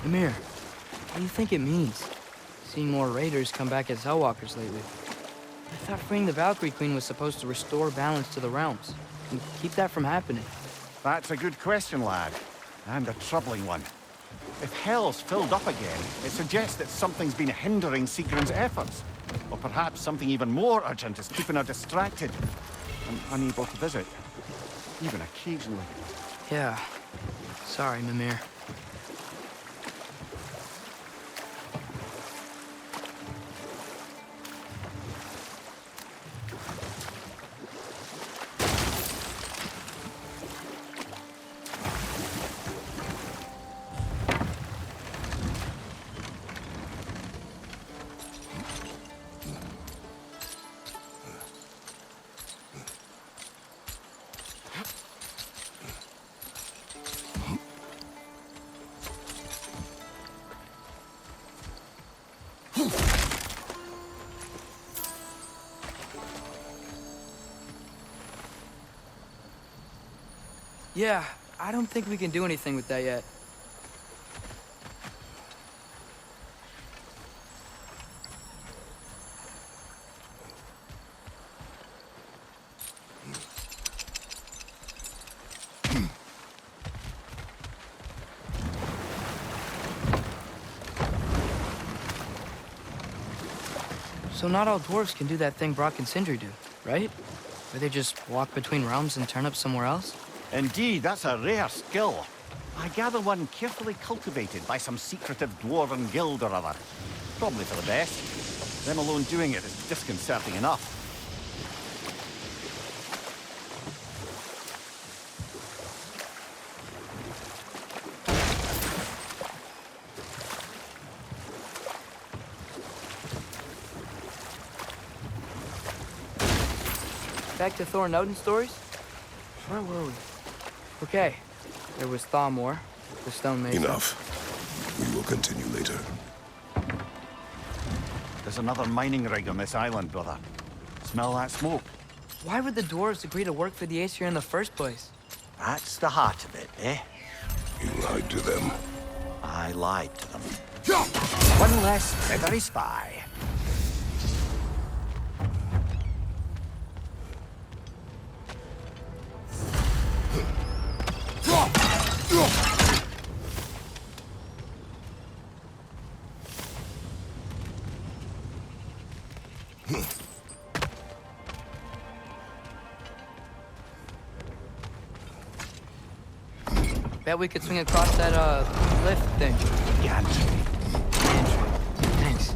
Amir, what do you think it means? Seeing more raiders come back as Hellwalkers lately. I thought freeing the Valkyrie Queen was supposed to restore balance to the realms and keep that from happening. That's a good question, lad. And a troubling one. If Hell's filled up again, it suggests that something's been hindering Sigrun's efforts. Or perhaps something even more urgent is keeping her distracted and unable to visit. Even occasionally. Yeah. Sorry, Mimir. Yeah, I don't think we can do anything with that yet. So not all dwarves can do that thing Brock and Sindri do, right? Where they just walk between realms and turn up somewhere else? Indeed, that's a rare skill. I gather one carefully cultivated by some secretive dwarven guild or other. Probably for the best. Them alone doing it is disconcerting enough. Back to Thor and Odin stories? Where were we? Okay. There was Thalmor, the stone mason. Enough. We will continue later. There's another mining rig on this island, brother. Smell that smoke? Why would the dwarves agree to work for the Aesir in the first place? That's the heart of it, eh? You lied to them. I lied to them. One less feathery spy. Bet we could swing across that, lift thing. Can't. Thanks.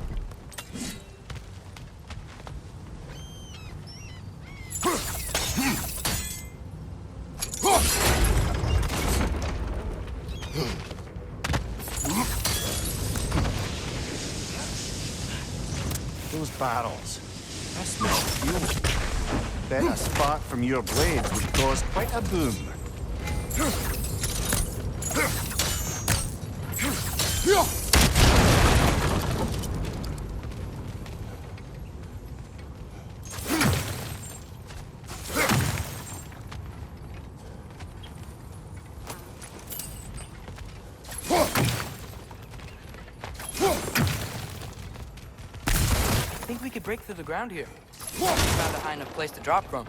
Those barrels. I smell fuel. Bet a spark from your blades would cause quite a boom. I think we could break through the ground here. Found a high enough place to drop from.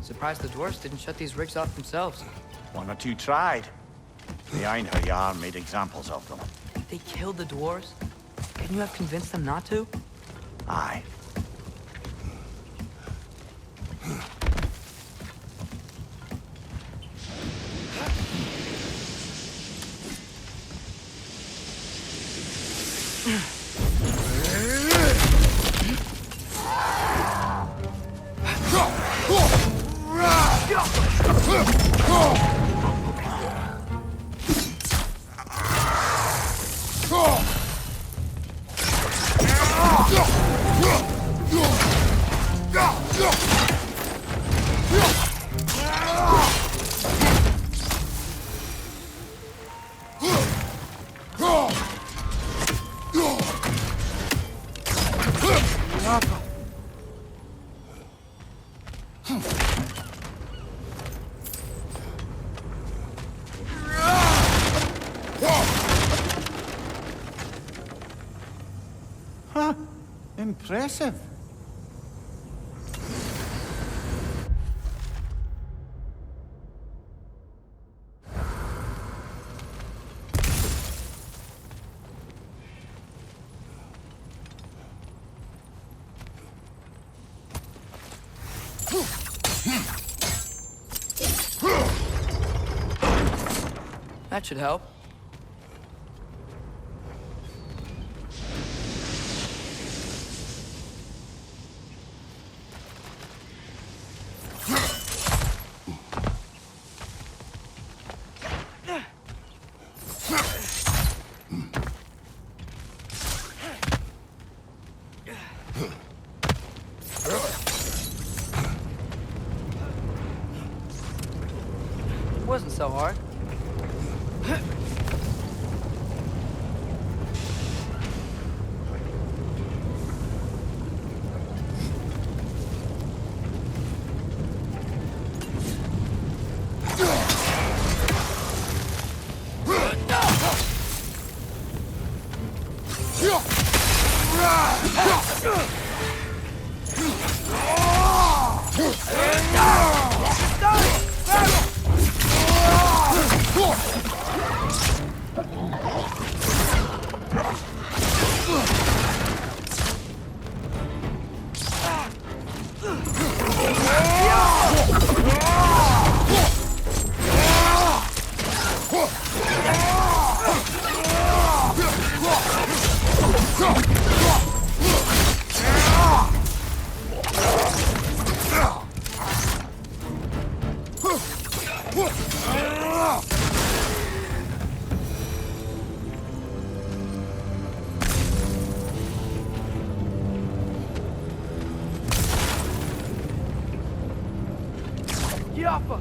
Surprised the dwarves didn't shut these rigs off themselves. One or two tried. The Einherjar made examples of them. They killed the dwarves? Couldn't you have convinced them not to? Aye. Huh? Impressive. That should help. Wasn't so hard. Get off her!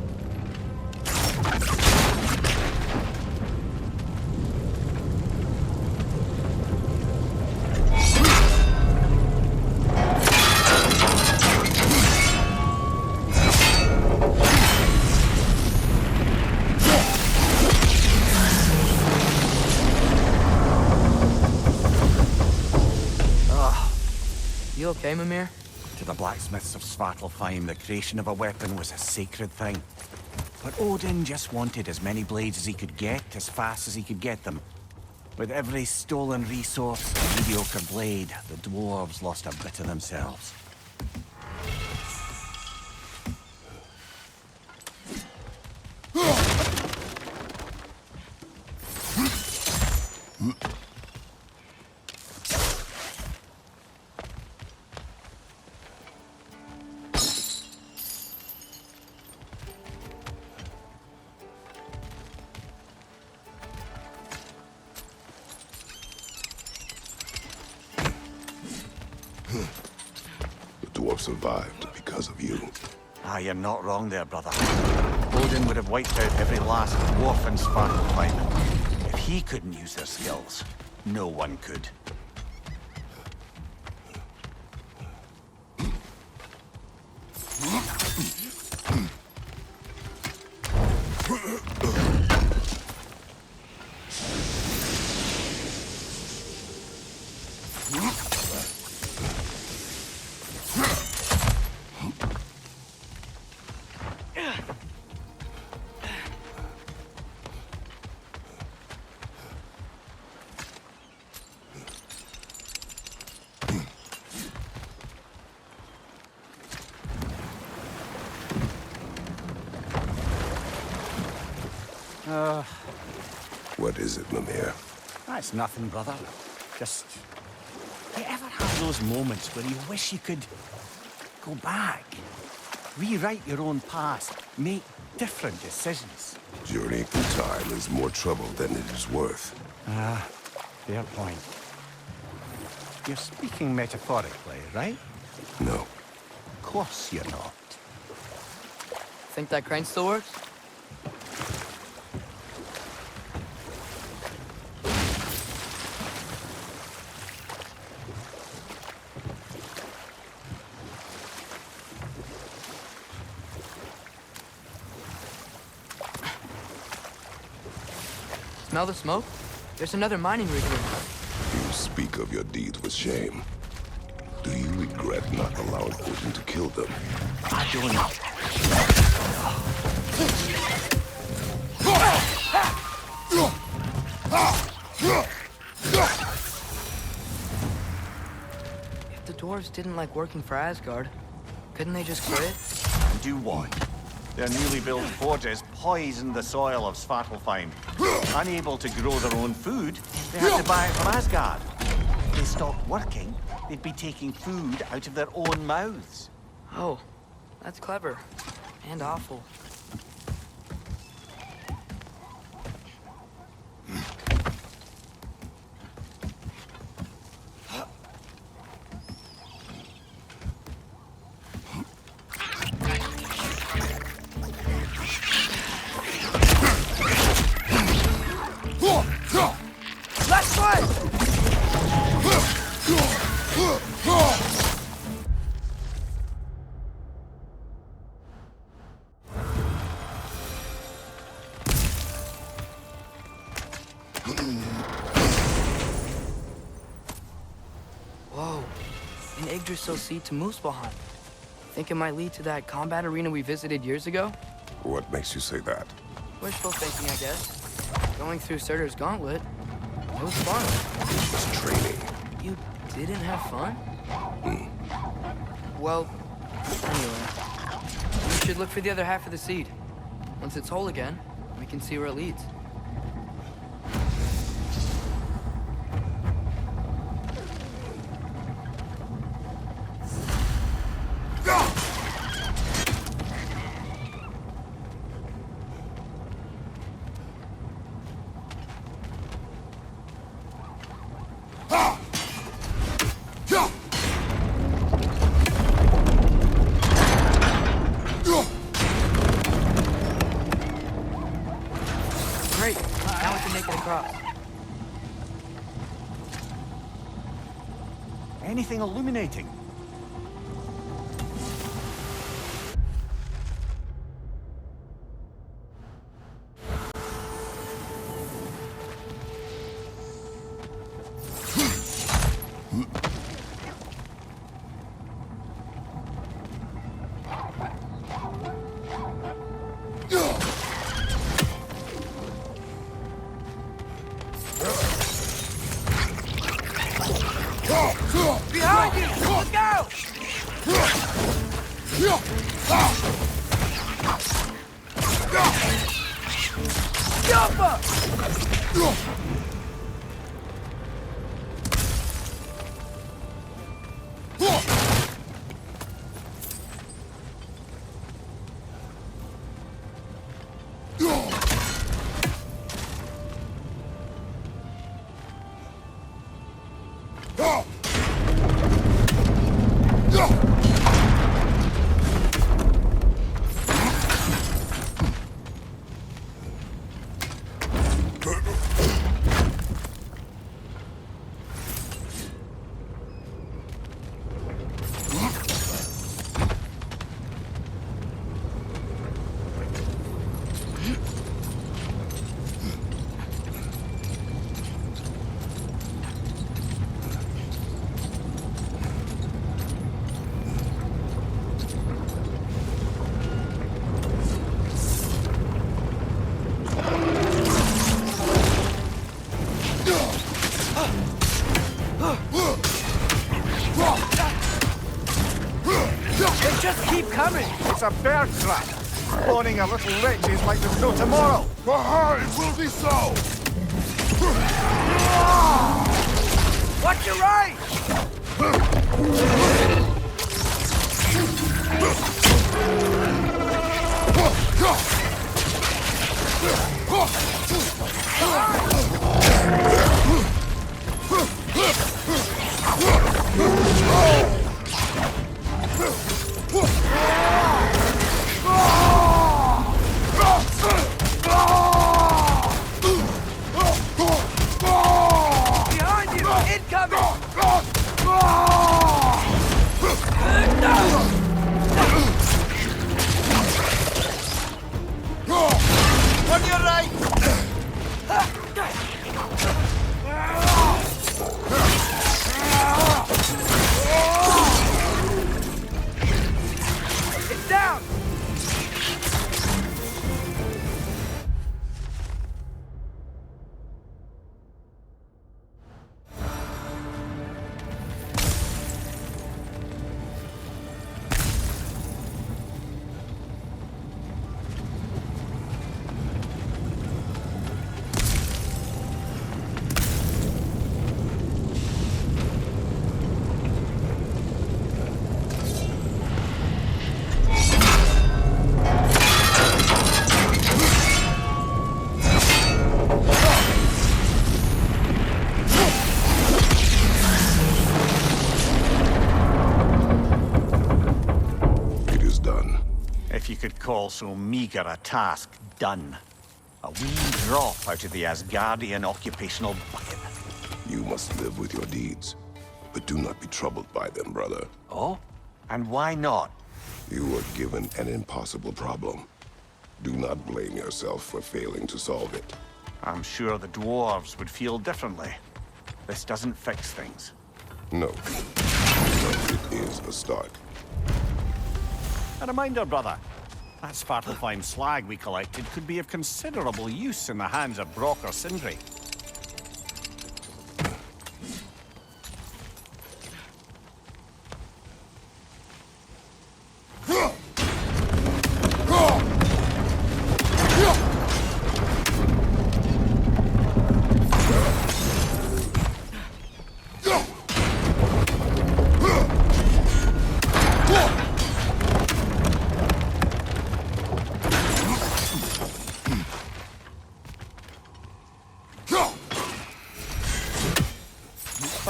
You okay, Mimir? To the blacksmiths of Svartalfheim, the creation of a weapon was a sacred thing. But Odin just wanted as many blades as he could get, as fast as he could get them. With every stolen resource, a mediocre blade, the dwarves lost a bit of themselves. The dwarf survived because of you. Ah, you're not wrong there, brother. Odin would have wiped out every last dwarf in Svartalfheim. If he couldn't use their skills, no one could. What is it, Mimir? That's nothing, brother. Just... You ever have those moments where you wish you could go back? Rewrite your own past, make different decisions. Journeying through time is more trouble than it is worth. Ah, fair point. You're speaking metaphorically, right? No. Of course you're not. Think that crane still works? Smell the smoke? There's another mining rig here. You speak of your deeds with shame. Do you regret not allowing Odin to kill them? I don't know. If the dwarves didn't like working for Asgard, couldn't they just quit? Do what? Their newly built forges poisoned the soil of Svartalfheim. Unable to grow their own food, they had to buy it from Asgard. If they stopped working, they'd be taking food out of their own mouths. Oh, that's clever. And awful. Last one! Whoa, an Yggdrasil seed to Muspelheim. Think it might lead to that combat arena we visited years ago? What makes you say that? Wishful thinking, I guess. Going through Surtur's gauntlet, it was fun. It's training. You didn't have fun? Well, anyway. We should look for the other half of the seed. Once it's whole again, we can see where it leads. Great. Now we can make it across. Anything illuminating? Behind you! Look out! Jump up! They just keep coming! It's a bear trap. Cloning a little wretch is like there's no tomorrow. For her, it will be so! Watch your right! Behind you! Incoming! On your right! It's down! If you could call so meager a task done. A wee drop out of the Asgardian occupational bucket. You must live with your deeds, but do not be troubled by them, brother. Oh? And why not? You were given an impossible problem. Do not blame yourself for failing to solve it. I'm sure the dwarves would feel differently. This doesn't fix things. No. But it is a start. A reminder, brother. That Svartalfheim slag we collected could be of considerable use in the hands of Brock or Sindri.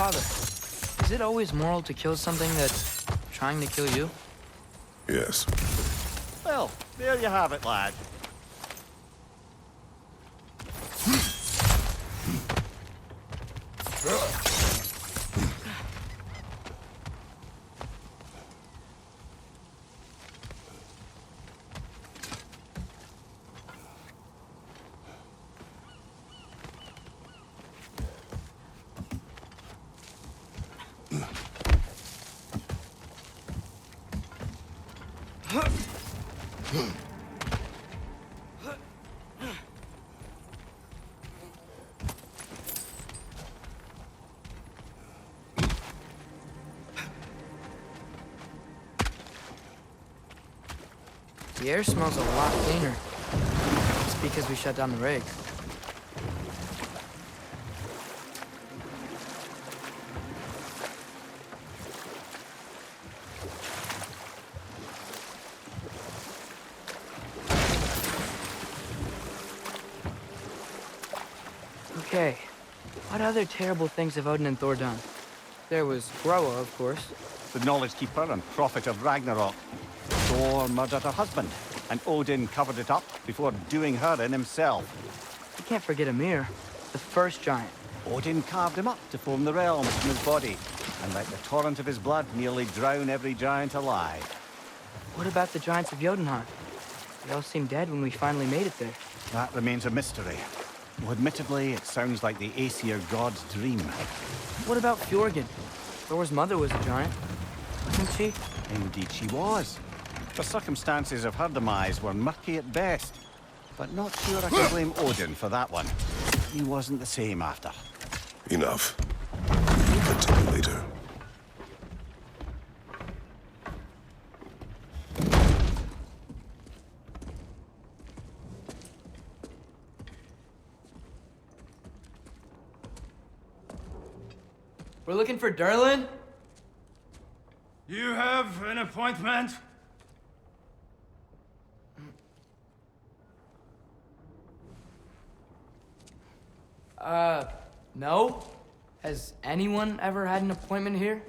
Father, is it always moral to kill something that's trying to kill you? Yes. Well, there you have it, lad. The air smells a lot cleaner. It's because we shut down the rig. Okay, what other terrible things have Odin and Thor done? There was Groa, of course. The knowledge keeper and prophet of Ragnarok. Thor murdered her husband, and Odin covered it up before doing her in himself. You can't forget Ymir, the first giant. Odin carved him up to form the realms from his body, and let the torrent of his blood nearly drown every giant alive. What about the giants of Jotunheim? They all seemed dead when we finally made it there. That remains a mystery. Though admittedly, it sounds like the Aesir god's dream. What about Fjorgyn? Thor's mother was a giant, wasn't she? Indeed she was. The circumstances of her demise were murky at best. But not sure I can blame Odin for that one. He wasn't the same after. Enough. We'll continue later. We're looking for Durlin? You have an appointment? No? Has anyone ever had an appointment here?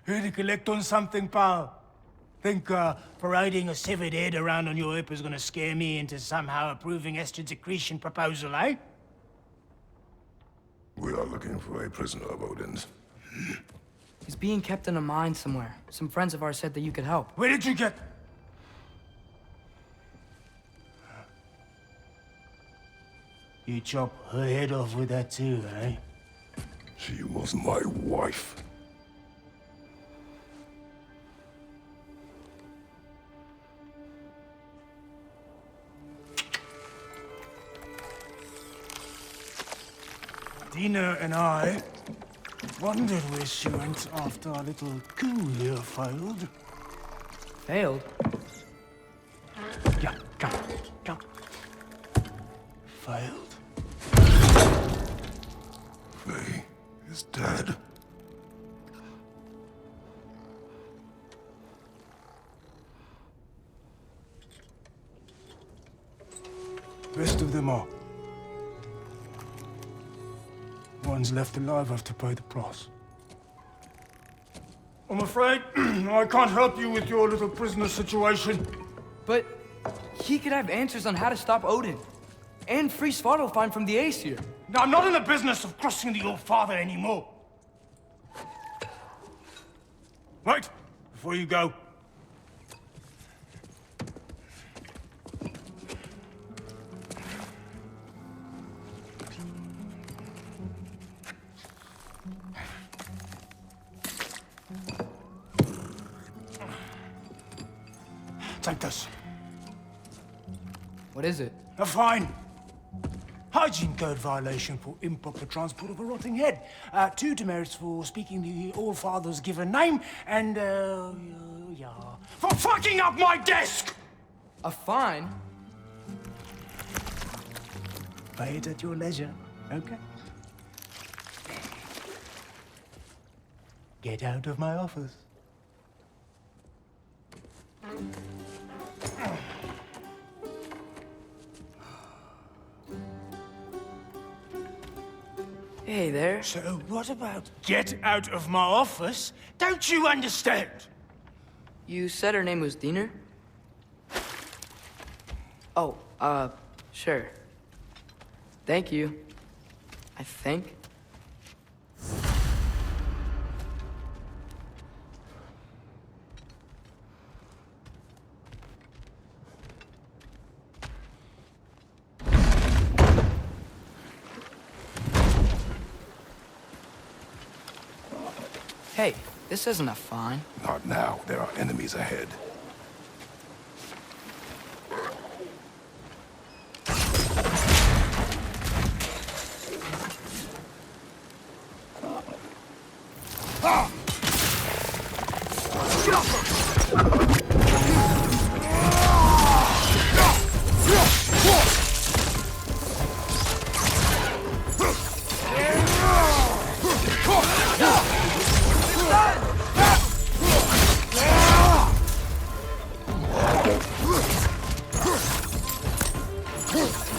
Here to collect on something, pal? Think parading a severed head around on your hip is gonna scare me into somehow approving Estrid's accretion proposal, eh? We are looking for a prisoner of Odin's. He's being kept in a mine somewhere. Some friends of ours said that you could help. Where did you get... You chop her head off with that too, eh? She was my wife. Dina and I wondered where she went after our little coup here failed. Failed? Yeah, come, come. Failed. Faye is dead. Rest of them are. Ones left alive have to pay the price. I'm afraid I can't help you with your little prisoner situation. But he could have answers on how to stop Odin. And free Svartalfheim from the Aesir. Now, I'm not in the business of crossing the old father anymore. Wait, before you go. Take this. What is it? A fine. Hygiene code violation for improper transport of a rotting head. 2 demerits for speaking the All-Father's given name, and, yeah. For fucking up my desk! A fine? Pay it at your leisure, okay? Get out of my office. there? So what about get out of my office? Don't you understand? You said her name was Diener? Oh, sure. Thank you. I think. Hey, this isn't a fine. Not now. There are enemies ahead.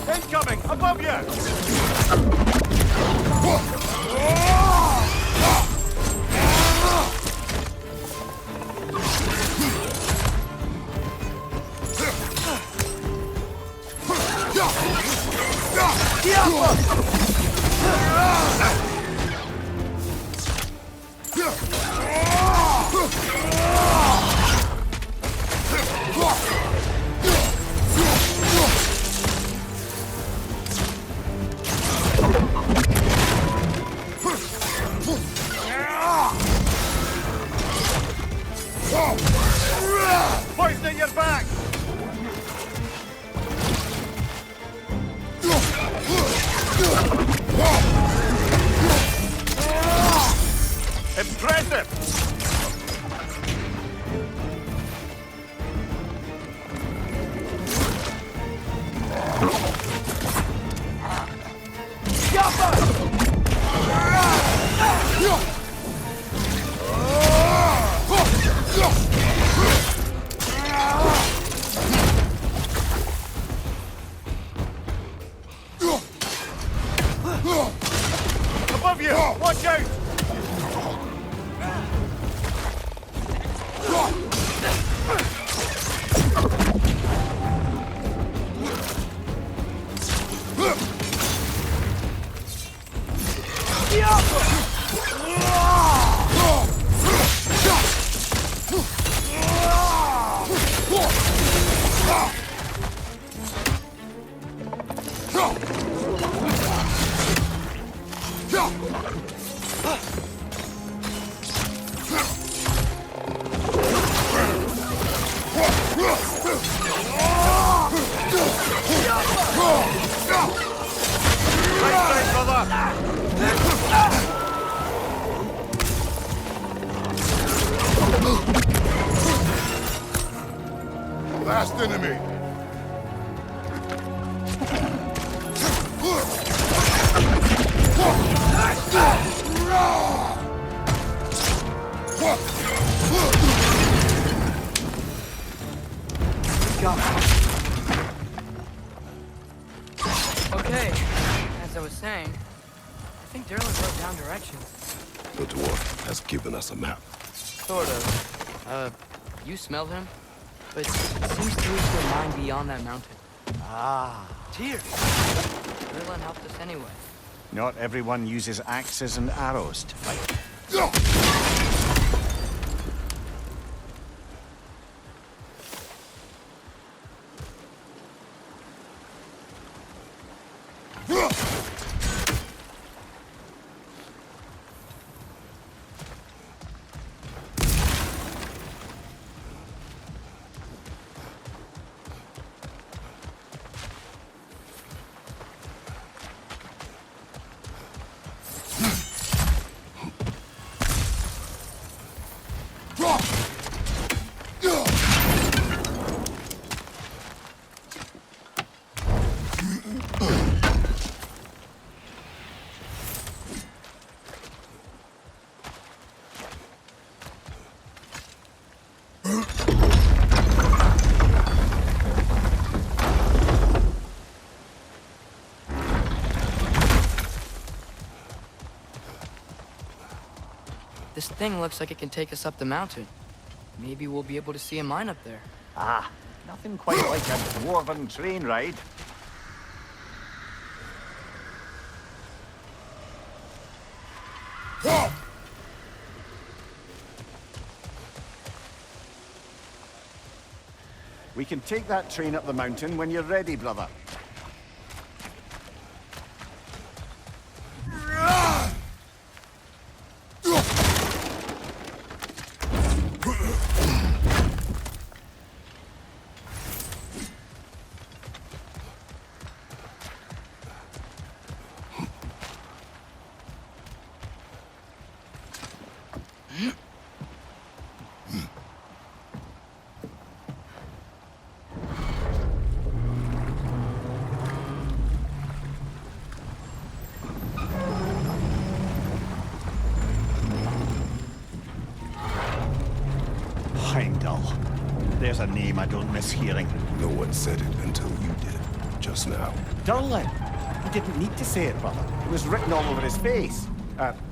Incoming! Above you! Poison at your back! Impressive! Above you! Watch out! Last enemy. Okay, as I was saying, I think Derlin wrote down directions. The dwarf has given us a map. Sort of. You smelled him? But it seems to lead to a mine beyond that mountain. Ah. Tyr! Derlin helped us anyway. Not everyone uses axes and arrows to fight. This thing looks like it can take us up the mountain. Maybe we'll be able to see a mine up there. Ah, nothing quite like a dwarven train ride. We can take that train up the mountain when you're ready, brother. Heimdall. There's a name I don't miss hearing. No one said it until you did, just now. Durlin! He didn't need to say it, brother. It was written all over his face.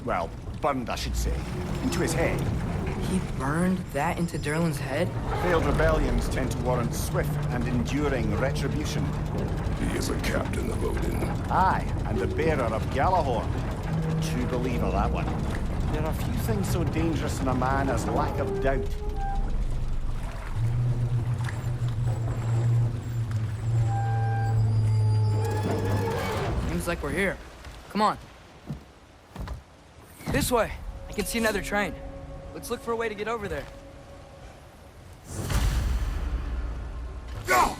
Well, burned, I should say. Into his head. He burned that into Durlin's head? Failed rebellions tend to warrant swift and enduring retribution. He is a captain of Odin. Aye, and the bearer of Galahorn. True believer, that one. There are few things so dangerous in a man as lack of doubt. Seems like we're here. Come on. This way. I can see another train. Let's look for a way to get over there. Go!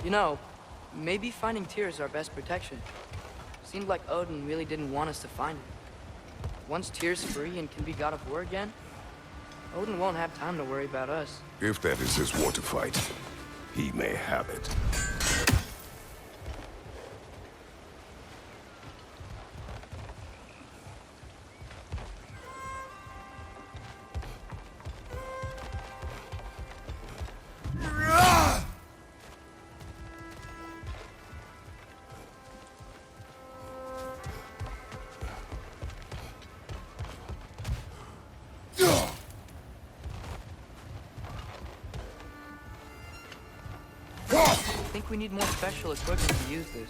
You know, maybe finding Tyr is our best protection. Seemed like Odin really didn't want us to find him. Once Tyr's free and can be god of war again, Odin won't have time to worry about us. If that is his war to fight, he may have it. I think we need more special equipment to use this.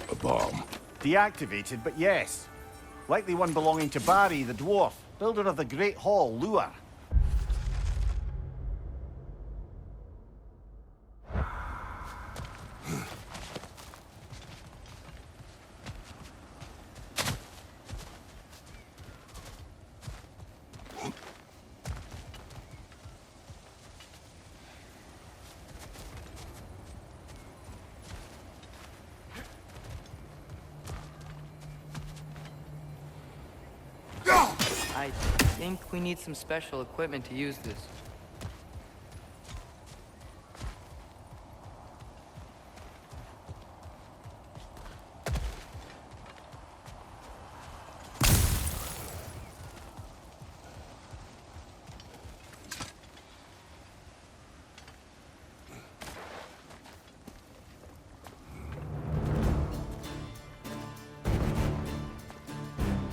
A bomb. Deactivated, but yes. Likely one belonging to Barry, the dwarf, builder of the Great Hall, Lure. I think we need some special equipment to use this.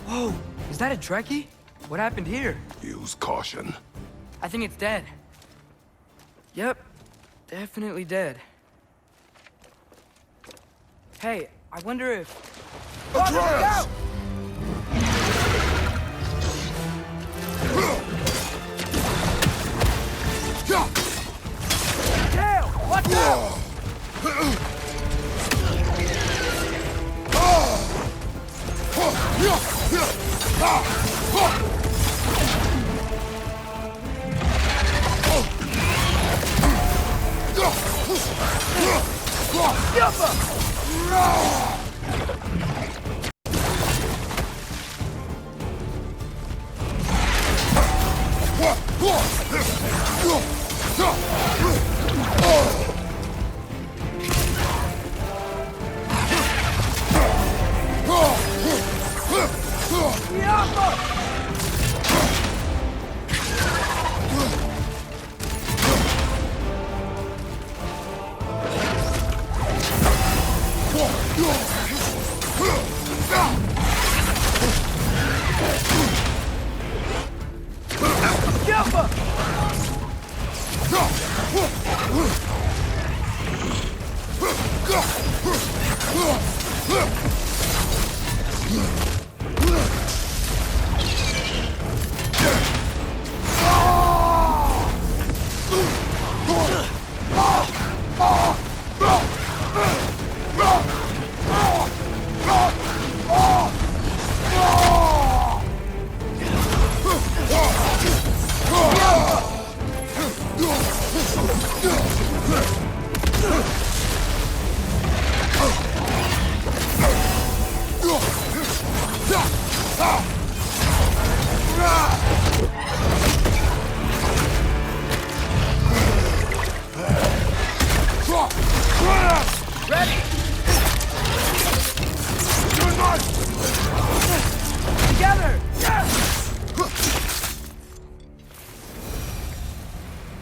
Whoa! Is that a Trekkie? What happened here? Use caution. I think it's dead. Yep, definitely dead. Hey, I wonder if... Atreus! Tail! Watch out!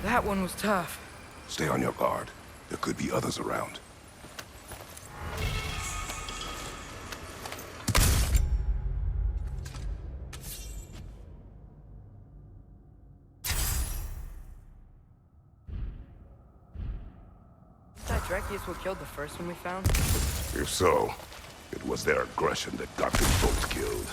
That one was tough. Stay on your guard. There could be others around. Is that Drakius what killed the first one we found? If so, it was their aggression that got them both killed.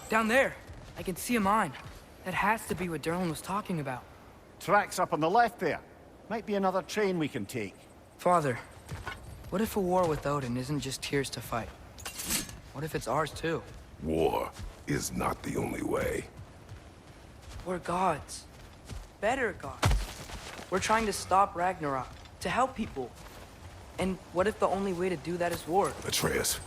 Down there, I can see a mine. That has to be what Derlin was talking about. Tracks up on the left there. Might be another train we can take. Father, what if a war with Odin isn't just Tyr's to fight? What if it's ours too? War is not the only way. We're gods. Better gods. We're trying to stop Ragnarok, to help people. And what if the only way to do that is war? Atreus.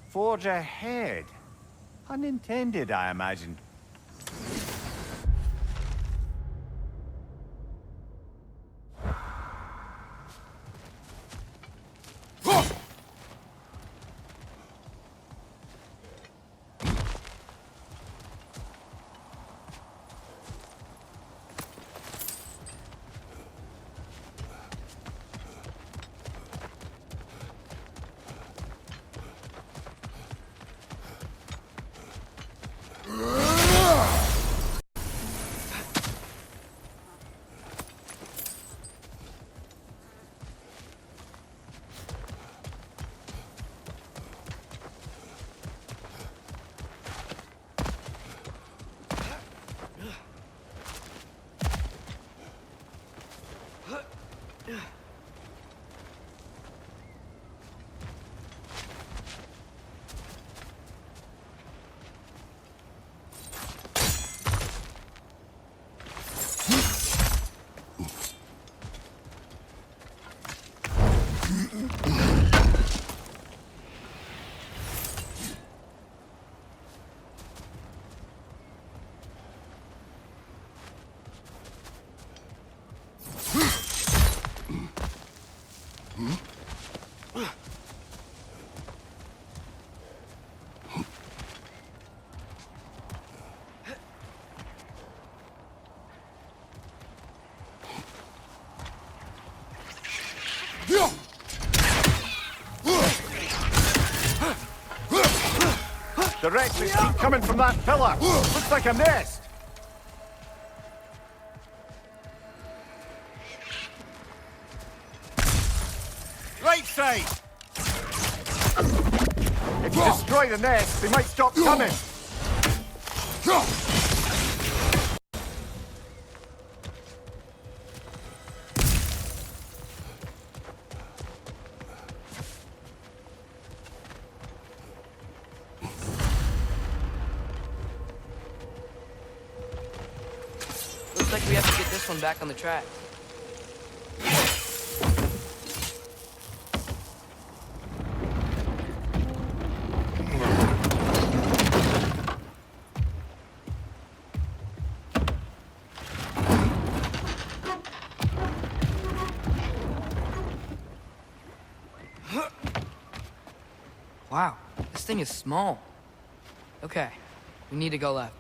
Forge ahead. Unintended, I imagine. Directly keep coming from that pillar. Looks like a nest. Right side. If you destroy the nest, they might stop coming. Looks like we have to get this one back on the track. Wow, this thing is small. Okay, we need to go left.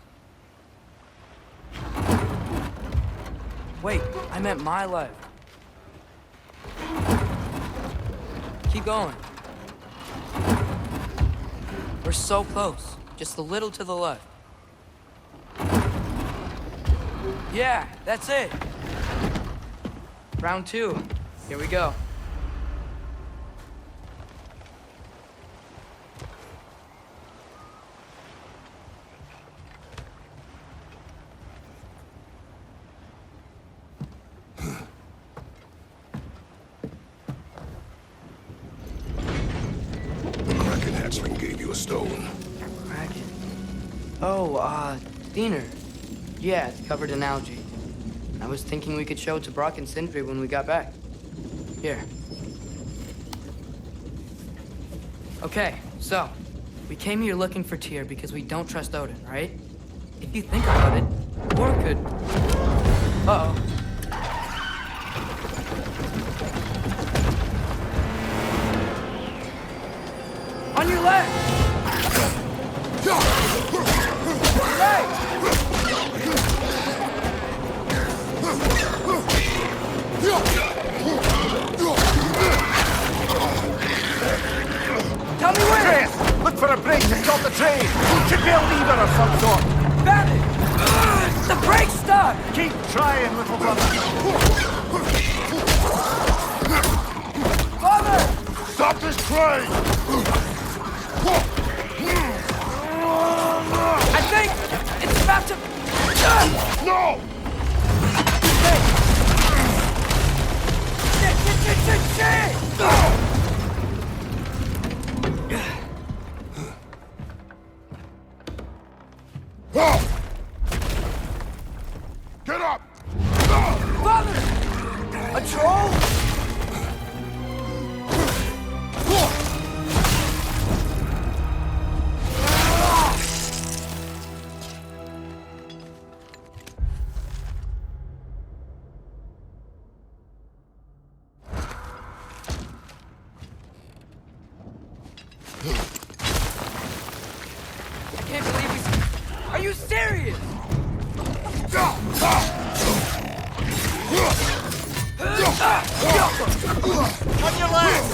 Wait, I meant my left. Keep going. We're so close. Just a little to the left. Yeah, that's it. Round 2. Here we go. Gave you a stone. Kraken. Oh, Diener. Yeah, it's covered in algae. I was thinking we could show it to Brock and Sindri when we got back. Here. Okay, so, we came here looking for Tyr because we don't trust Odin, right? If you think about it, Thor could... Uh-oh. On your left! Right! Tell me where! Chris, look for a break to stop the train! Should be a lever of some sort! Found it! The brake's stuck! Keep trying, little brother! Father! Stop this train! I think it's about to... No! Shit! Get up! Father! A troll? I can't believe we... Are you serious? On your left!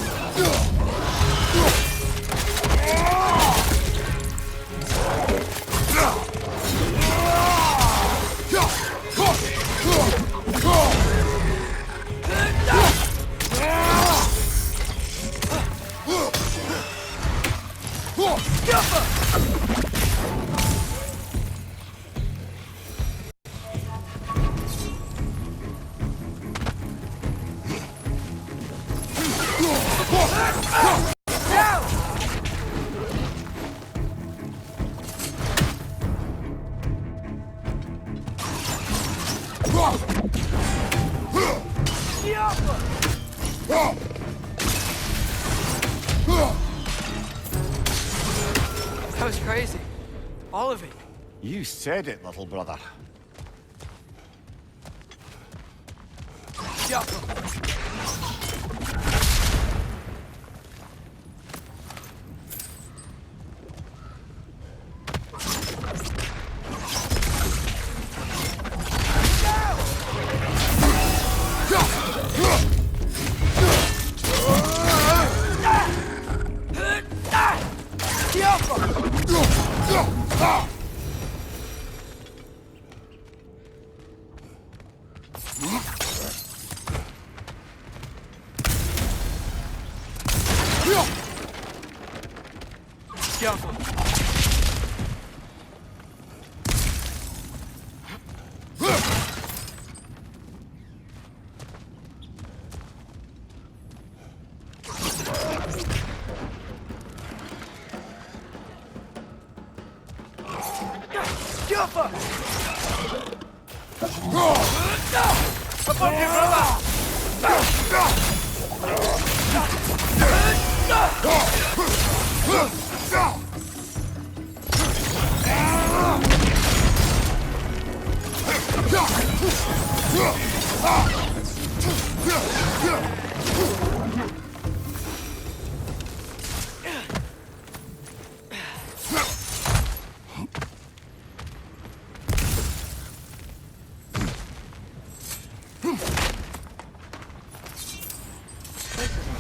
That was crazy. All of it. You said it, little brother.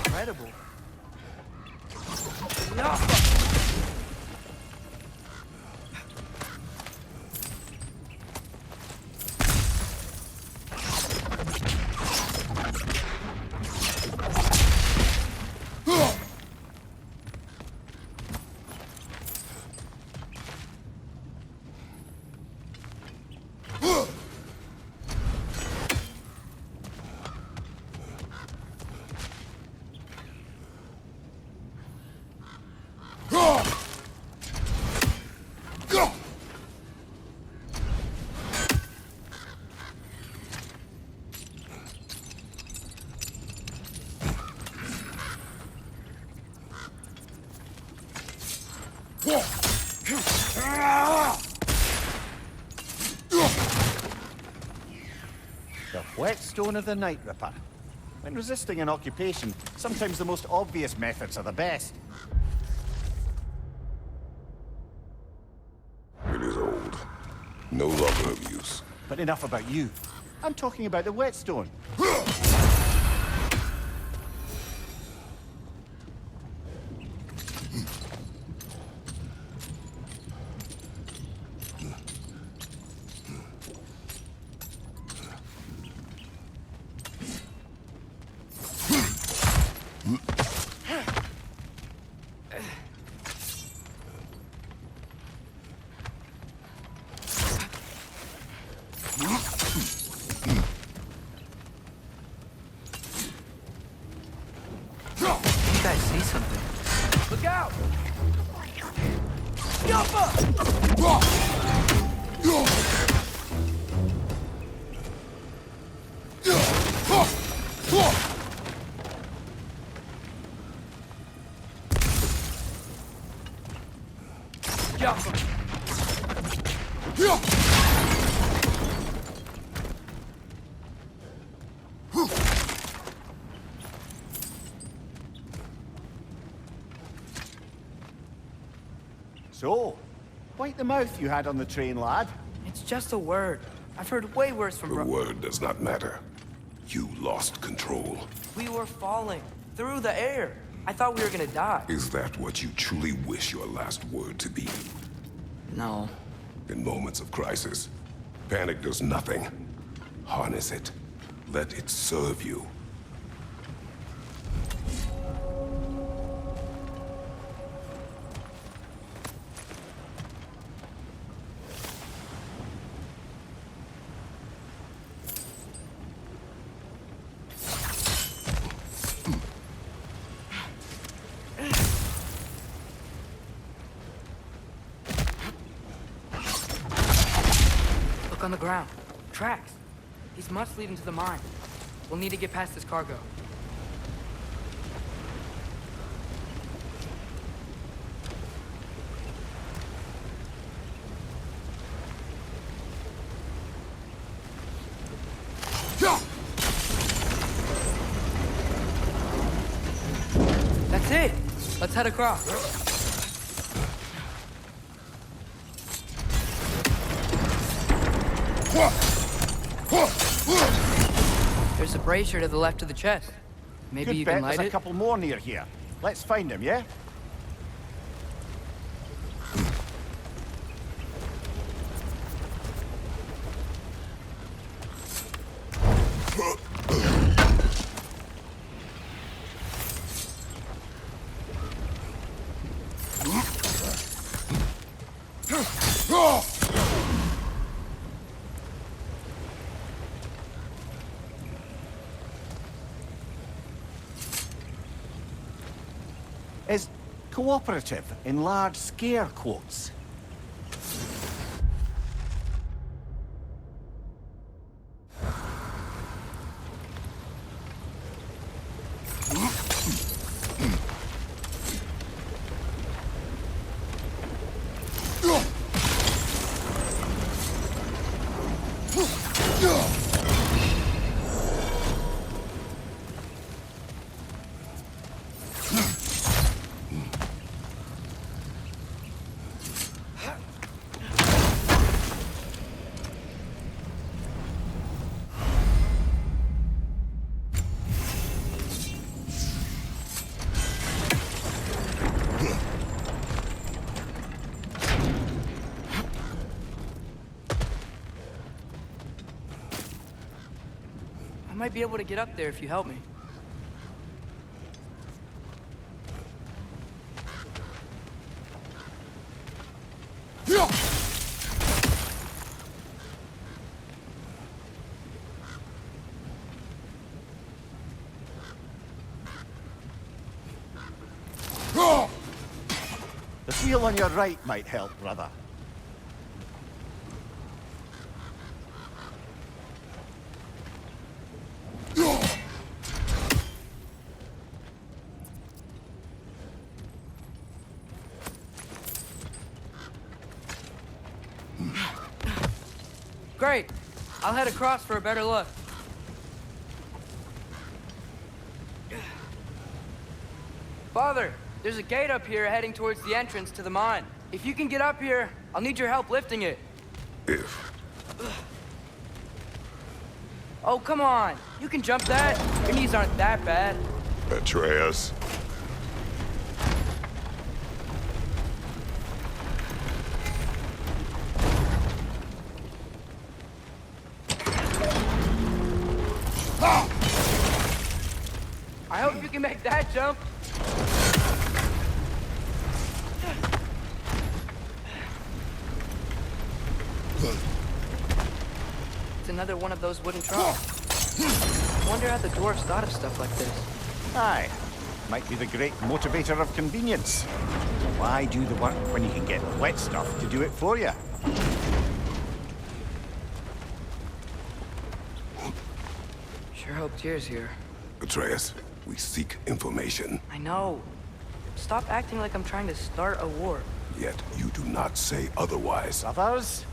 Incredible. The whetstone of the Night Ripper. When resisting an occupation, sometimes the most obvious methods are the best. It is old. No longer of use. But enough about you. I'm talking about the whetstone. You guys see something? Look out! So, quite the mouth you had on the train, lad. It's just a word. I've heard way worse from The word does not matter. You lost control. We were falling through the air. I thought we were gonna die. Is that what you truly wish your last word to be? No. In moments of crisis, panic does nothing. Harness it. Let it serve you. Look on the ground. Tracks. These must lead into the mine. We'll need to get past this cargo. head across. There's a brazier to the left of the chest. Maybe Good you bet can light there's it? a couple more near here. Let's find him, yeah? Is cooperative in large scare quotes. I might be able to get up there if you help me. The wheel on your right might help, brother. Great. I'll head across for a better look. Father, there's a gate up here heading towards the entrance to the mine. If you can get up here, I'll need your help lifting it. If. Oh, come on. You can jump that. Your knees aren't that bad. Atreus. I hope you can make that jump. It's another one of those wooden troughs. Wonder how the dwarves thought of stuff like this. Aye. Might be the great motivator of convenience. Why do the work when you can get wet stuff to do it for you? Sure hope Tyr's here. Atreus, we seek information. I know. Stop acting like I'm trying to start a war. Yet you do not say otherwise. Others?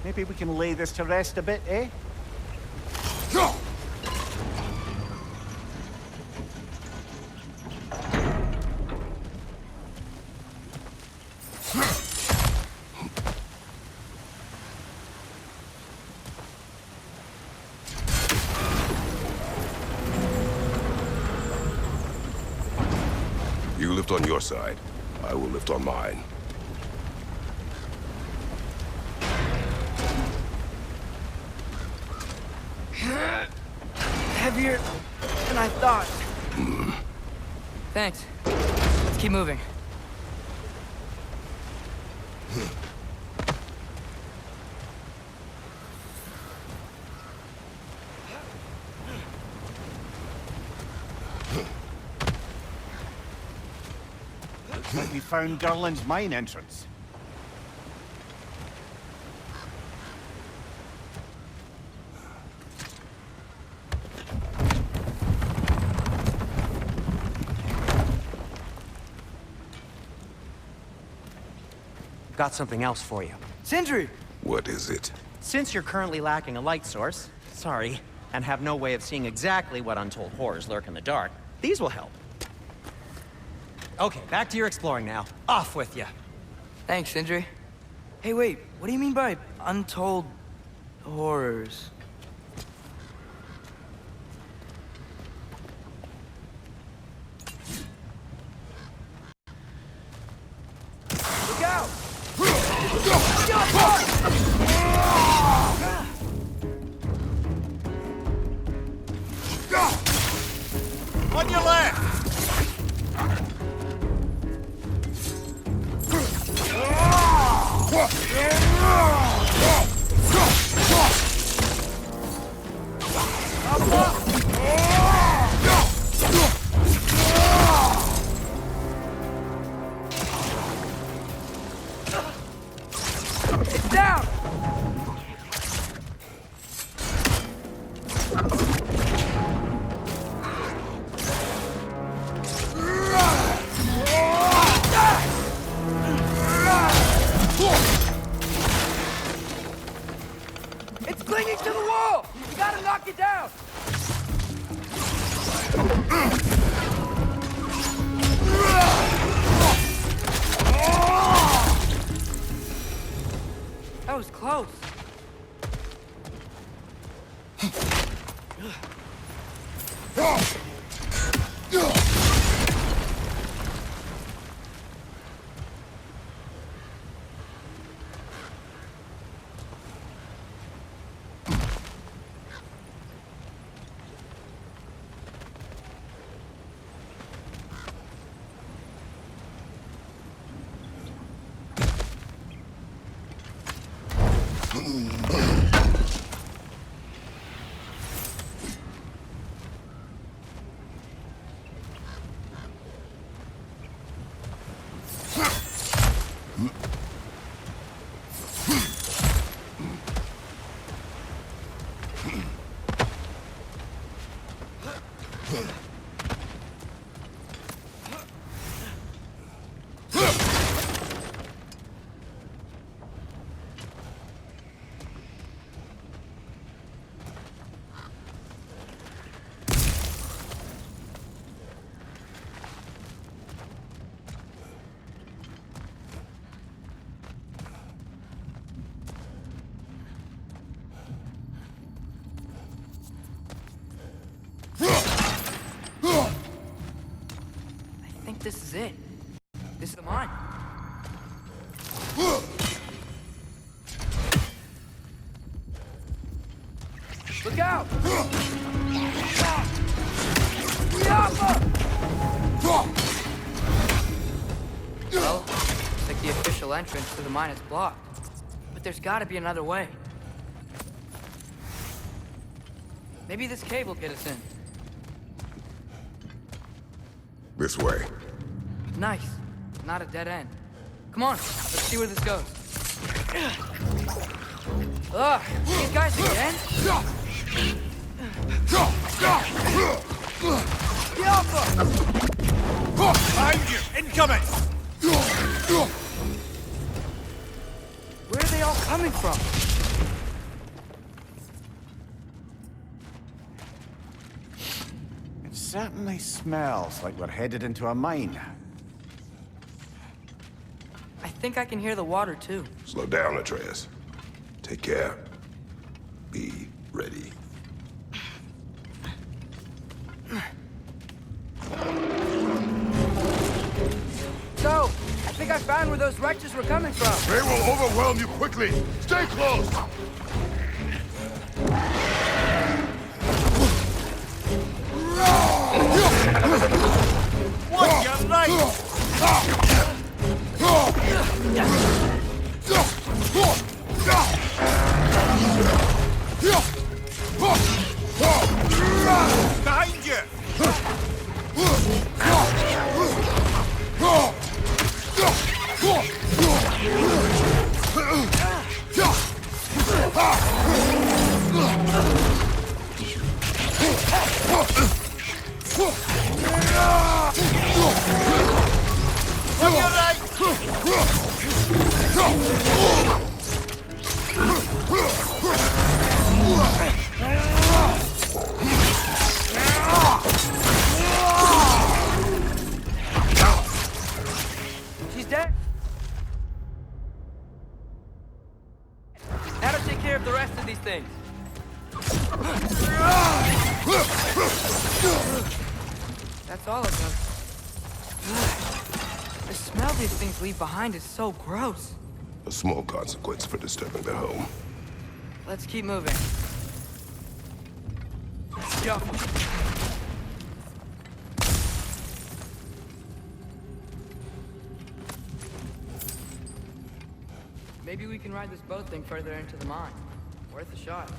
Maybe we can lay this to rest a bit, eh? You lift on your side. I will lift on mine. Heavier than I thought. Thanks. Let's keep moving. Looks like we found Garland's mine entrance. Got something else for you. Sindri! What is it? Since you're currently lacking a light source, sorry, and have no way of seeing exactly what untold horrors lurk in the dark, these will help. Okay, back to your exploring now. Off with you. Thanks, Sindri. Hey, wait, what do you mean by untold horrors? Look out! On your left! It's down! It's clinging to the wall! You gotta knock it down! That was close. I think this is it. This is the mine. Look out! Well, looks like the official entrance to the mine is blocked. But there's gotta be another way. Maybe this cave will get us in. This way. Nice. Not a dead end. Come on, let's see where this goes. Ugh, these guys again? Behind you! Incoming! Where are they all coming from? It certainly smells like we're headed into a mine. I think I can hear the water, too. Slow down, Atreus. Take care. Be ready. So, I think I found where those wretches were coming from. They will overwhelm you quickly. Stay close. Watch your right! Behind you! On your right! care of the rest of these things. That's all of them. The smell these things leave behind is so gross. A small consequence for disturbing their home. Let's keep moving. Go. Maybe we can ride this boat thing further into the mine. Worth a shot.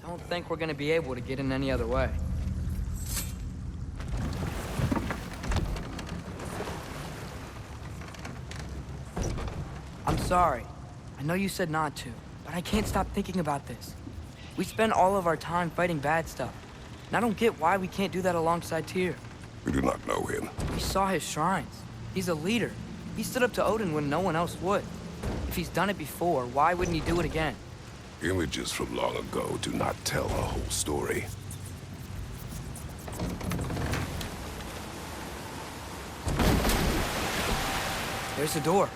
Don't think we're gonna be able to get in any other way. I'm sorry. I know you said not to, but I can't stop thinking about this. We spend all of our time fighting bad stuff, and I don't get why we can't do that alongside Tyr. We do not know him. We saw his shrines. He's a leader. He stood up to Odin when no one else would. If he's done it before, why wouldn't he do it again? Images from long ago do not tell a whole story. There's a door.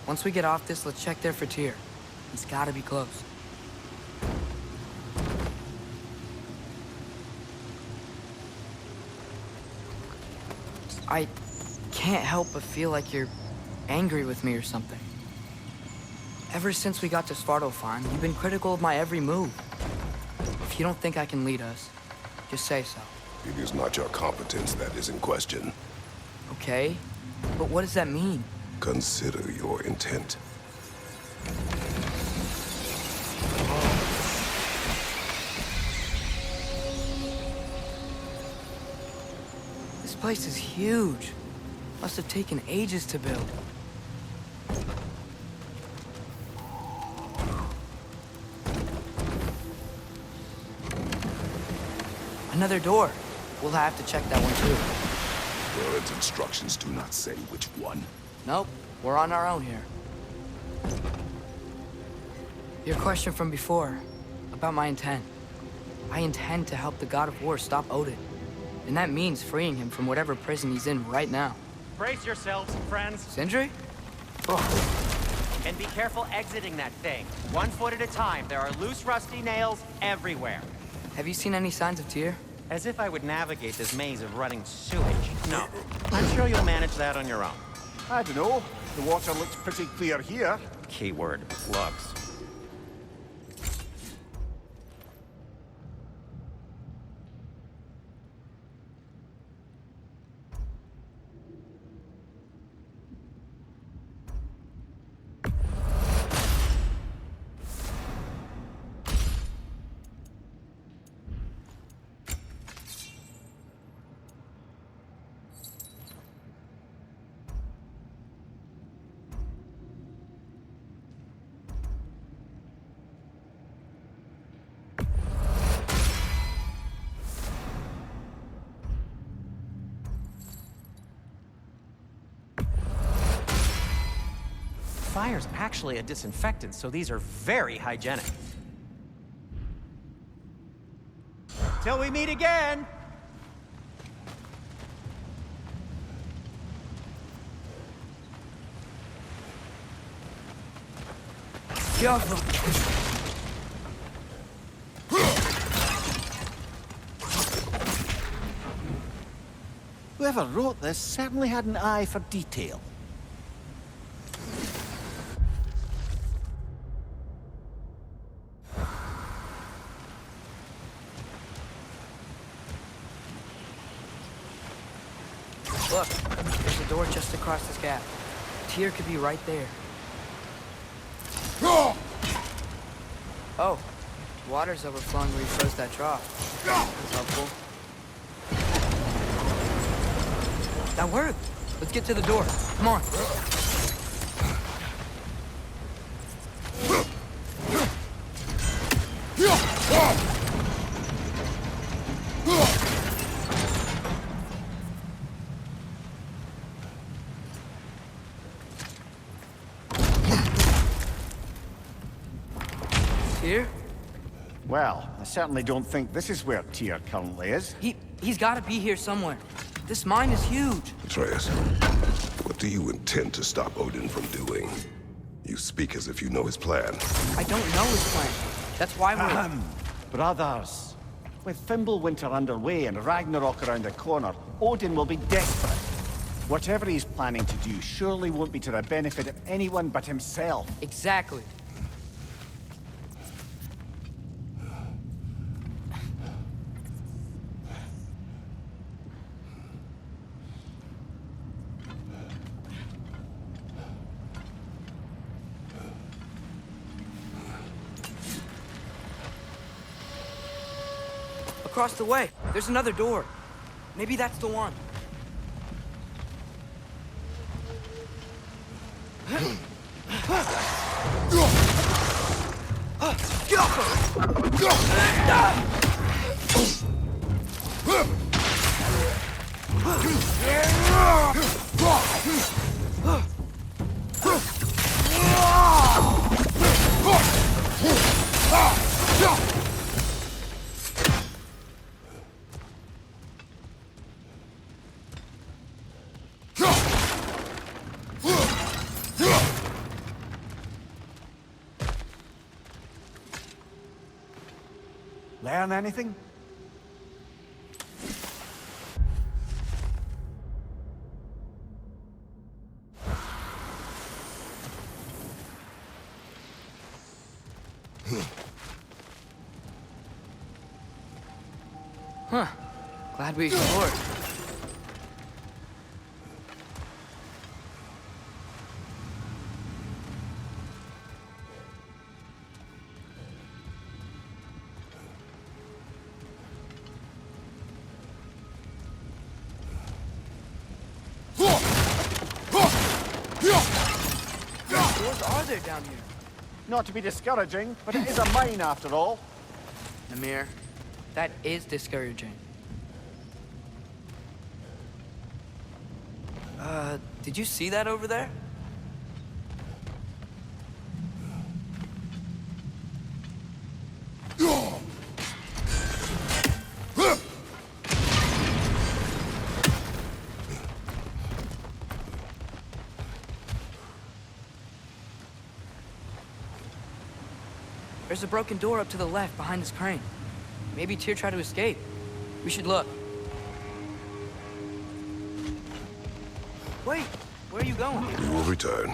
Once we get off this, let's check there for Tyr. He's gotta be close. I can't help but feel like you're angry with me or something. Ever since we got to Svartalfheim, you've been critical of my every move. If you don't think I can lead us, just say so. It is not your competence that is in question. Okay, but what does that mean? Consider your intent. This place is huge. Must have taken ages to build. Another door. We'll have to check that one too. Word's instructions do not say which one. Nope, we're on our own here. Your question from before, about my intent. I intend to help the God of War stop Odin. And that means freeing him from whatever prison he's in right now. Brace yourselves, friends. Sindri? And be careful exiting that thing. 1 foot at a time. There are loose, rusty nails everywhere. Have you seen any signs of Tyr? As if I would navigate this maze of running sewage. No. I'm sure you'll manage that on your own. I don't know. The water looks pretty clear here. Keyword, looks. Fire's actually a disinfectant, so these are very hygienic. Till we meet again! Careful. Whoever wrote this certainly had an eye for detail. Look, there's a door just across this gap. Tyr could be right there. Oh, water's overflowing where you froze that trough. That's helpful. That worked. Let's get to the door. Come on. Here? Well, I certainly don't think this is where Tyr currently is. He's got to be here somewhere. This mine is huge. Atreus, what do you intend to stop Odin from doing? You speak as if you know his plan. I don't know his plan. That's why we're... Brothers, with Fimbulwinter underway and Ragnarok around the corner, Odin will be desperate. Whatever he's planning to do surely won't be to the benefit of anyone but himself. Exactly. Across the way, there's another door. Maybe that's the one. Get off Learn anything? Huh. Glad we explored. What are there down here? Not to be discouraging, but it is a mine after all. Namir, that is discouraging. Did you see that over there? There's a broken door up to the left behind this crane. Maybe Tyr tried to escape. We should look. Wait, where are you going? We will return.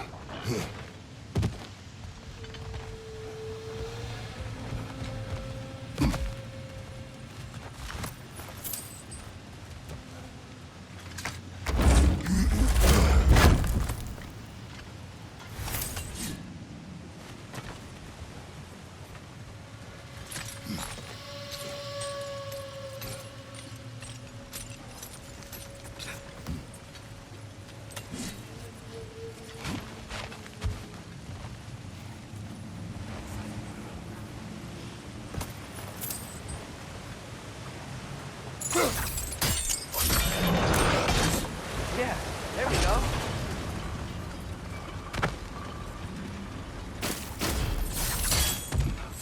Yeah, there we go.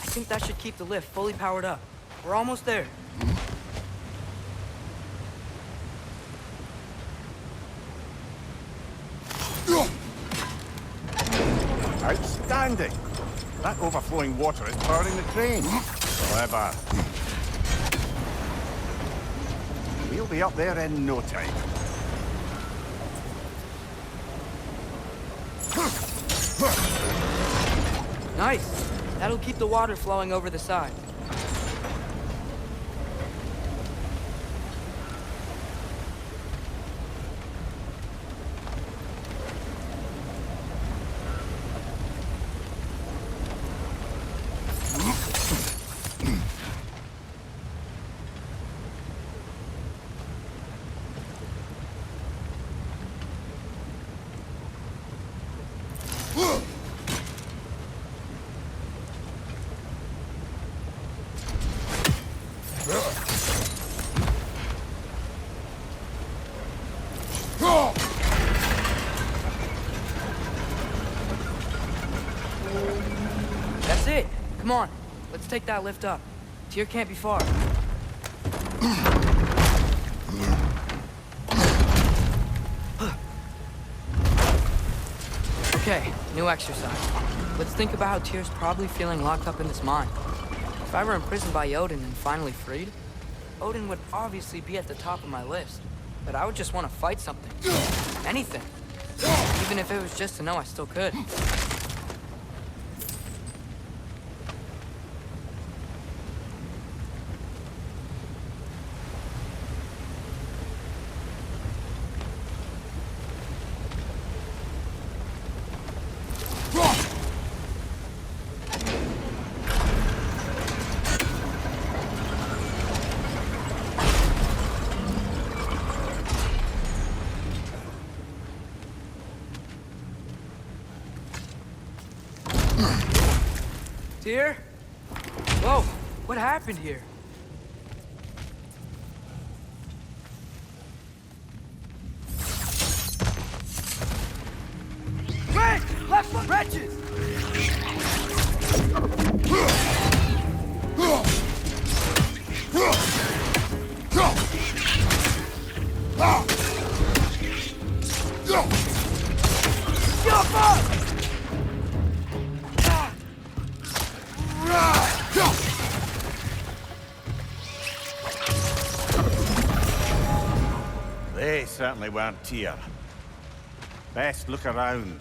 I think that should keep the lift fully powered up. We're almost there. Outstanding! That overflowing water is powering the crane. Clever. We'll be up there in no time. Nice. That'll keep the water flowing over the side. That's it. Come on. Let's take that lift up. Tyr can't be far. Okay, new exercise. Let's think about how Tyr's probably feeling locked up in this mine. If I were imprisoned by Odin and finally freed, Odin would obviously be at the top of my list. But I would just want to fight something. Anything. Even if it was just to know I still could. Tyr? Whoa, what happened here? Wait! Left foot wrenches! Jump up! They certainly weren't Tyr. Best look around.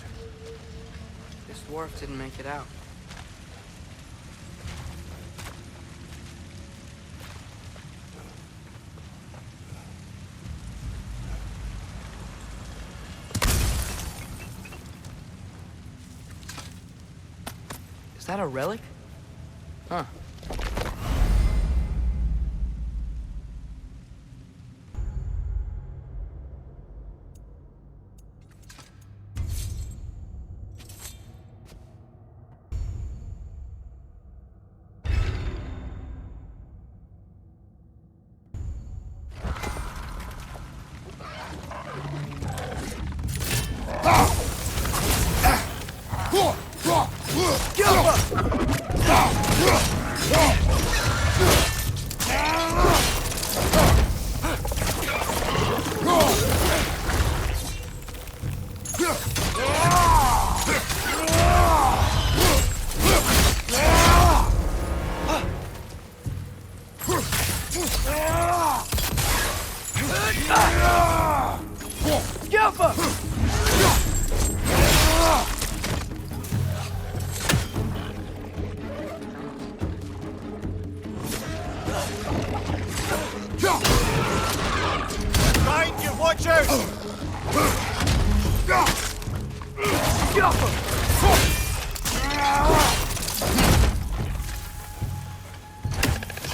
This dwarf didn't make it out. Is that a relic? Huh. Mind you, watch out!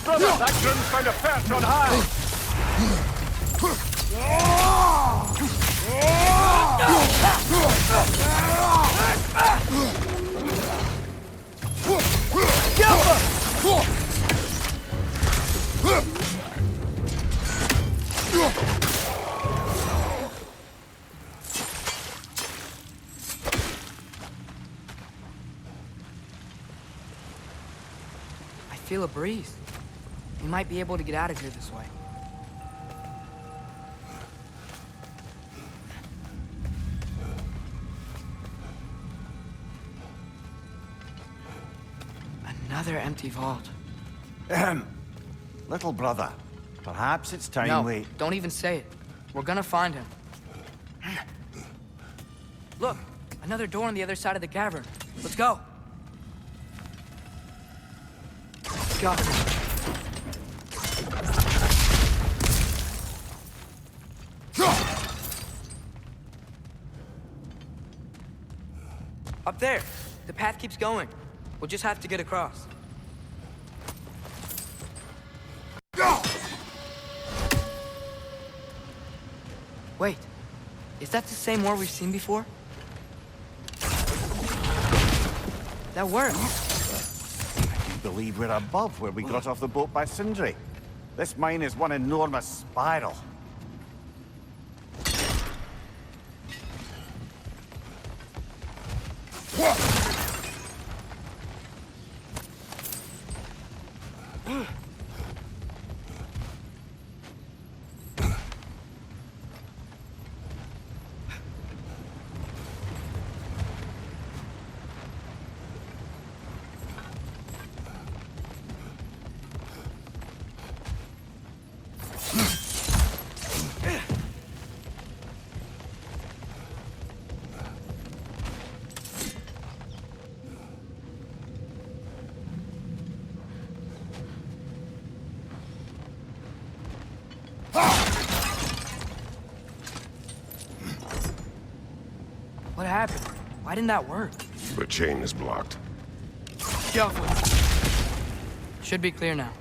Brother, that gun's found a perch on high! I feel a breeze. We might be able to get out of here this way. Another empty vault. Little brother, perhaps it's time No, we... don't even say it. We're gonna find him. Look, another door on the other side of the cavern. Let's go. Got it. Up there. The path keeps going. We'll just have to get across. Wait. Is that the same war we've seen before? That worked. I believe we're above where we got off the boat by Sindri. This mine is one enormous spiral. What happened? Why didn't that work? The chain is blocked. Get off with it. Should be clear now.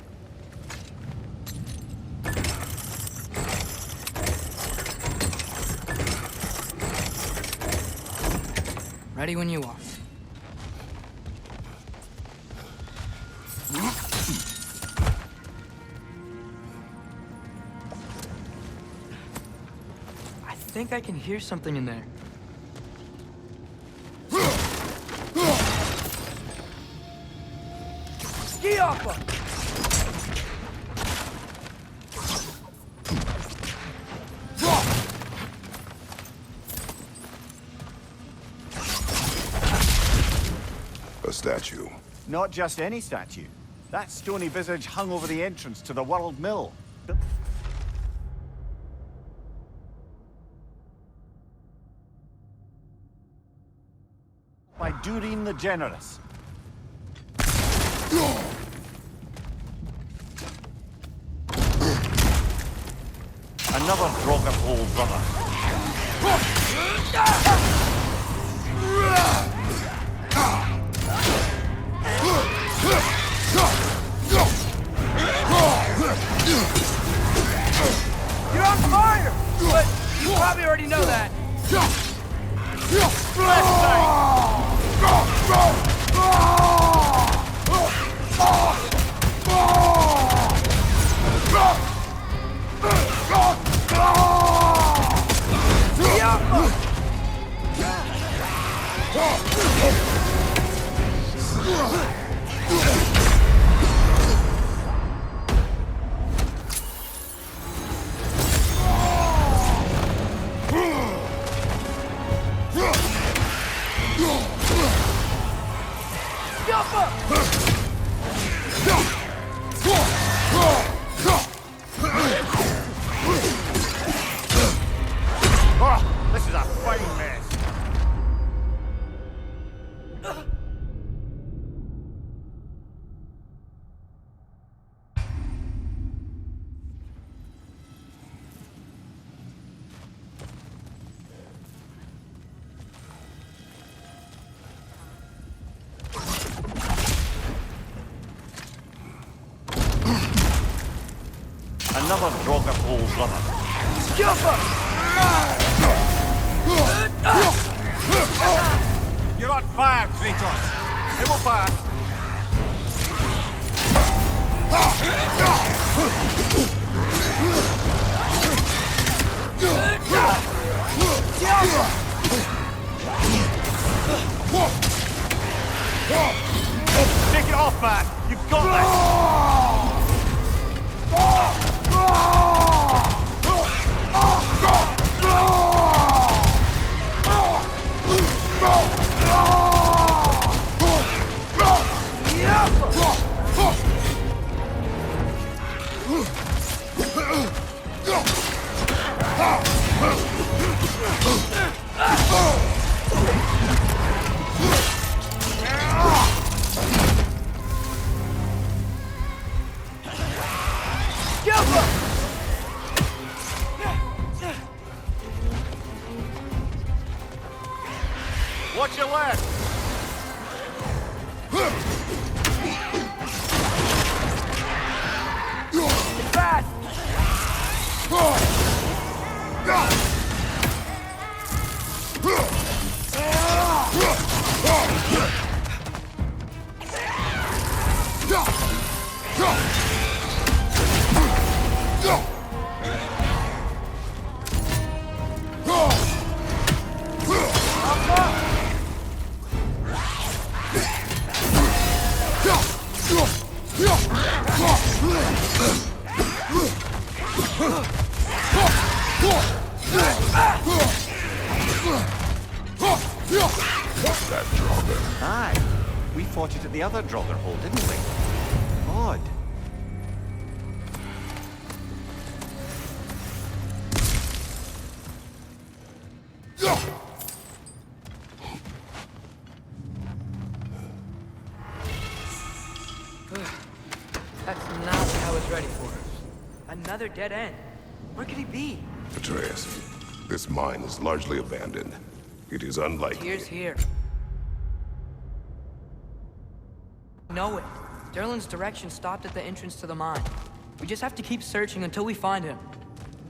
Ready when you are. I think I can hear something in there. Ski off! A statue. Not just any statue. That stony visage hung over the entrance to the World Mill. By Durin the Generous. Another Drogapole brother. You're on fire! But you probably already know that. Oh, this is a fine mess. Another Drogapole brother. You're on fire, Kratos. It will fire. Take it off, man. You've got this. Watch your left. Fast! That Draugr. Aye. We fought it at the other Draugr hole, didn't we? Odd. That's not what I was ready for. Another dead end. Where could he be? Atreus, this mine is largely abandoned. It is unlikely. Tyr's here. Know it. Derlin's direction stopped at the entrance to the mine. We just have to keep searching until we find him.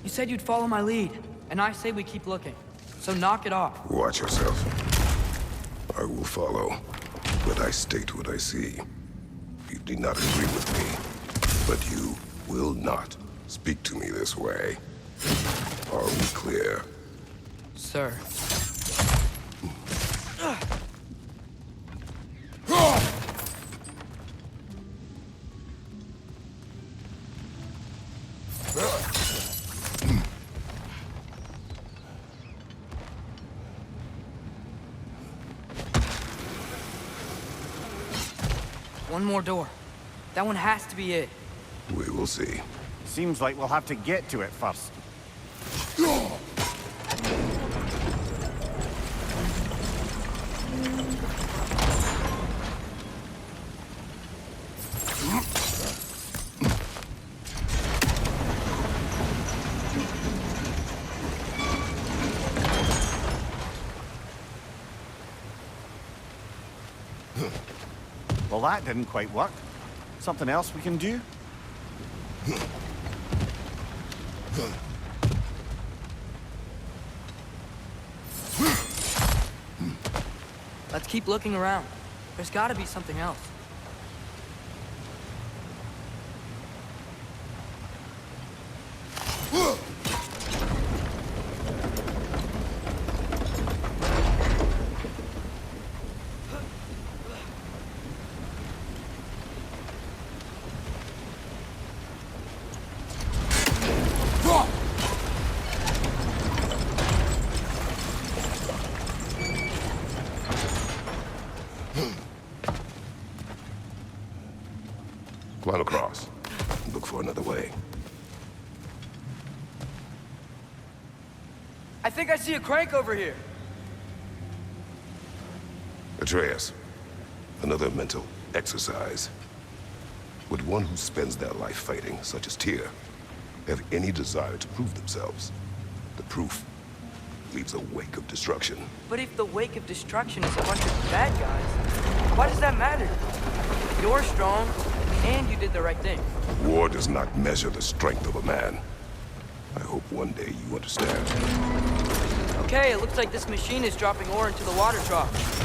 You said you'd follow my lead, and I say we keep looking. So knock it off. Watch yourself. I will follow, but I state what I see. You do not agree with me, but you will not speak to me this way. Are we clear? Sir. One more door. That one has to be it. We will see. Seems like we'll have to get to it first. Well, that didn't quite work. Something else we can do? Let's keep looking around. There's gotta be something else. Climb across. Look for another way. I think I see a crank over here. Atreus, another mental exercise. Would one who spends their life fighting, such as Tyr, have any desire to prove themselves? The proof leaves a wake of destruction. But if the wake of destruction is a bunch of bad guys, why does that matter? You're strong, and you did the right thing. War does not measure the strength of a man. I hope one day you understand. Okay, it looks like this machine is dropping ore into the water trough.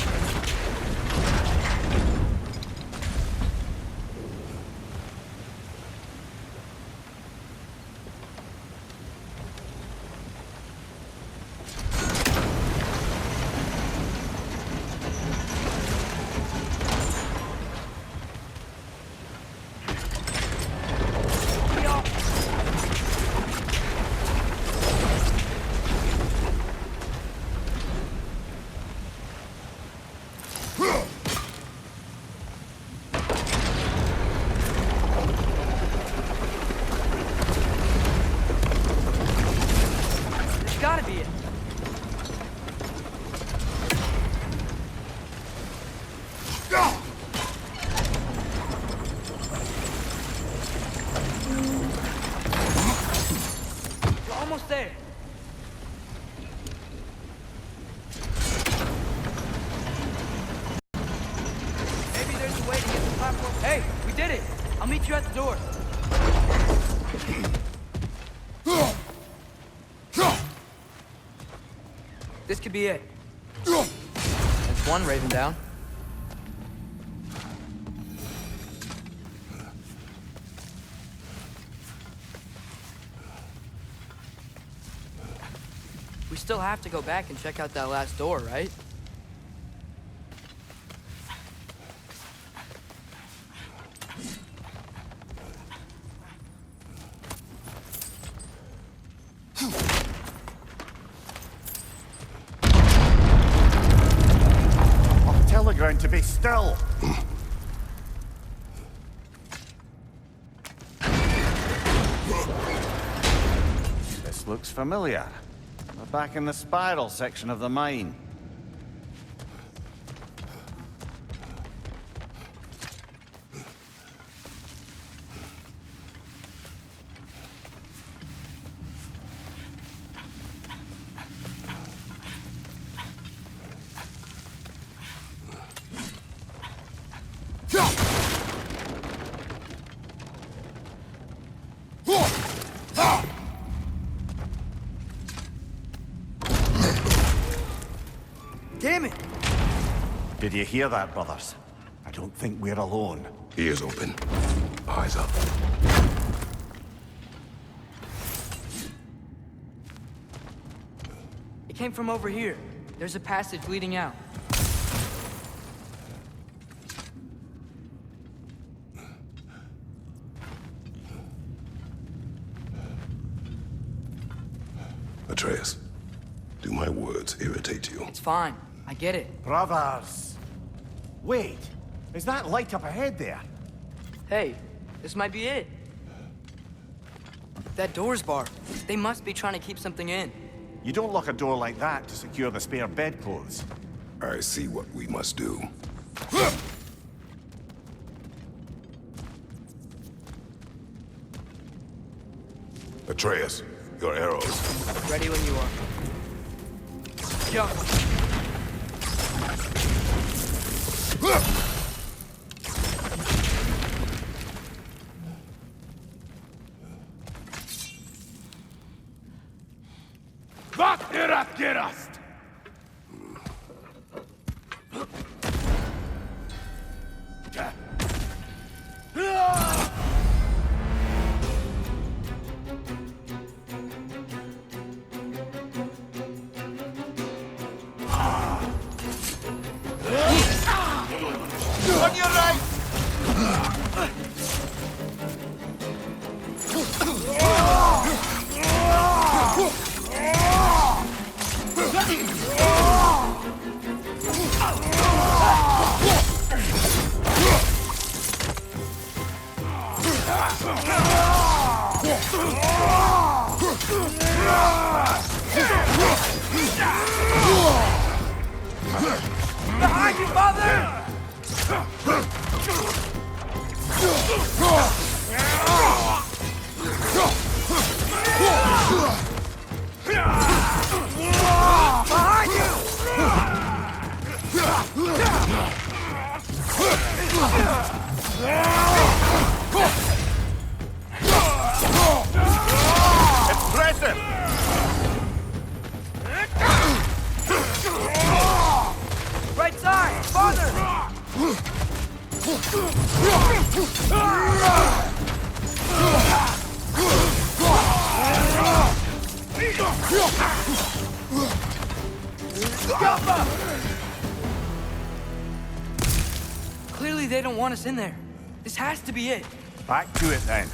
Gotta be it. We're almost there. Maybe there's a way to get the platform. Hey, we did it. I'll meet you at the door. This could be it. That's one Raven down. We still have to go back and check out that last door, right? to be still. This looks familiar. We're back in the spiral section of the mine. Damn it! Did you hear that, brothers? I don't think we're alone. Ears open. Eyes up. It came from over here. There's a passage leading out. Atreus, do my words irritate you? It's fine. I get it. Brothers! Wait, is that light up ahead there? Hey, this might be it. That door's barred. They must be trying to keep something in. You don't lock a door like that to secure the spare bedclothes. I see what we must do. Atreus, your arrows. Ready when you are. Jump! Vad är att gerast? On your right! Behind you, father! Behind Impressive! Right side! Father! Clearly they don't want us in there. This has to be it. Back to it then.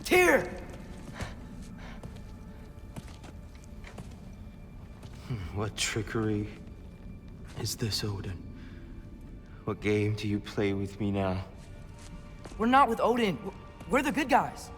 Tyr! What trickery is this, Odin? What game do you play with me now? We're not with Odin. We're the good guys.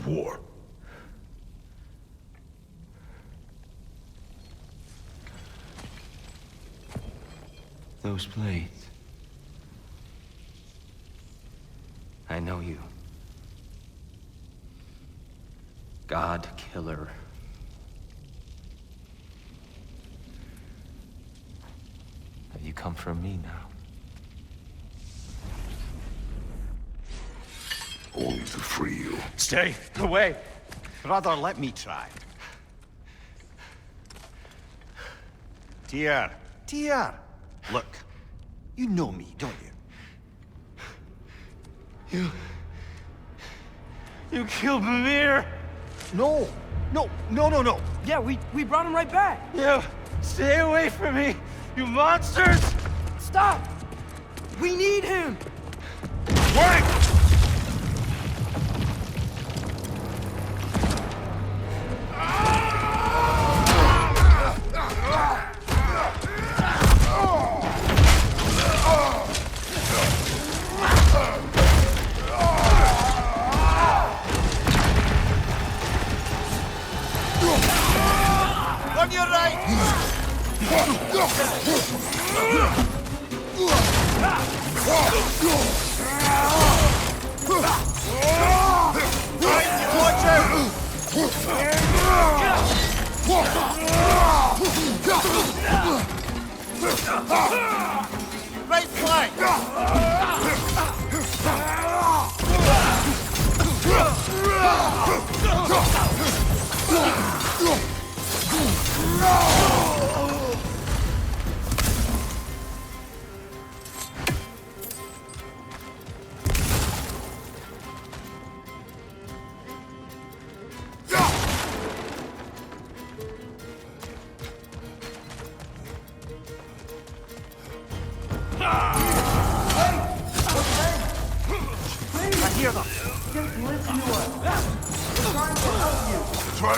of war. Those blades. I know you. God Killer. Have you come for me now? Only to free you. Stay away. Rather, let me try. Tyr. Tyr. Look, you know me, don't you? You killed Mimir! No. No. Yeah, we brought him right back. You! Stay away from me! You monsters! Stop! We need him! Wait! On your right! Watch out! Right flank! I hear them. Listen to us. We're trying to help you. Try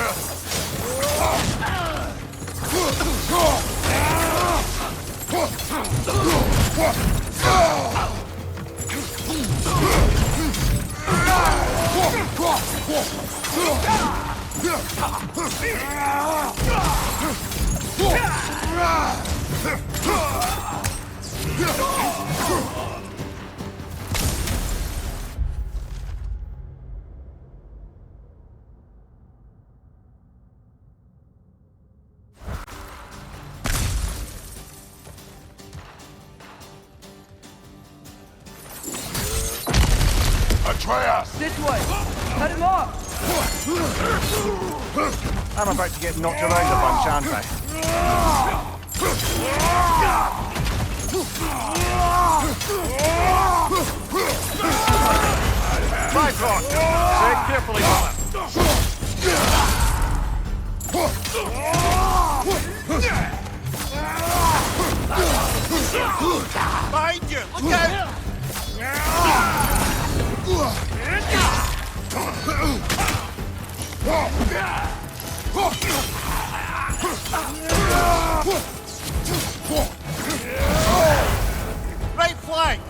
Atreus! This way! Cut him off! I'm about to get knocked around a bunch, aren't I? My God! Tread carefully, behind you! Look out! Right flank!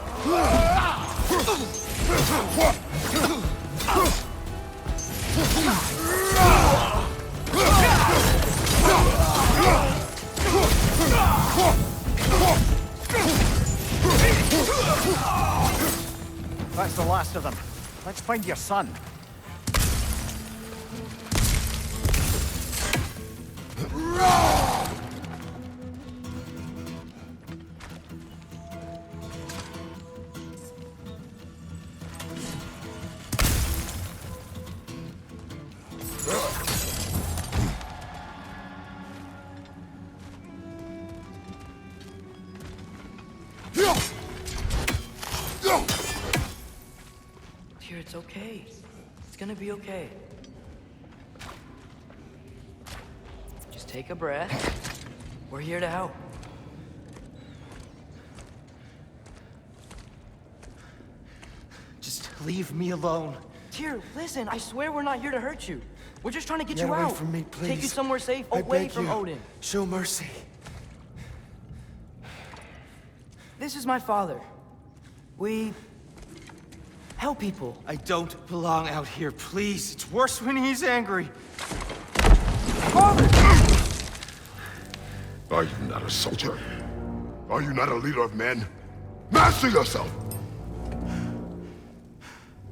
That's the last of them. Let's find your son. Here, it's okay. It's gonna be okay. Just take a breath. We're here to help. Just leave me alone. Tyr, listen, I swear we're not here to hurt you. We're just trying to get Get you away out. from me, please. Take you somewhere safe, I away beg from you. Odin. Show mercy. This is my father. Help people. I don't belong out here, please. It's worse when he's angry. Father! Are you not a soldier? Are you not a leader of men? Master yourself!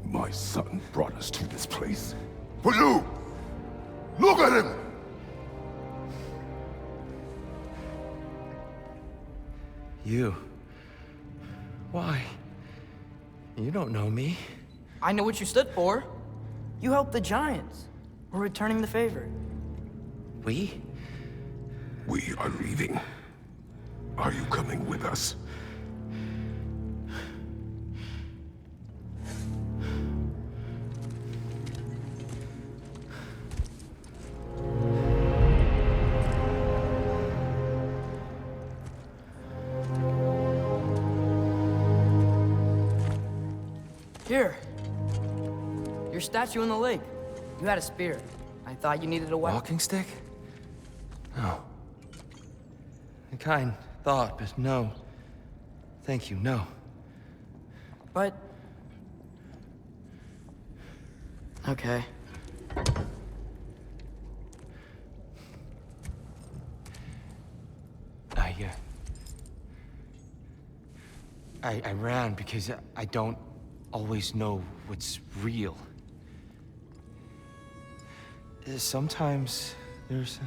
My son brought us to this place. For you! Look at him! You. Why? You don't know me. I know what you stood for. You helped the Giants. We're returning the favor. We? We are leaving. Are you coming with us? Here. Your statue in the lake. You had a spear. I thought you needed a weapon. Walking stick? No. A kind thought, but no. Thank you, no. But... Okay. I ran because I don't always know what's real. Sometimes there's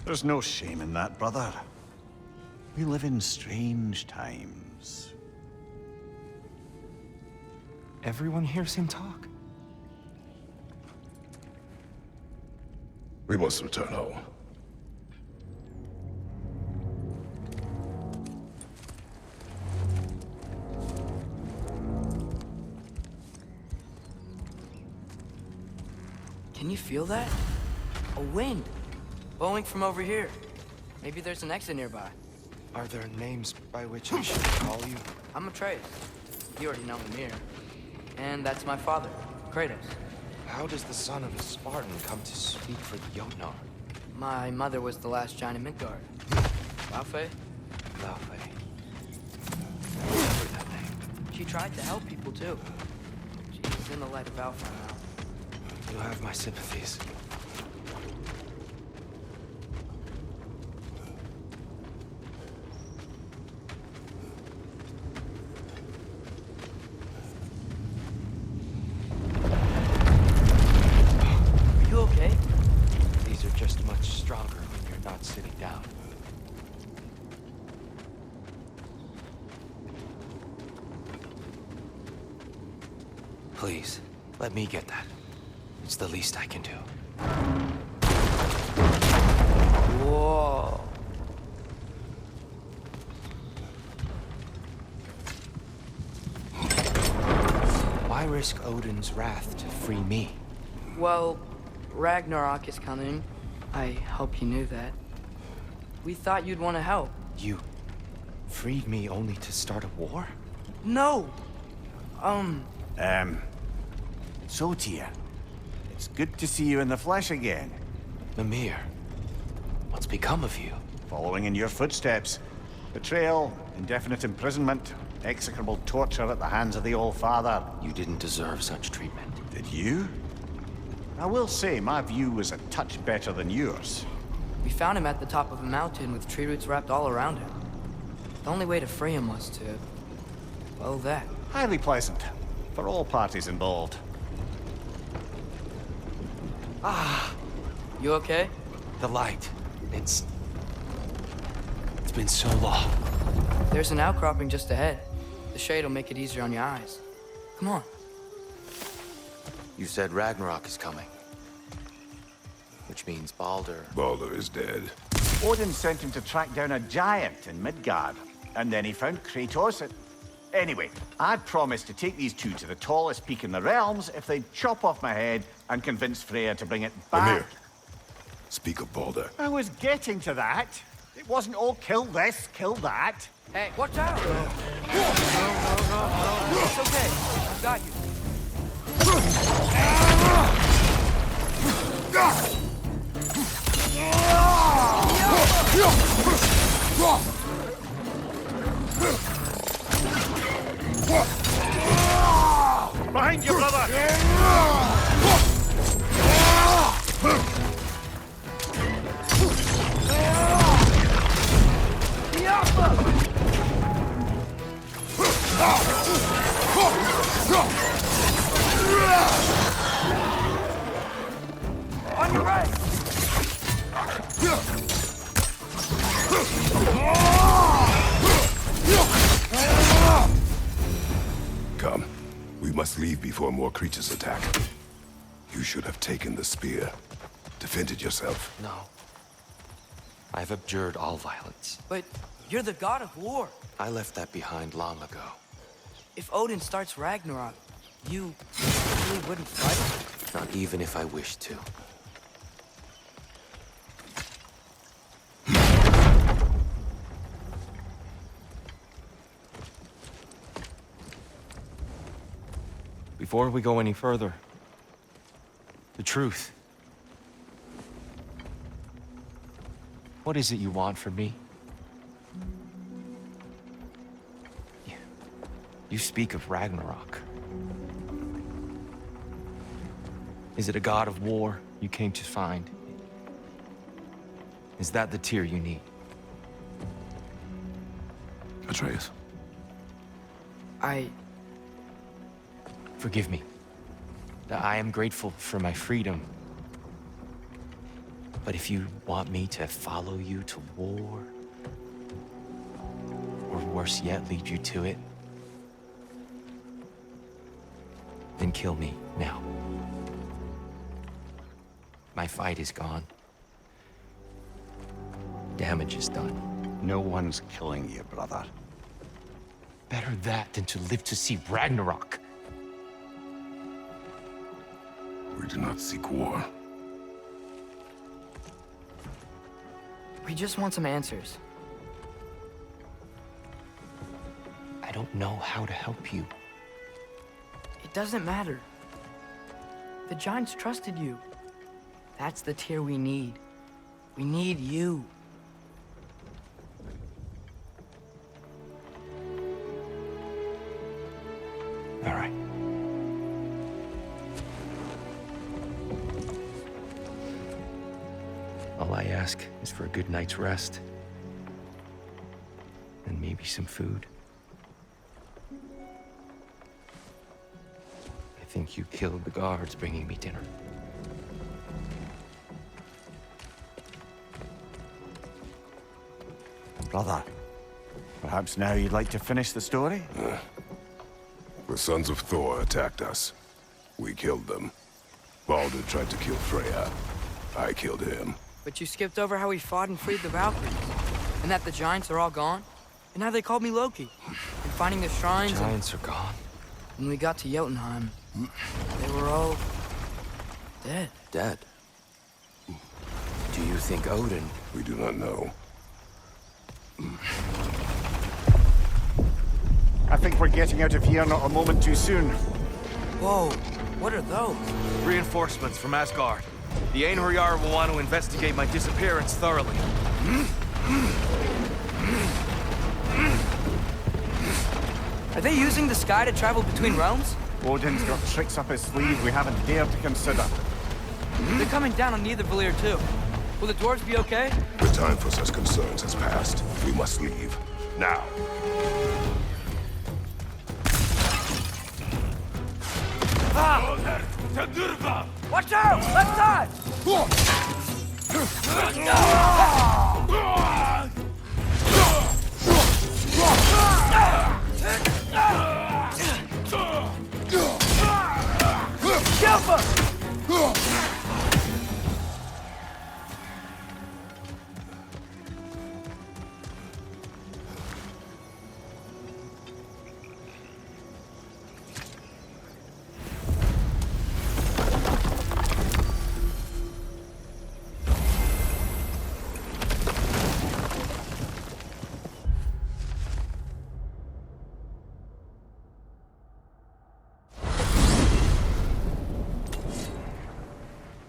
There's no shame in that, brother. We live in strange times. Everyone hears him talk. We must return home. Can you feel that? A wind. Blowing from over here. Maybe there's an exit nearby. Are there names by which I should call you? I'm Atreus. You already know him here. And that's my father, Kratos. How does the son of a Spartan come to speak for the Jotnar? My mother was the last giant in Midgard. Laufey? Laufey. Remember that name. She tried to help people too. She's in the light of Alpha now. You have my sympathies. Are you okay? These are just much stronger when you're not sitting down. Please, let me get that. It's the least I can do. Whoa. Why risk Odin's wrath to free me? Well, Ragnarok is coming. I hope you knew that. We thought you'd want to help. You freed me only to start a war? No! So, Tyr, it's good to see you in the flesh again. Mimir, what's become of you? Following in your footsteps. Betrayal, indefinite imprisonment, execrable torture at the hands of the All-Father. You didn't deserve such treatment. Did you? I will say, my view was a touch better than yours. We found him at the top of a mountain with tree roots wrapped all around him. The only way to free him was to... well, that. Highly pleasant. For all parties involved. You okay? The light. It's been so long. There's an outcropping just ahead. The shade will make it easier on your eyes. Come on. You said Ragnarok is coming. Which means Baldur. Baldur is dead. Odin sent him to track down a giant in Midgard. And then he found Kratos. Anyway, I'd promised to take these two to the tallest peak in the realms if they'd chop off my head and convince Freya to bring it back. Mimir, speak of Baldur. I was getting to that. It wasn't all kill this, kill that. Hey, watch out! No. It's okay. I've got you. leave before more creatures attack. You should have taken the spear. Defended yourself. No. I've abjured all violence. But you're the god of war. I left that behind long ago. If Odin starts Ragnarok, you really wouldn't fight? Not even if I wished to. Before we go any further, the truth. What is it you want from me? You speak of Ragnarok. Is it a god of war you came to find? Is that the tear you need? Atreus. Forgive me. I am grateful for my freedom. But if you want me to follow you to war, or worse yet, lead you to it, then kill me now. My fight is gone. Damage is done. No one's killing you, brother. Better that than to live to see Ragnarok. We do not seek war. We just want some answers. I don't know how to help you. It doesn't matter. The Giants trusted you. That's the tear we need. We need you. All right. All I ask is for a good night's rest. And maybe some food. I think you killed the guards bringing me dinner. Brother, perhaps now you'd like to finish the story? The sons of Thor attacked us. We killed them. Baldur tried to kill Freya. I killed him. But you skipped over how we fought and freed the Valkyries. And that the Giants are all gone. And how they called me Loki. And finding the shrines. Giants are gone. When we got to Jotunheim, they were all dead. Dead? Do you think Odin? We do not know. I think we're getting out of here not a moment too soon. Whoa, what are those? Reinforcements from Asgard. The Einherjar will want to investigate my disappearance thoroughly. Are they using the sky to travel between realms? Odin's got tricks up his sleeve we haven't dared to consider. They're coming down on Nidavellir too. Will the dwarves be okay? The time for such concerns has passed. We must leave. Now. Watch out! Left side!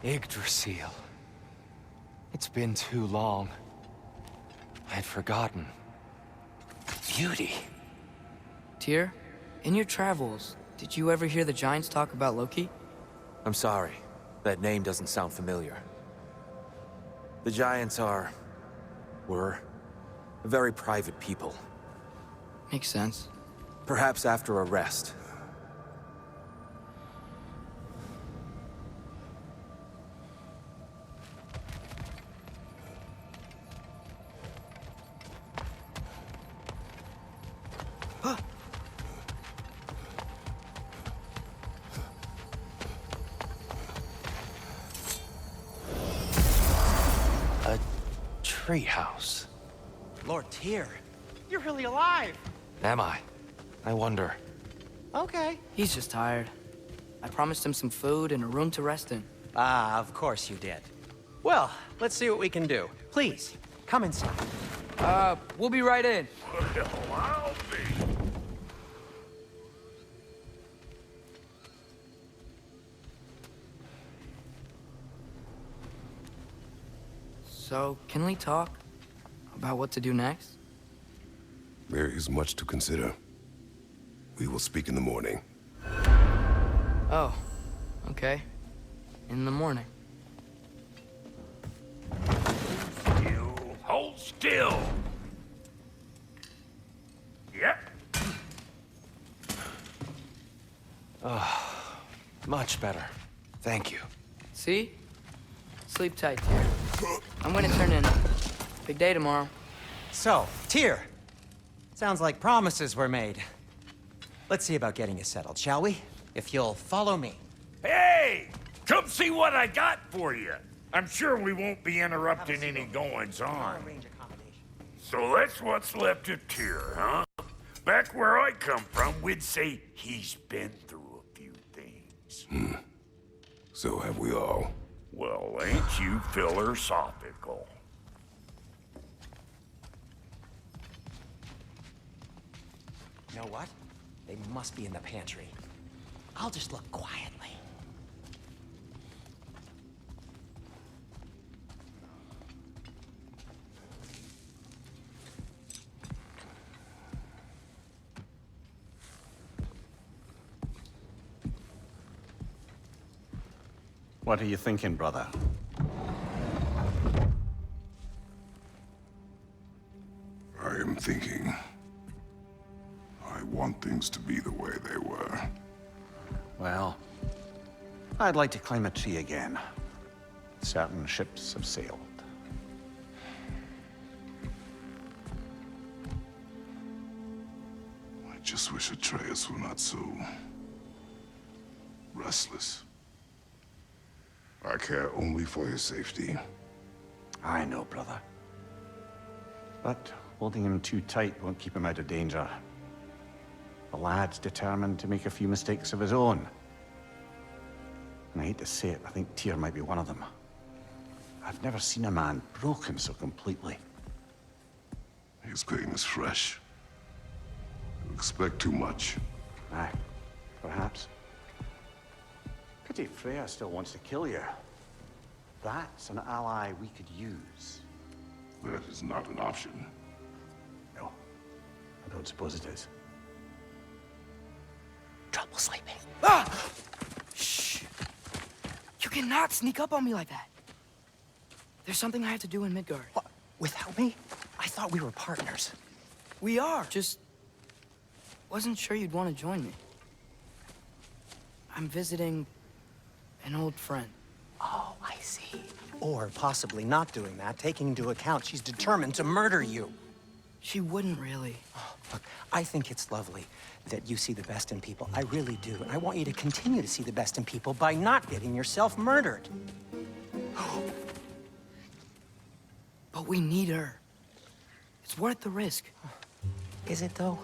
Yggdrasil. It's been too long. I had forgotten. Beauty. Tyr, in your travels, did you ever hear the Giants talk about Loki? I'm sorry. That name doesn't sound familiar. The Giants were very private people. Makes sense. Perhaps after a rest. treehouse. Lord Tyr, you're really alive. Am I? I wonder. Okay. He's just tired. I promised him some food and a room to rest in. Ah, of course you did. Well, let's see what we can do. Please, come inside. We'll be right in. Well, I'll be. So, can we talk about what to do next? There is much to consider. We will speak in the morning. Oh, okay. In the morning. You hold still. Yep. Much better. Thank you. See? Sleep tight, Tyr. I'm gonna turn in. Big day tomorrow. So, Tyr. Sounds like promises were made. Let's see about getting you settled, shall we? If you'll follow me. Hey! Come see what I got for you. I'm sure we won't be interrupting any goings-on. So that's what's left of Tyr, huh? Back where I come from, we'd say he's been through a few things. So have we all. Well, ain't you philosophical? You know what? They must be in the pantry. I'll just look quietly. What are you thinking, brother? I am thinking. I want things to be the way they were. Well, I'd like to climb a tree again. Certain ships have sailed. I just wish Atreus were not so restless. I care only for his safety. I know, brother. But holding him too tight won't keep him out of danger. The lad's determined to make a few mistakes of his own. And I hate to say it, I think Tyr might be one of them. I've never seen a man broken so completely. His pain is fresh. You expect too much. Aye, perhaps. Pity Freya still wants to kill you. That's an ally we could use. That is not an option. No, I don't suppose it is. Trouble sleeping. Ah! Shh! You cannot sneak up on me like that. There's something I have to do in Midgard. What? Without me? I thought we were partners. We are. Just wasn't sure you'd want to join me. I'm visiting an old friend. Oh, I see. Or possibly not doing that, taking into account she's determined to murder you. She wouldn't really. Oh, look, I think it's lovely that you see the best in people. I really do. And I want you to continue to see the best in people by not getting yourself murdered. But we need her. It's worth the risk. Is it, though?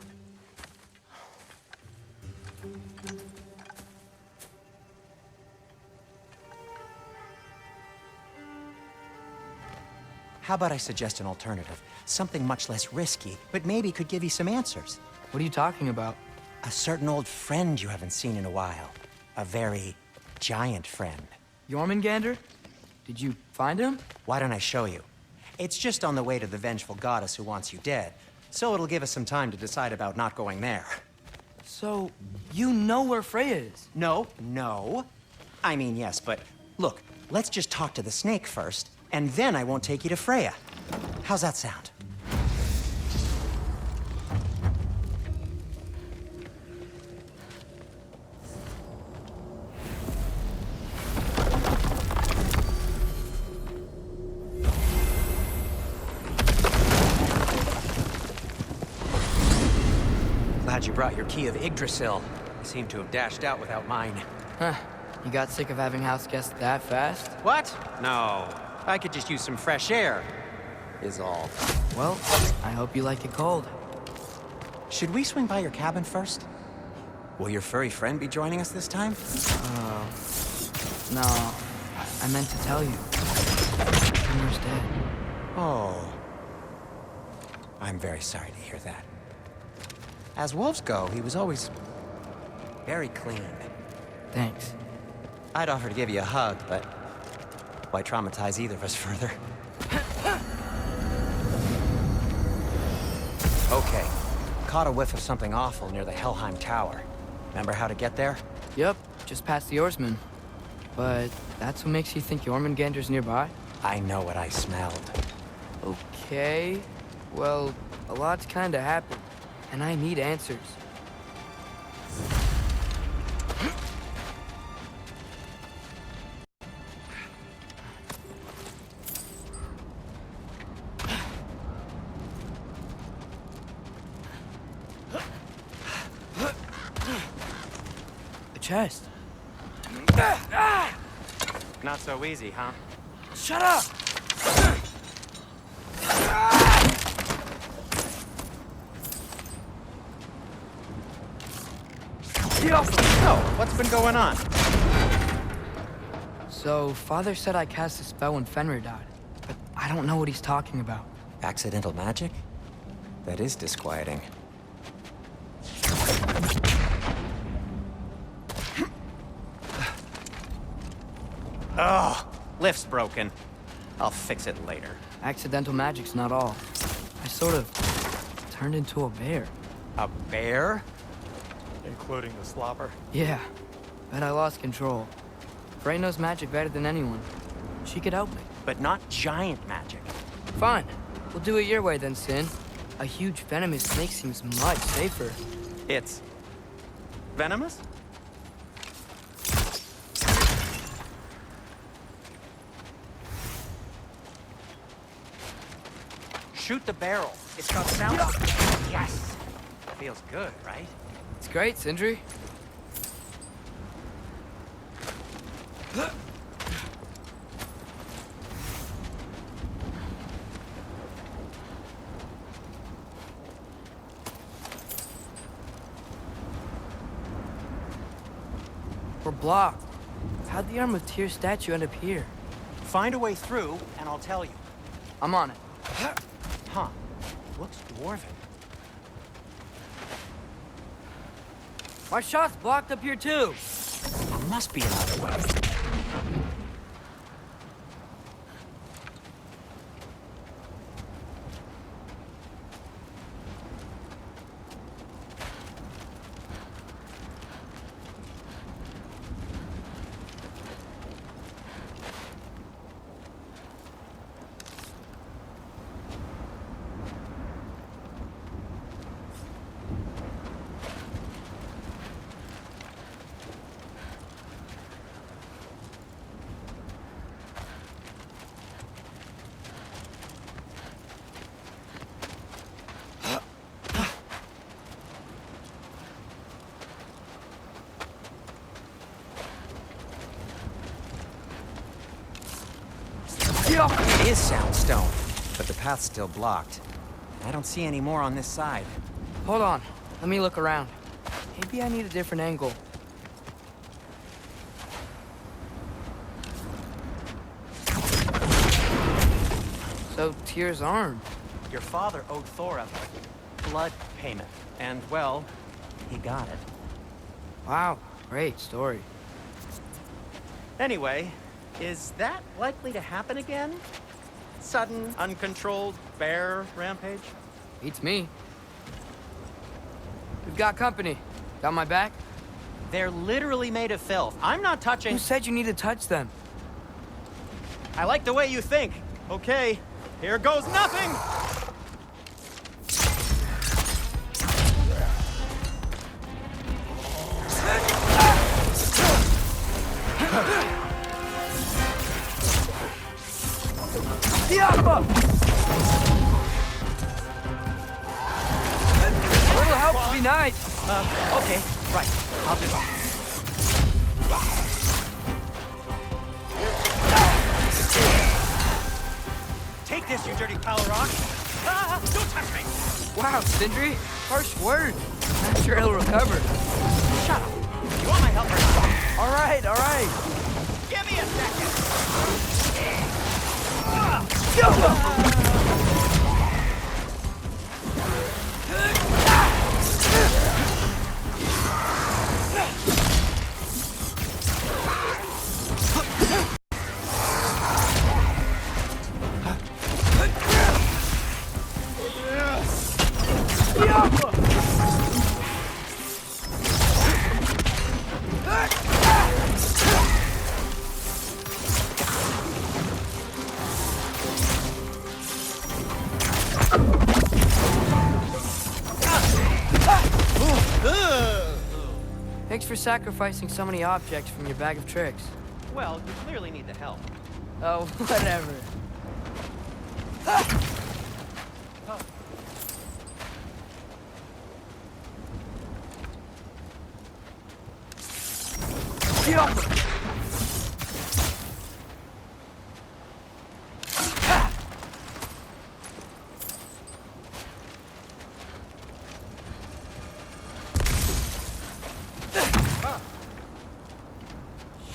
How about I suggest an alternative? Something much less risky, but maybe could give you some answers. What are you talking about? A certain old friend you haven't seen in a while. A very giant friend. Jormungandr? Did you find him? Why don't I show you? It's just on the way to the vengeful goddess who wants you dead, so it'll give us some time to decide about not going there. So, you know where Freya is? No. I mean, yes, but look, let's just talk to the snake first, and then I won't take you to Freya. How's that sound? Glad you brought your key of Yggdrasil. You seem to have dashed out without mine. Huh. You got sick of having house guests that fast? What? No. I could just use some fresh air. is all. Well, I hope you like it cold. Should we swing by your cabin first? Will your furry friend be joining us this time? No. I meant to tell you. Henry's dead. Oh. I'm very sorry to hear that. As wolves go, he was always very clean. Thanks. I'd offer to give you a hug, but why traumatize either of us further? Okay. Caught a whiff of something awful near the Helheim Tower. Remember how to get there? Yep, just past the oarsman. But that's what makes you think Jormungandr's nearby? I know what I smelled. Okay. Well, a lot's kinda happened, and I need answers. A chest. Not so easy, huh? Shut up! So, what's been going on? So, Father said I cast a spell when Fenrir died, but I don't know what he's talking about. Accidental magic? That is disquieting. Oh, lift's broken. I'll fix it later. Accidental magic's not all. I sort of turned into a bear. A bear? Including the slobber? Yeah, but I lost control. Frey knows magic better than anyone. She could help me. But not giant magic. Fine. We'll do it your way then, Sin. A huge venomous snake seems much safer. It's venomous? Shoot the barrel. It's got sound. Yes. Feels good, right? It's great, Sindri. We're blocked. How'd the Arm of Tyr statue end up here? Find a way through, and I'll tell you. I'm on it. Huh. Looks dwarven. My shot's blocked up here too. There must be another way. It is soundstone, but the path's still blocked. I don't see any more on this side. Hold on. Let me look around. Maybe I need a different angle. So, Tyr's arm. Your father owed Thor a blood payment, and, well, he got it. Wow, great story. Anyway, is that likely to happen again? Sudden, uncontrolled bear rampage? Beats me. We've got company. Got my back? They're literally made of filth. I'm not touching... Who said you need to touch them? I like the way you think. Okay, here goes nothing! A little help would be nice. Okay, right. I'll do that. Take this, you dirty pile of rock! Ah, don't touch me! Wow, Sindri, harsh words. I'm sure he'll recover. Shut up! You want my help or not? All right, all right. Give me a second! Thanks for sacrificing so many objects from your bag of tricks. Well, you clearly need the help. Oh, whatever.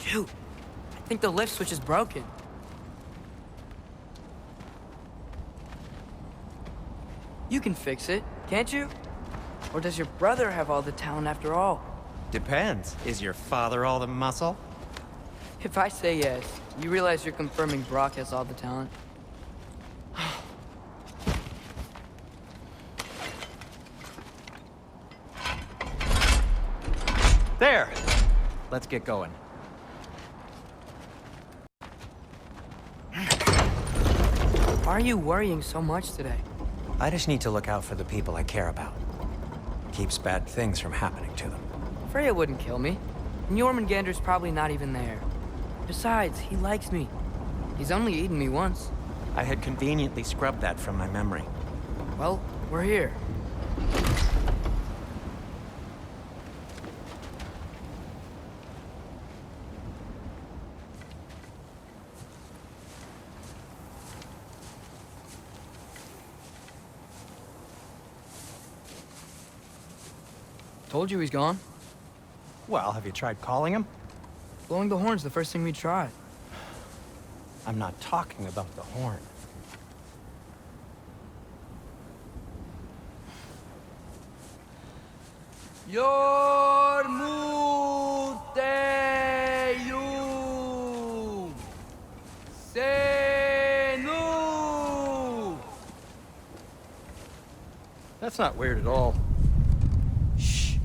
Shoot, I think the lift switch is broken. You can fix it, can't you? Or does your brother have all the talent after all? Depends. Is your father all the muscle? If I say yes, you realize you're confirming Brock has all the talent? There! Let's get going. Why are you worrying so much today? I just need to look out for the people I care about. Keeps bad things from happening to them. Freya wouldn't kill me. And Jormungandr's probably not even there. Besides, he likes me. He's only eaten me once. I had conveniently scrubbed that from my memory. Well, we're here. Told you he's gone. Well, have you tried calling him? Blowing the horn's the first thing we tried. I'm not talking about the horn. Yormuteyum Senu. That's not weird at all. Shh.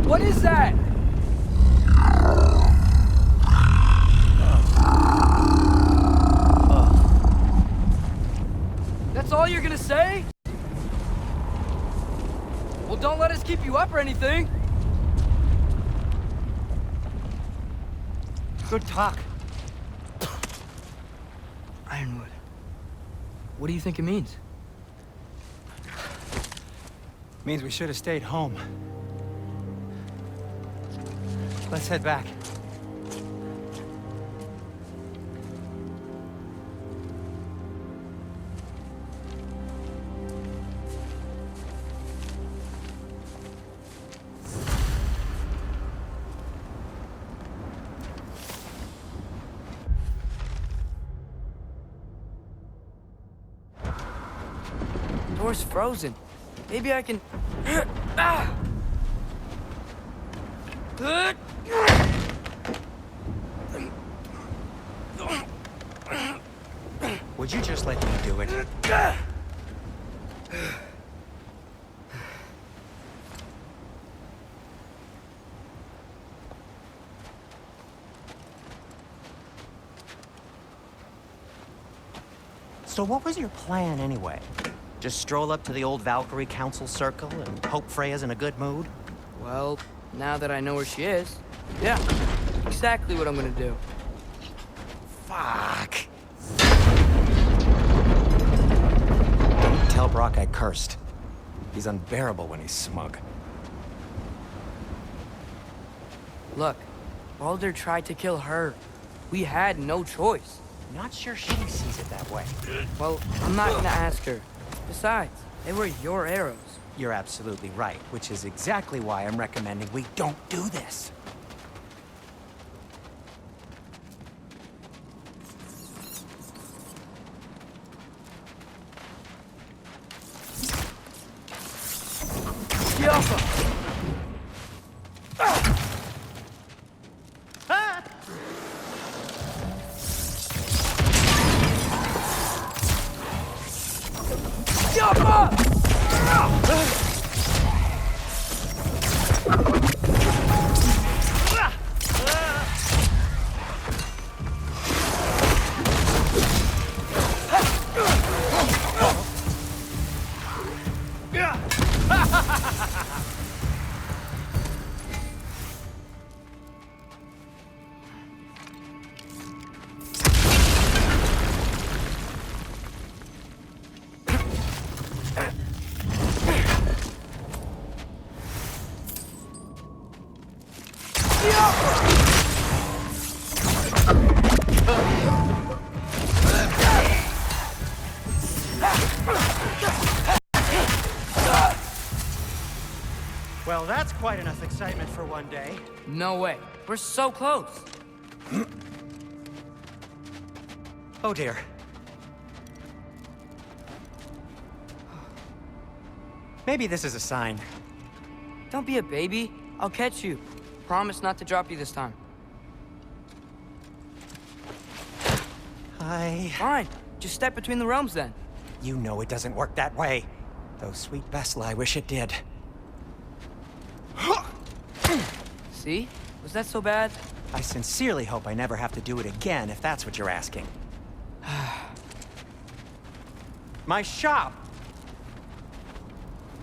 What is that? That's all you're gonna say? Well, don't let us keep you up or anything. Good talk. Ironwood. What do you think it means? Means we should have stayed home. Let's head back. Door's frozen. Maybe I can... Ah! Would you just let me do it? So what was your plan anyway? Just stroll up to the old Valkyrie Council circle and hope Freya's in a good mood? Well, now that I know where she is, yeah, exactly what I'm gonna do. Fuck. Don't tell Brock I cursed. He's unbearable when he's smug. Look, Baldur tried to kill her. We had no choice. Not sure she sees it that way. Well, I'm not gonna ask her. Besides, they were your arrows. You're absolutely right, which is exactly why I'm recommending we don't do this. Well, that's quite enough excitement for one day. No way. We're so close. Oh dear. Maybe this is a sign. Don't be a baby. I'll catch you. Promise not to drop you this time. Fine. Just step between the realms then. You know it doesn't work that way. Though sweet Vesla, I wish it did. See? Was that so bad? I sincerely hope I never have to do it again, if that's what you're asking. My shop!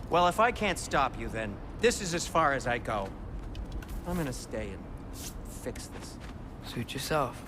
Well, if I can't stop you, then this is as far as I go. I'm gonna stay and fix this. Suit yourself.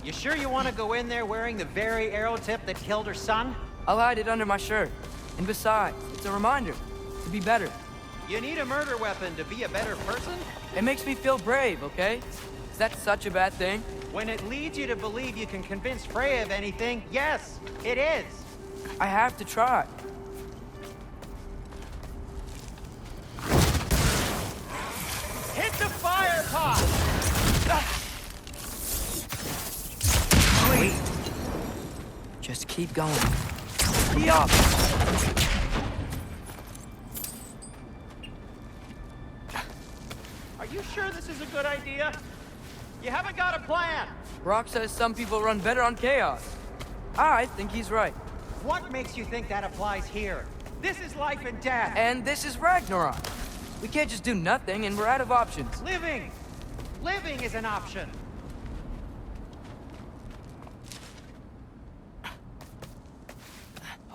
You sure you want to go in there wearing the very arrow tip that killed her son? I'll hide it under my shirt. And besides, it's a reminder to be better. You need a murder weapon to be a better person? It makes me feel brave, okay? Is that such a bad thing? When it leads you to believe you can convince Freya of anything, yes, it is. I have to try. Hit the fire pot! Wait. Just keep going. Be up! Are you sure this is a good idea? You haven't got a plan. Rock says some people run better on chaos. I think he's right. What makes you think that applies here? This is life and death. And this is Ragnarok. We can't just do nothing, and we're out of options. Living! Living is an option.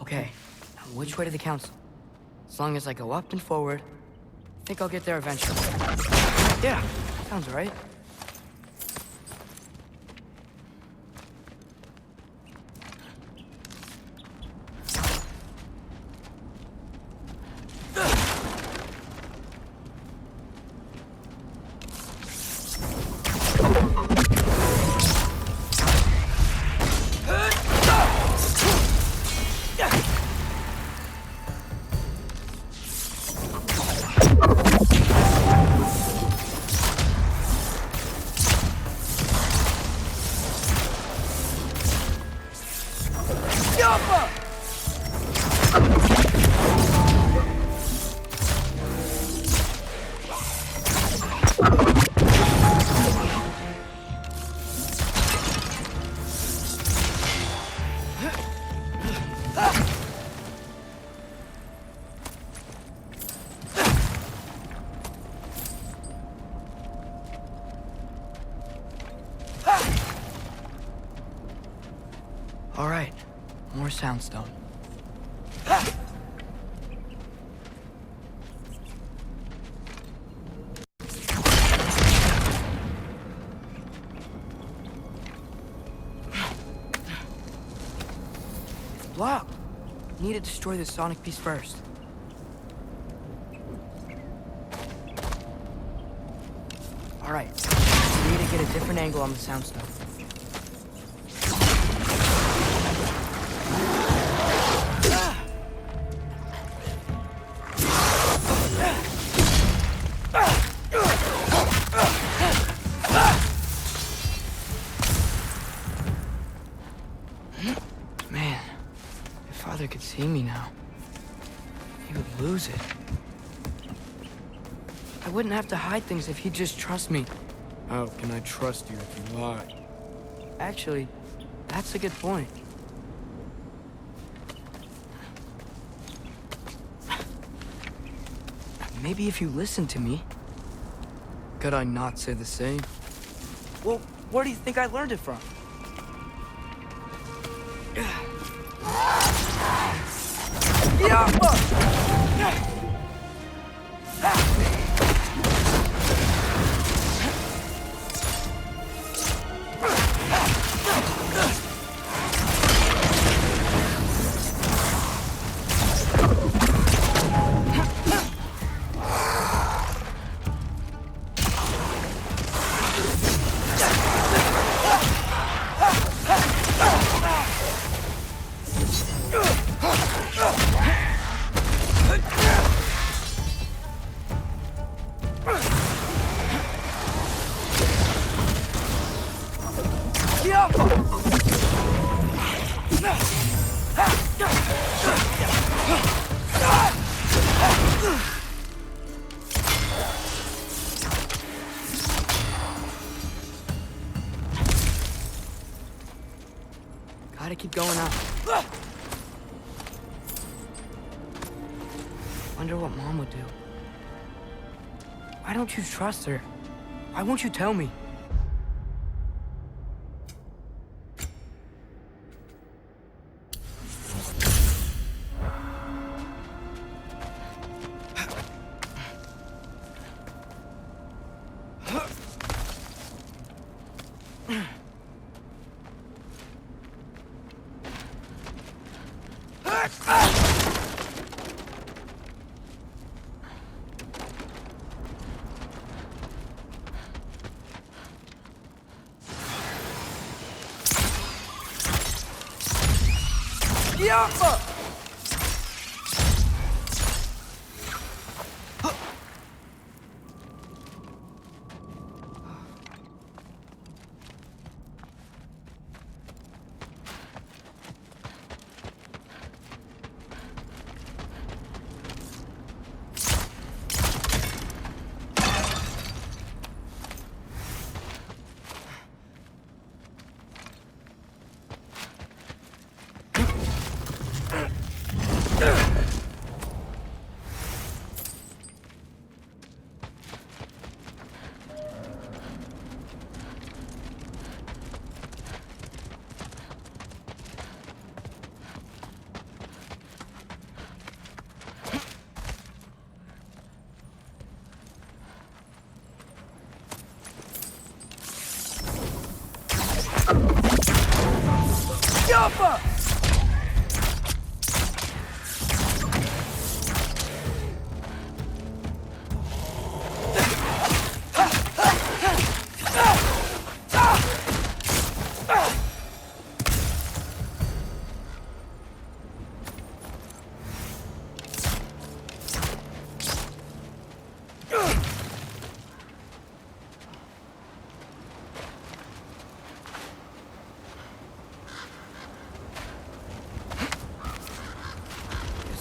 Okay, now which way to the council? As long as I go up and forward, I think I'll get there eventually. Yeah, sounds right. All right, more soundstone. It's blocked. Need to destroy the sonic piece first. All right, need to get a different angle on the soundstone. Man, if Father could see me now, he would lose it. I wouldn't have to hide things if he'd just trust me. How can I trust you if you lie? Actually, that's a good point. Maybe if you listen to me. Could I not say the same? Well, where do you think I learned it from? Gotta keep going up. Wonder what Mom would do. Why don't you trust her? Why won't you tell me?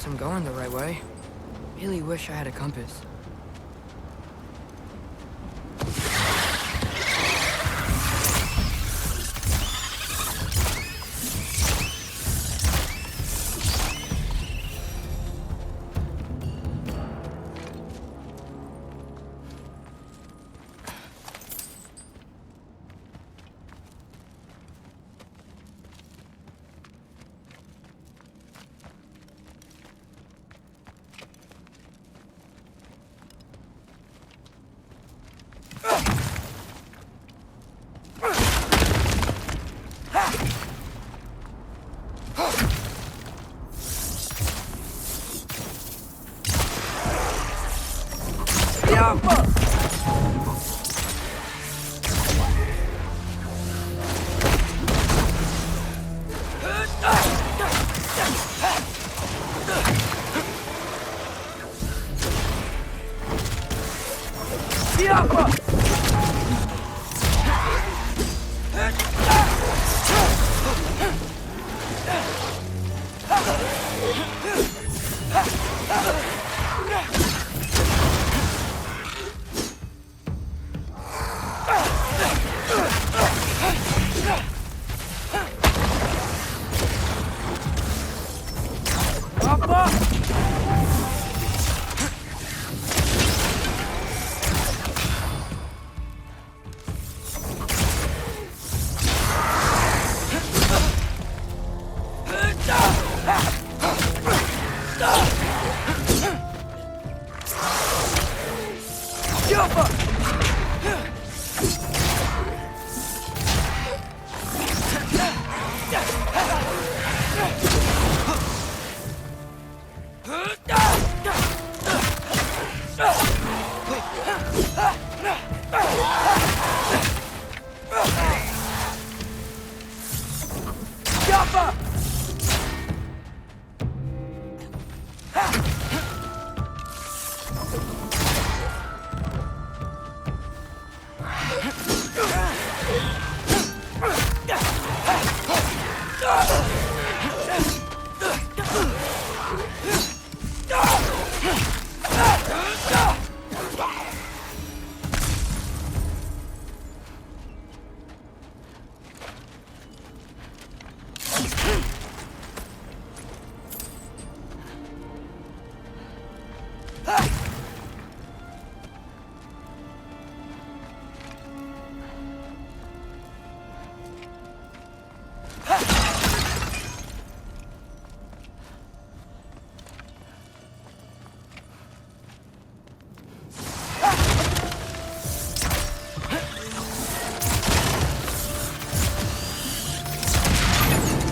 I'm going the right way. Really wish I had a compass.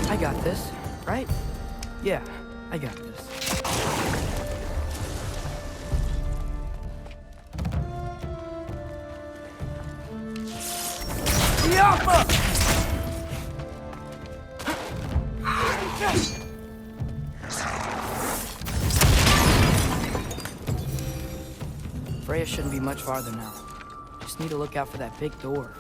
I got this, right? Yeah, I got this. Shouldn't be much farther now. Just need to look out for that big door.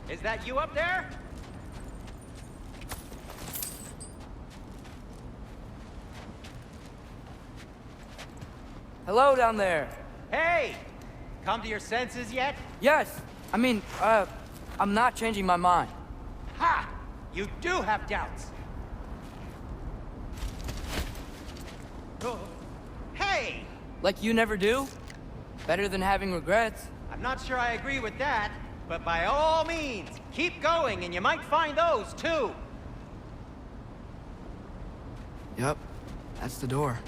Is that you up there? Hello down there. Hey! Come to your senses yet? Yes. I mean, I'm not changing my mind. Ha! You do have doubts. Hey! Like you never do? Better than having regrets. I'm not sure I agree with that, but by all means, keep going and you might find those too. Yep, that's the door.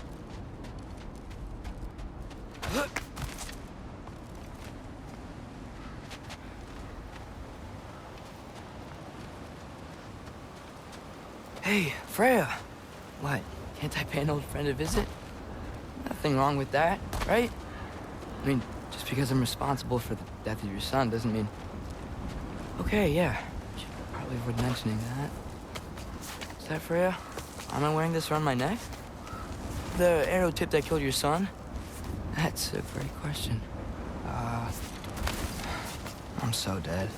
Hey, Freya. What? Can't I pay an old friend a visit? Nothing wrong with that, right? I mean, just because I'm responsible for the death of your son doesn't mean... Okay, yeah. Should probably avoid mentioning that. Is that Freya? Am I wearing this around my neck? The arrow tip that killed your son? That's a great question. I'm so dead.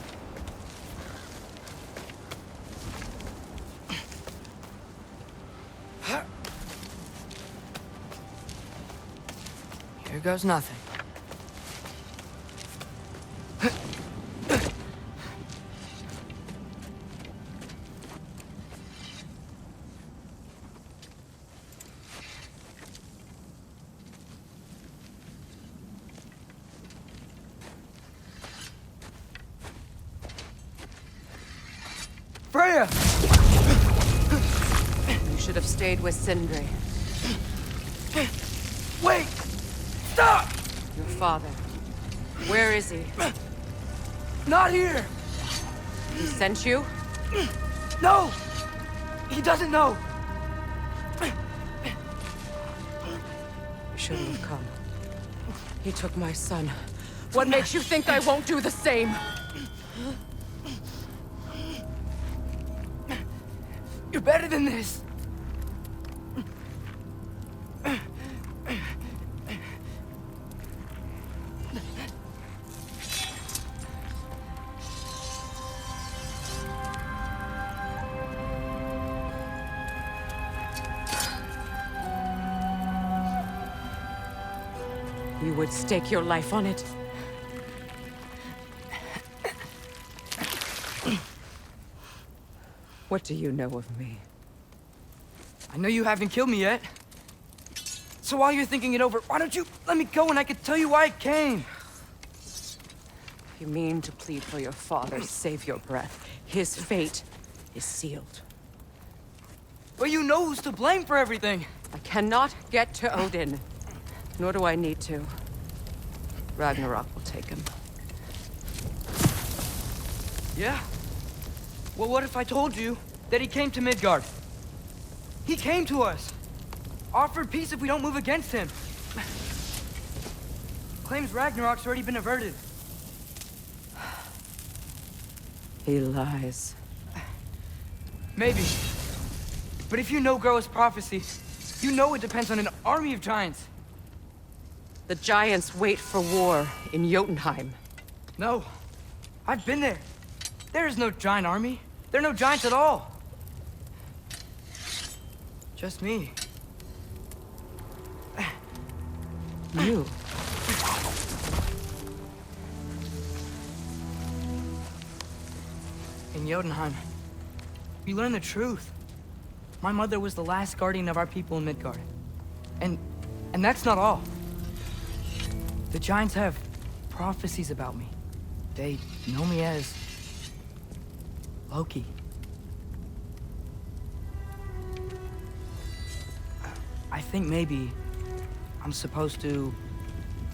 Here goes nothing. Freya! You should have stayed with Sindri. Wait! Stop! Your father. Where is he? Not here! He sent you? No! He doesn't know! You shouldn't have come. He took my son. What makes you think I won't do the same? You're better than this! You would stake your life on it? What do you know of me? I know you haven't killed me yet. So while you're thinking it over, why don't you let me go and I can tell you why I came? You mean to plead for your father, save your breath. His fate is sealed. But you know who's to blame for everything. I cannot get to Odin. Nor do I need to. Ragnarok will take him. Yeah? Well, what if I told you that he came to Midgard? He came to us. Offered peace if we don't move against him. Claims Ragnarok's already been averted. He lies. Maybe. But if you know Groa's prophecy, you know it depends on an army of giants. The giants wait for war in Jotunheim. No. I've been there. There is no giant army. There are no giants at all. Just me. You. In Jotunheim, we learned the truth. My mother was the last guardian of our people in Midgard. And that's not all. The giants have prophecies about me. They know me as Loki. I think maybe I'm supposed to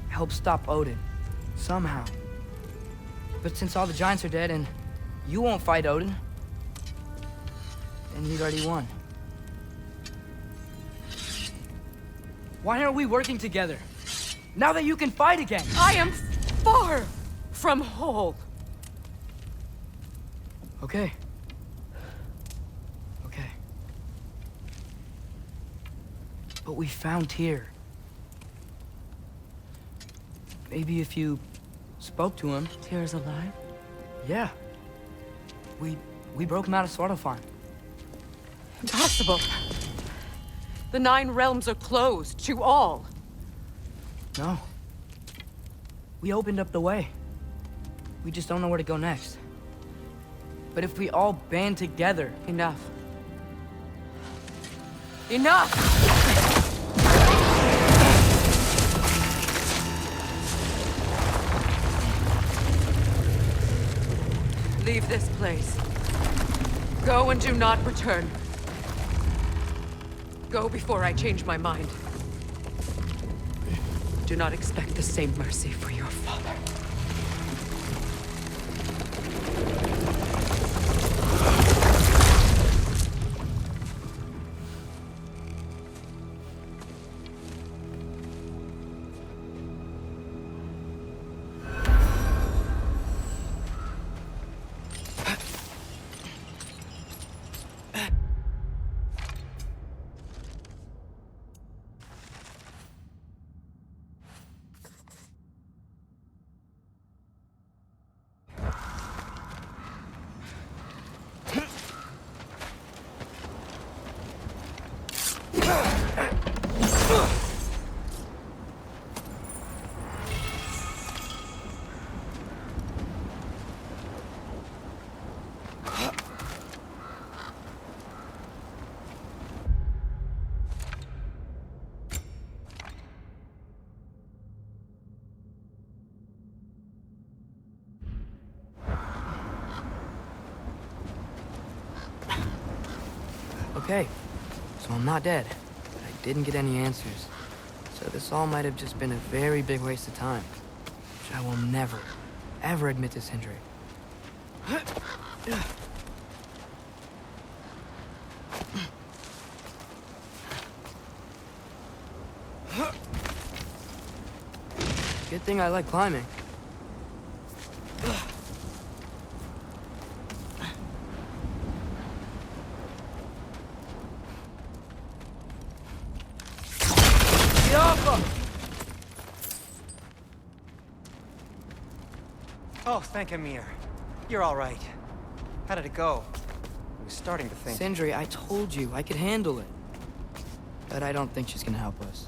help stop Odin, somehow. But since all the giants are dead and you won't fight Odin, then he's already won. Why aren't we working together? Now that you can fight again! I am far from whole. Okay. Okay. But we found Tyr. Maybe if you spoke to him... Tyr's alive? Yeah. We broke him out of Svartalfheim. Impossible. The 9 realms are closed to all. No. We opened up the way. We just don't know where to go next. But if we all band together... Enough. Enough! Leave this place. Go and do not return. Go before I change my mind. Do not expect the same mercy for your father. Okay, so I'm not dead, but I didn't get any answers. So this all might have just been a very big waste of time, which I will never, ever admit to Sindri. Good thing I like climbing. Oh, thank Amir. You're all right. How did it go? I was starting to think... Sindri, I told you I could handle it. But I don't think she's gonna help us.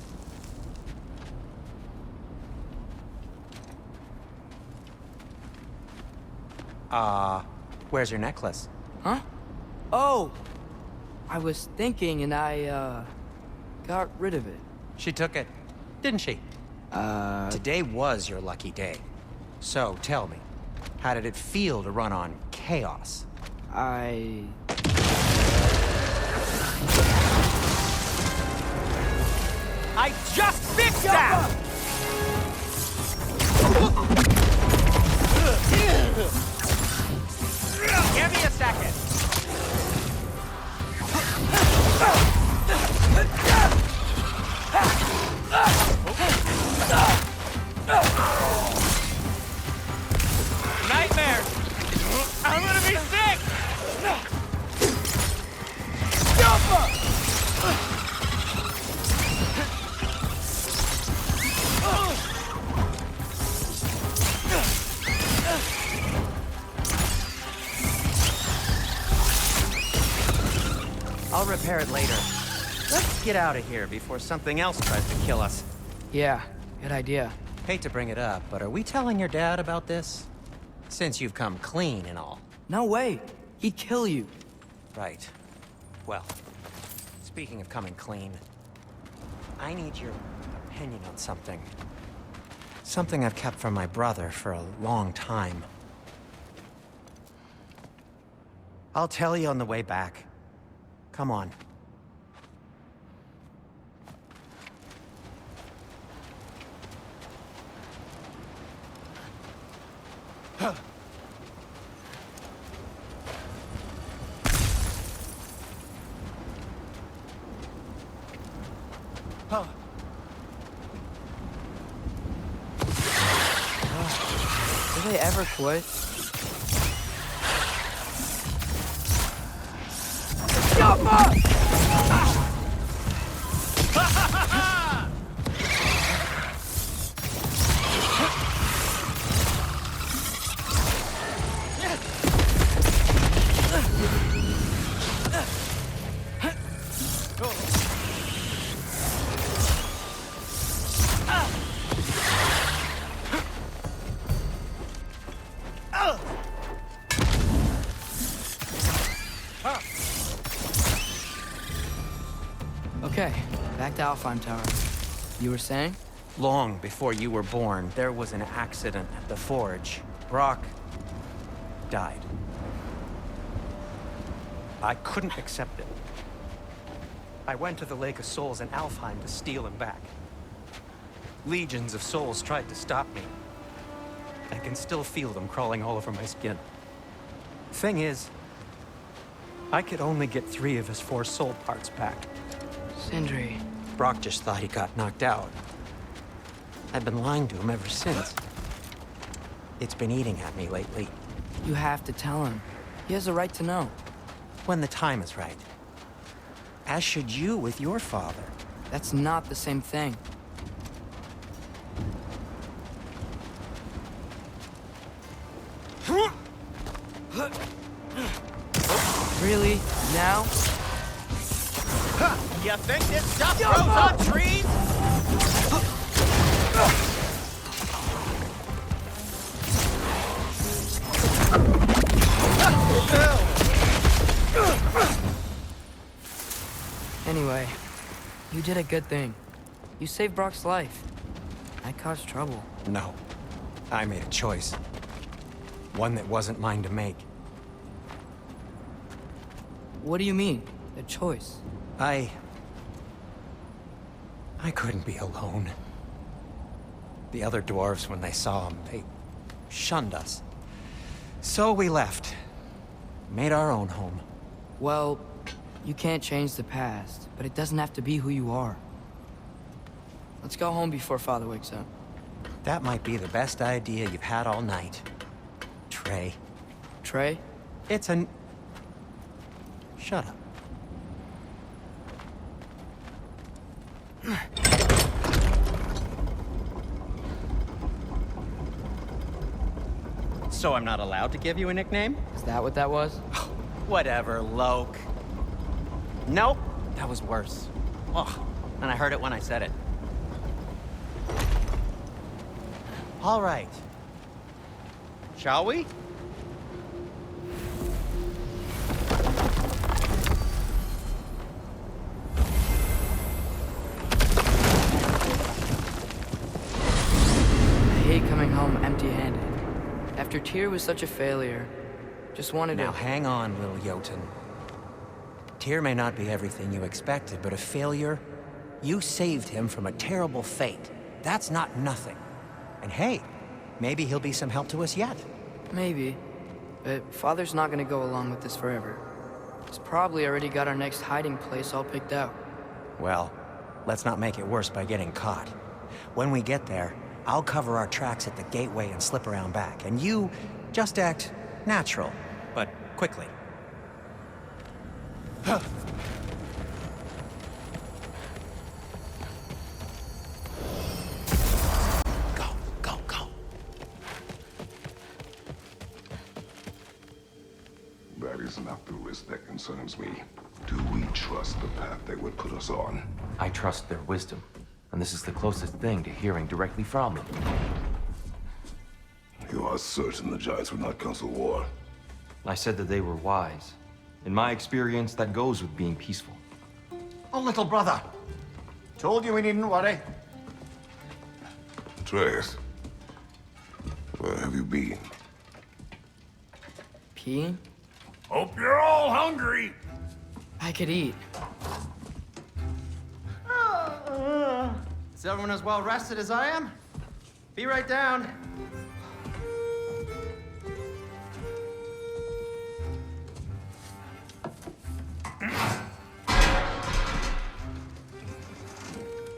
Where's your necklace? Huh? Oh! I was thinking and I, got rid of it. She took it, didn't she? Today was your lucky day. So, tell me, how did it feel to run on chaos? I just fixed that! Give me a second. Nightmare! I'm gonna be sick! Let's get out of here before something else tries to kill us. Yeah, good idea. Hate to bring it up, but are we telling your dad about this? Since you've come clean and all. No way. He'd kill you. Right. Well, speaking of coming clean, I need your opinion on something. Something I've kept from my brother for a long time. I'll tell you on the way back. Come on. Do they ever quit? Okay, back to Alfheim Tower. You were saying? Long before you were born, there was an accident at the forge. Brock died. I couldn't accept it. I went to the Lake of Souls in Alfheim to steal him back. Legions of souls tried to stop me. I can still feel them crawling all over my skin. Thing is, I could only get 3 of his 4 soul parts back. Sindri. Brock just thought he got knocked out. I've been lying to him ever since. It's been eating at me lately. You have to tell him. He has a right to know. When the time is right. As should you with your father. That's not the same thing. Really? Now? You think this stuff grows on trees? Anyway, you did a good thing. You saved Brock's life. I caused trouble. No. I made a choice. One that wasn't mine to make. What do you mean? A choice? I couldn't be alone. The other dwarves, when they saw him, they shunned us. So we left. Made our own home. Well, you can't change the past, but it doesn't have to be who you are. Let's go home before Father wakes up. That might be the best idea you've had all night. Trey. Trey? It's an... Shut up. So I'm not allowed to give you a nickname? Is that what that was? Whatever, Loke. Nope, that was worse. Ugh, and I heard it when I said it. All right. Shall we? I hate coming home empty-handed. After Tyr was such a failure, just wanted to... Now hang on, little Jotun. Tyr may not be everything you expected, but a failure? You saved him from a terrible fate. That's not nothing. And hey, maybe he'll be some help to us yet. Maybe. But Father's not gonna go along with this forever. He's probably already got our next hiding place all picked out. Well, let's not make it worse by getting caught. When we get there, I'll cover our tracks at the gateway and slip around back. And you just act natural, but quickly. Go. That is not the risk that concerns me. 2 each. trust the path they would put us on. I trust their wisdom, and this is the closest thing to hearing directly from them. You are certain the Giants would not counsel war? I said that they were wise. In my experience, that goes with being peaceful. Oh, little brother. Told you we needn't worry. Atreus, where have you been? Peeing? Hope you're all hungry. I could eat. Is everyone as well rested as I am? Be right down.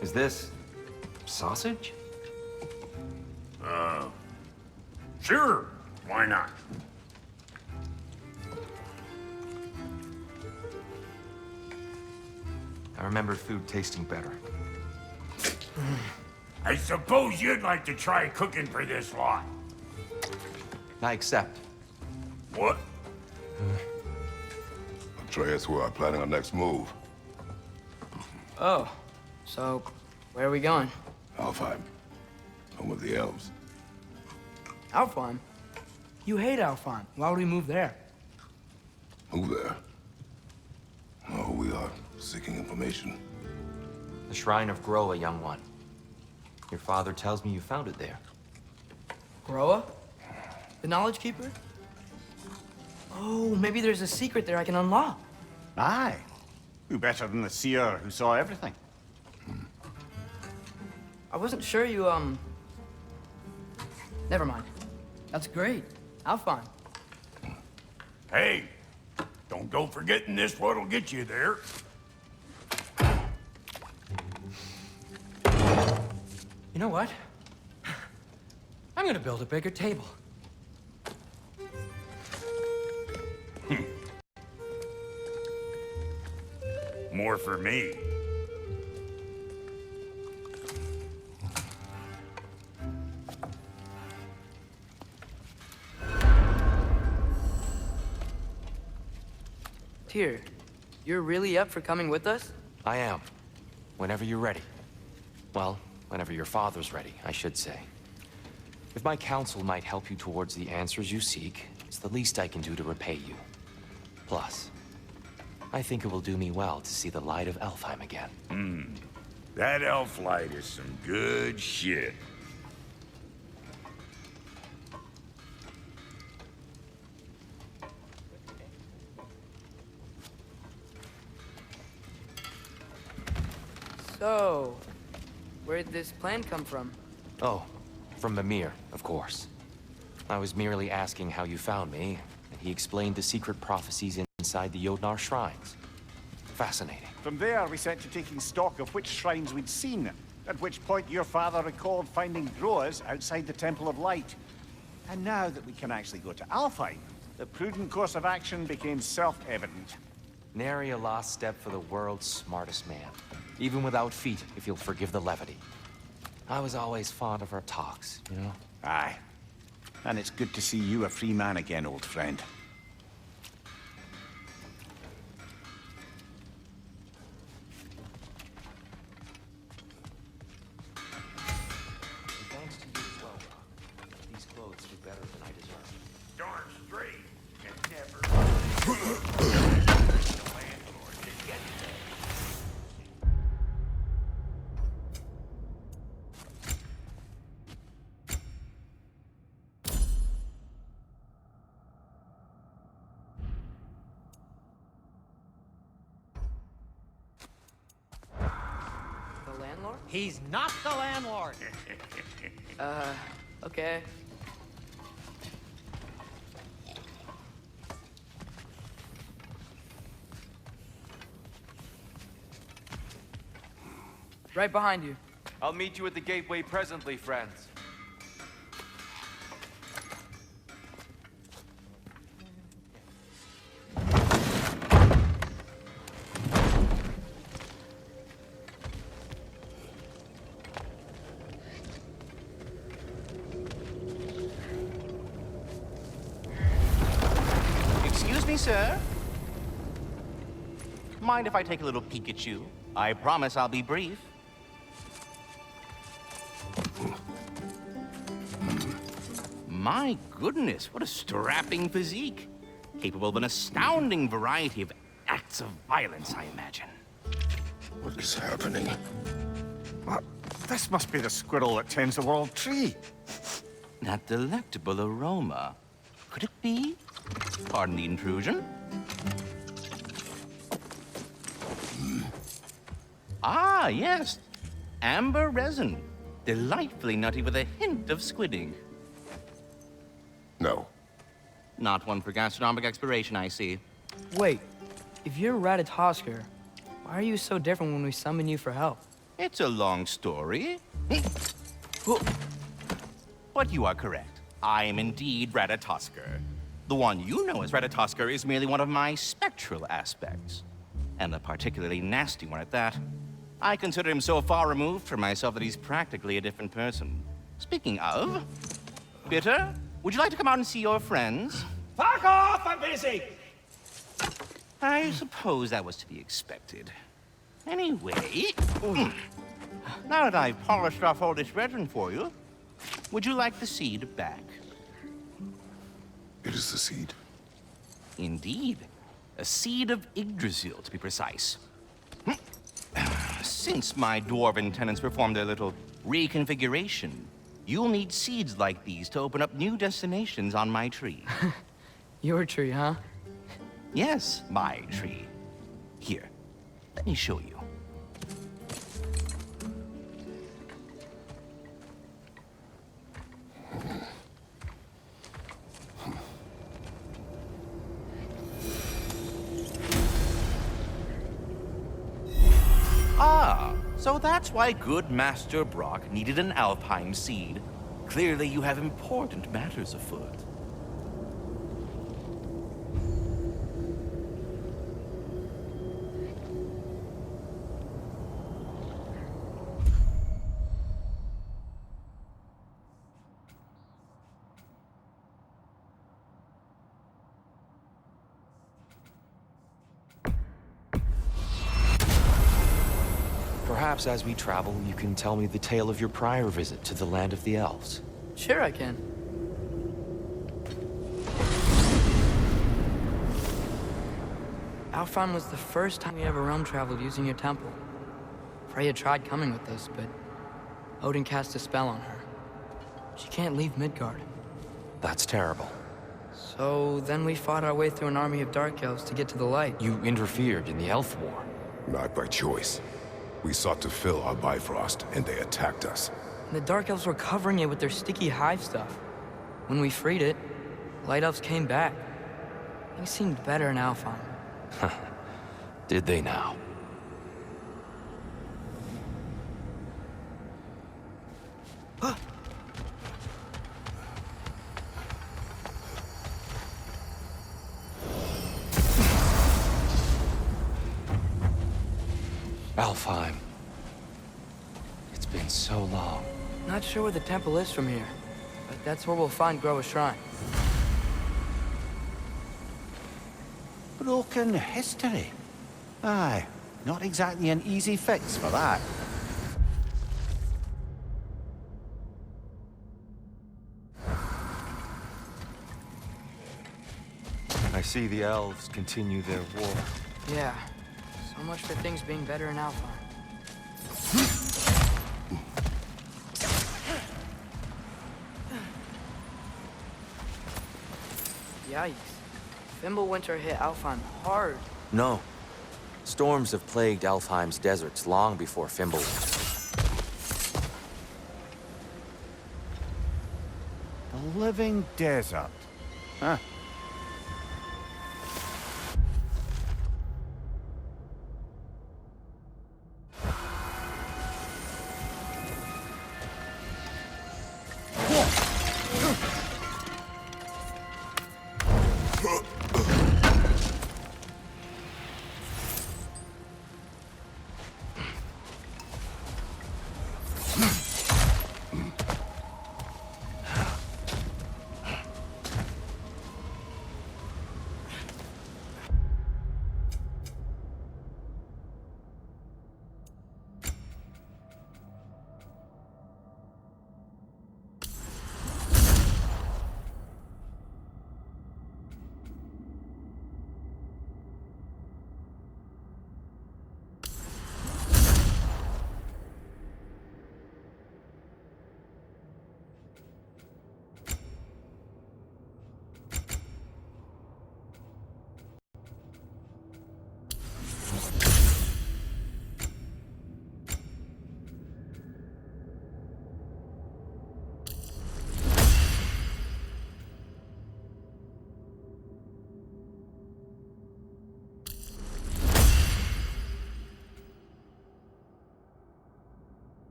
Is this sausage? Sure. Why not? I remember food tasting better. I suppose you'd like to try cooking for this lot. I accept. What? Atreus, we are planning our next move. Oh, so where are we going? Alfheim, home of the elves. Alfheim? You hate Alfheim. Why would we move there? Move there? No, we are seeking information. The Shrine of Groa, young one. Your father tells me you found it there. Groa? The Knowledge Keeper? Oh, maybe there's a secret there I can unlock. Aye. Who better than the seer who saw everything? I wasn't sure you, Never mind. That's great. Alfheim. Hey, don't go forgetting this what'll get you there. You know what? I'm gonna build a bigger table. More for me. Tyr, you're really up for coming with us? I am. Whenever you're ready. Well, whenever your father's ready, I should say. If my counsel might help you towards the answers you seek, it's the least I can do to repay you. Plus, I think it will do me well to see the light of Alfheim again. That elf light is some good shit. So, where'd this plan come from? Oh, from Mimir, of course. I was merely asking how you found me, and he explained the secret prophecies inside the Jotnar shrines. Fascinating. From there, we set to taking stock of which shrines we'd seen, at which point your father recalled finding Groas outside the Temple of Light. And now that we can actually go to Alfheim, the prudent course of action became self-evident. Nary a lost step for the world's smartest man. Even without feet, if you'll forgive the levity. I was always fond of our talks, you know? Aye. And it's good to see you a free man again, old friend. Thanks to you as well, Rock. These clothes fit better than I deserve. Darn straight. And never. The landlord did get you. The landlord? He's not the landlord. Okay. Right behind you. I'll meet you at the gateway presently, friends. Excuse me, sir. mind if I take a little peek at you? I promise I'll be brief. My goodness, what a strapping physique. Capable of an astounding variety of acts of violence, I imagine. What is happening? What? This must be the squirrel that tends the world tree. That delectable aroma. Could it be? Pardon the intrusion. Ah, yes. Amber resin. Delightfully nutty with a hint of squidding. No. Not one for gastronomic exploration, I see. Wait, if you're Ratatosker, why are you so different when we summon you for help? It's a long story. But you are correct. I am indeed Ratatosker. The one you know as Ratatosker is merely one of my spectral aspects. And a particularly nasty one at that. I consider him so far removed from myself that he's practically a different person. Speaking of, Bitter, would you like to come out and see your friends? Fuck off! I'm busy! I suppose that was to be expected. Anyway, now that I've polished off all this resin for you, would you like the seed back? It is the seed. Indeed. A seed of Yggdrasil, to be precise. Since my dwarven tenants performed their little reconfiguration, you'll need seeds like these to open up new destinations on my tree. Your tree, huh? Yes, my tree. Here, let me show you. Ah, so that's why good Master Brock needed an Alpine seed. Clearly you have important matters afoot. Perhaps as we travel, you can tell me the tale of your prior visit to the land of the elves. Sure I can. Alfheim was the first time we ever realm traveled using your temple. Freya tried coming with us, but Odin cast a spell on her. She can't leave Midgard. That's terrible. So then we fought our way through an army of dark elves to get to the light. You interfered in the elf war. Not by choice. We sought to fill our Bifrost, and they attacked us. And the dark elves were covering it with their sticky hive stuff. When we freed it, light elves came back. They seemed better in Alfheim. Did they now? Alfheim. It's been so long. Not sure where the temple is from here, but that's where we'll find Groa's shrine. Broken history. Aye, not exactly an easy fix for that. I see the elves continue their war. Yeah, so much for things being better in Alpha. Yikes. Fimbulwinter hit Alfheim hard. No. Storms have plagued Alfheim's deserts long before Fimbulwinter. A living desert. Huh.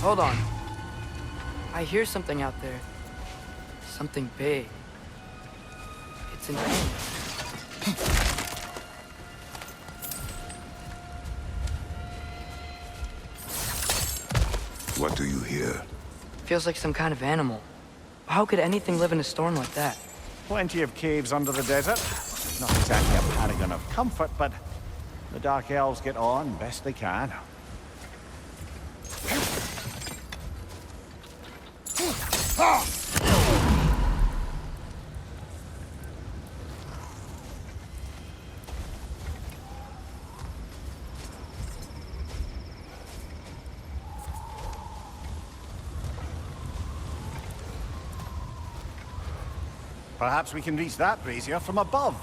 Hold on. I hear something out there. Something big. It's an enemy. What do you hear? Feels like some kind of animal. How could anything live in a storm like that? Plenty of caves under the desert. Not exactly a paragon of comfort, but the Dark Elves get on best they can. Perhaps we can reach that brazier from above.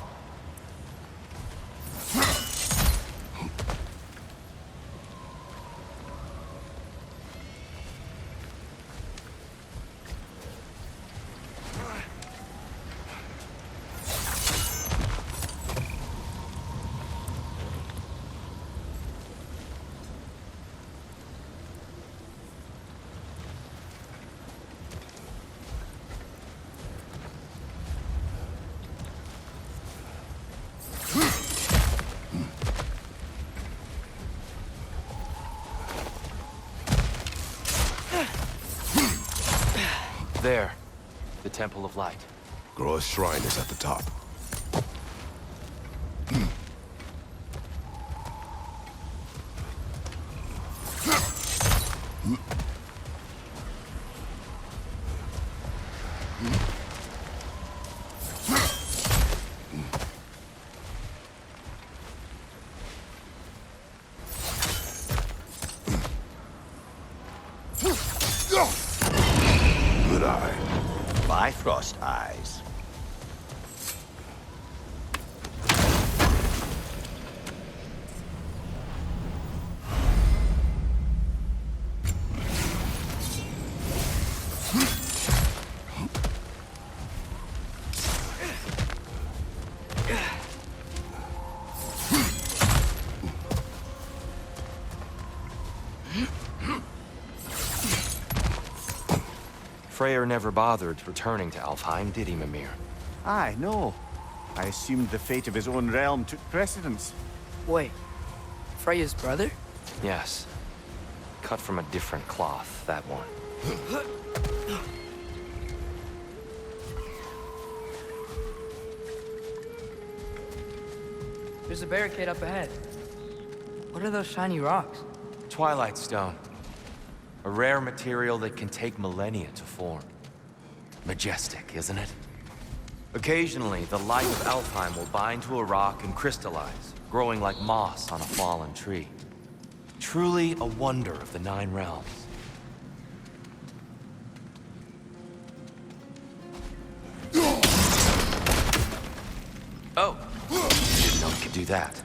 There. The Temple of Light. Groa's shrine is at the top. Good eye. Bifrost eyes. Freyr never bothered returning to Alfheim, did he, Mimir? Aye, no. I assumed the fate of his own realm took precedence. Wait. Freya's brother? Yes. Cut from a different cloth, that one. There's a barricade up ahead. What are those shiny rocks? Twilight Stone. A rare material that can take millennia to form. Majestic, isn't it? Occasionally, the light of Alfheim will bind to a rock and crystallize, growing like moss on a fallen tree. Truly a wonder of the Nine Realms. Oh! Didn't know it could do that.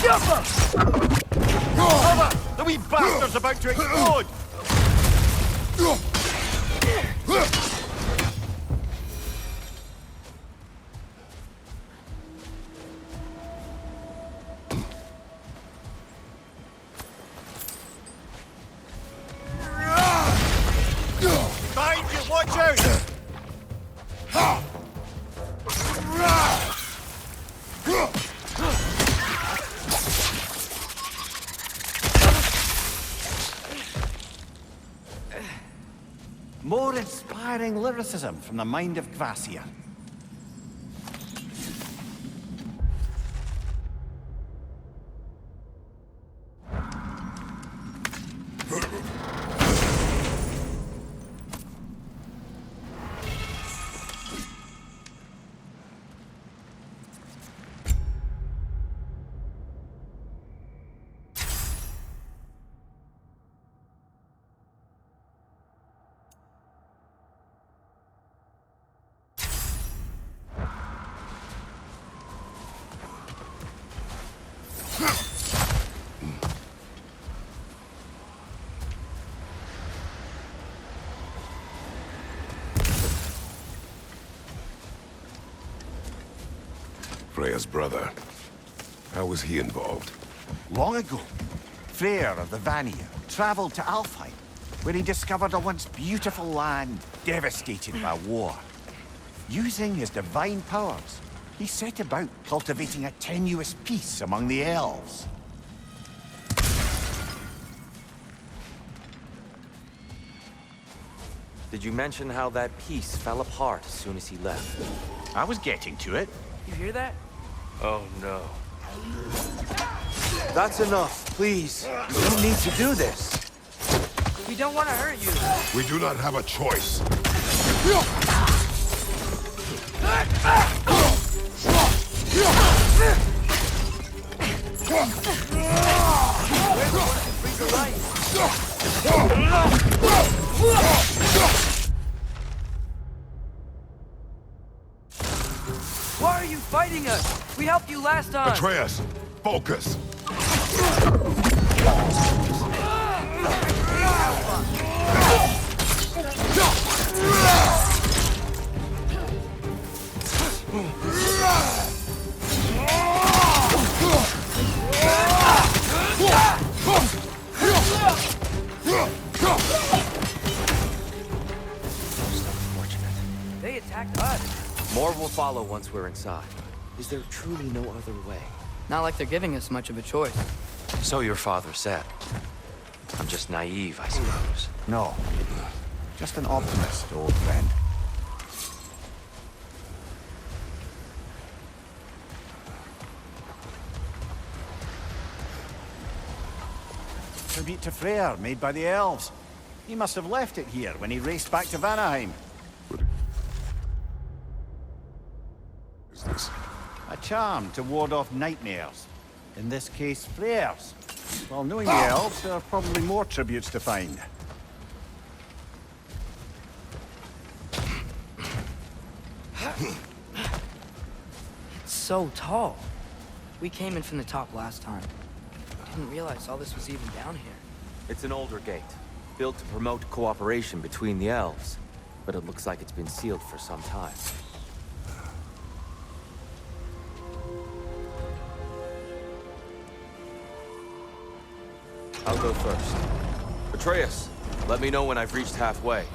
Cover! The wee bastard's about to explode! Behind you, watch out! More inspiring lyricism from the mind of Kvasir. Freya's brother. How was he involved? Long ago, Freyr of the Vanir traveled to Alfheim, where he discovered a once beautiful land devastated by war. Using his divine powers, he set about cultivating a tenuous peace among the elves. Did you mention how that piece fell apart as soon as he left? I was getting to it. You hear that? Oh no. That's enough, please. You don't need to do this. We don't want to hurt you. We do not have a choice. Why are you fighting us? We helped you last time. Atreus, focus. They attacked us. More will follow once we're inside. Is there truly no other way? Not like they're giving us much of a choice. So your father said. I'm just naive, I suppose. No. Just an optimist, old friend. Tribute to Freyr, made by the elves. He must have left it here when he raced back to Vanaheim. Is this? A charm to ward off nightmares. In this case, Freyr's. Well, knowing the elves, there are probably more tributes to find. It's so tall. We came in from the top last time. Didn't realize all this was even down here. It's an older gate, built to promote cooperation between the elves. But it looks like it's been sealed for some time. I'll go first. Atreus, let me know when I've reached halfway.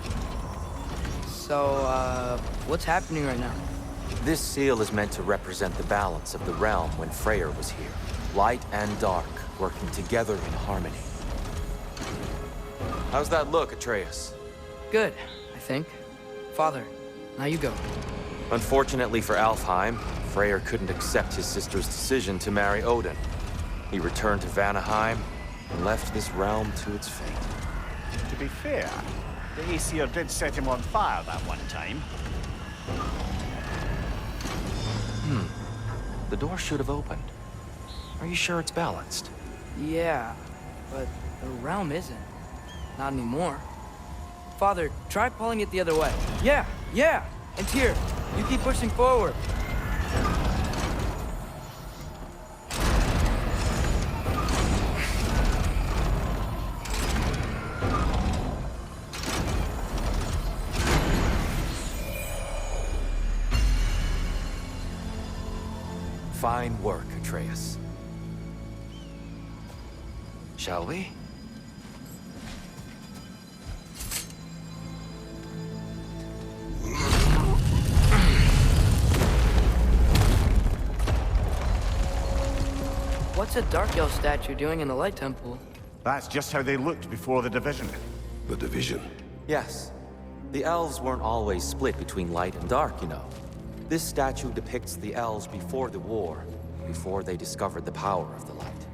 So, what's happening right now? This seal is meant to represent the balance of the realm when Freyr was here. Light and dark, working together in harmony. How's that look, Atreus? Good, I think. Father, now you go. Unfortunately for Alfheim, Freyr couldn't accept his sister's decision to marry Odin. He returned to Vanaheim and left this realm to its fate. To be fair, the Aesir did set him on fire that one time. The door should have opened. Are you sure it's balanced? Yeah, but the realm isn't. Not anymore. Father, try pulling it the other way. Yeah! And here, you keep pushing forward. Fine work, Atreus. Shall we? What's a Dark Elf statue doing in the Light Temple? That's just how they looked before the division. The division? Yes. The elves weren't always split between light and dark, you know. This statue depicts the elves before the war, before they discovered the power of the light.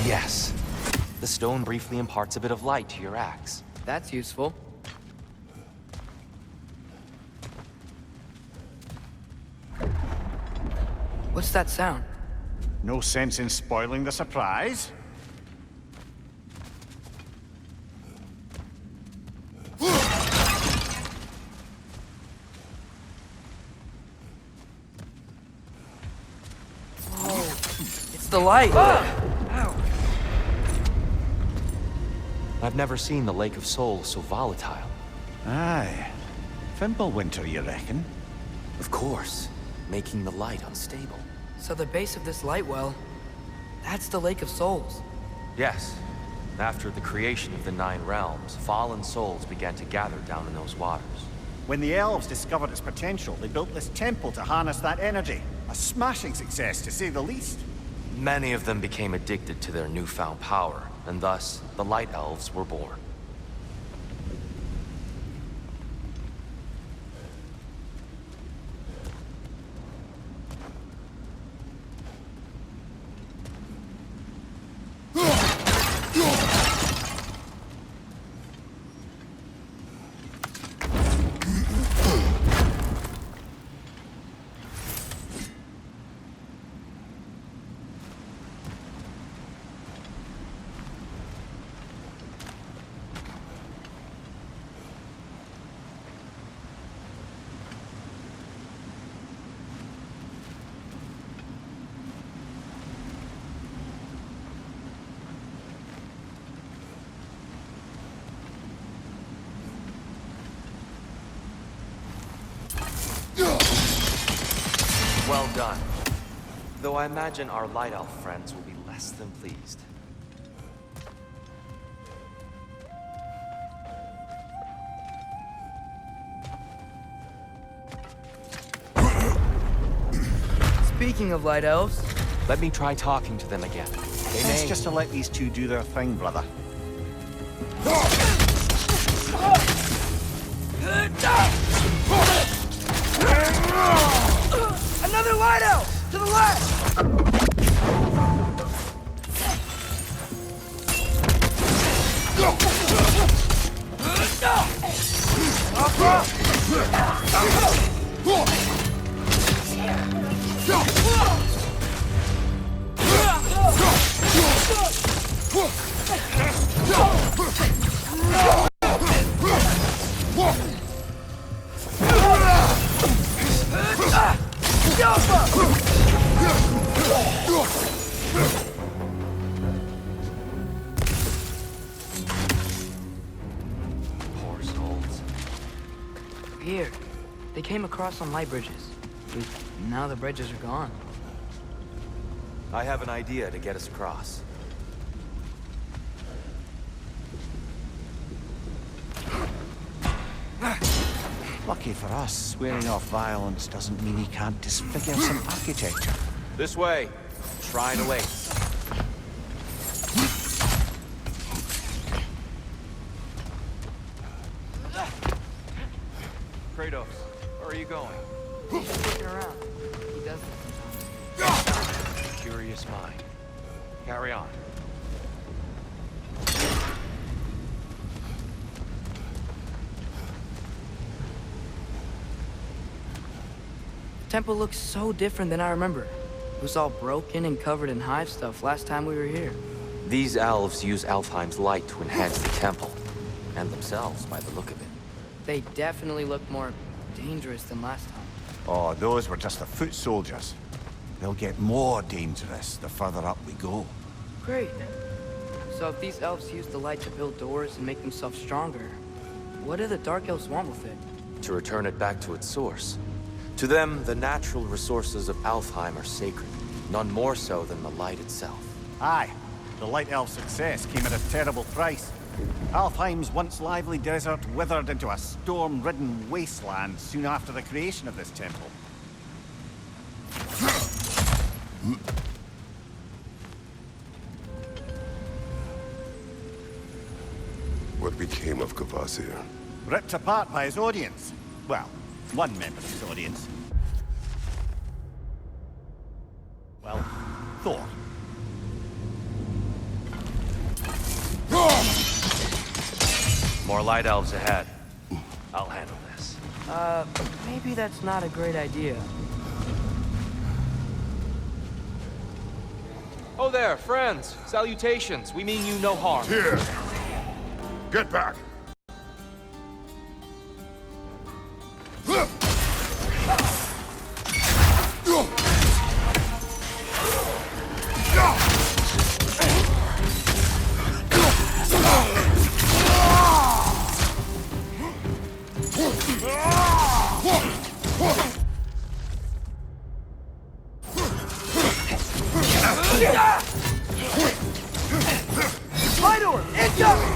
Yes. The stone briefly imparts a bit of light to your axe. That's useful. What's that sound? No sense in spoiling the surprise. It's the light! Ow! I've never seen the Lake of Souls so volatile. Aye. Fimbulwinter, you reckon? Of course. Making the light unstable. So the base of this light well, that's the Lake of Souls. Yes. After the creation of the Nine Realms, fallen souls began to gather down in those waters. When the elves discovered its potential, they built this temple to harness that energy. A smashing success, to say the least. Many of them became addicted to their newfound power, and thus, the Light Elves were born. Well done. Though I imagine our Light Elf friends will be less than pleased. Speaking of Light Elves... Let me try talking to them again. It's just to let these two do their thing, brother. Another Light Elf! To the left! Poor souls. Here. They came across some light bridges. Now the bridges are gone. I have an idea to get us across. Lucky for us, swearing off violence doesn't mean he can't disfigure some architecture. This way. Shrine awaits. Kratos, where are you going? He's looking around. He does this sometimes. Curious mind. Carry on. The temple looks so different than I remember. It was all broken and covered in hive stuff last time we were here. These elves use Alfheim's light to enhance the temple. And themselves, by the look of it. They definitely look more dangerous than last time. Oh, those were just the foot soldiers. They'll get more dangerous the further up we go. Great. So if these elves use the light to build doors and make themselves stronger, what do the Dark Elves want with it? To return it back to its source. To them, the natural resources of Alfheim are sacred. None more so than the light itself. Aye. The Light Elf success came at a terrible price. Alfheim's once lively desert withered into a storm-ridden wasteland soon after the creation of this temple. What became of Kvasir? Ripped apart by his audience. Well, one member of his audience. Well, Thor. More light elves ahead. I'll handle this. Maybe that's not a great idea. Oh there, friends. Salutations. We mean you no harm. Here. Get back. Light orb, incoming!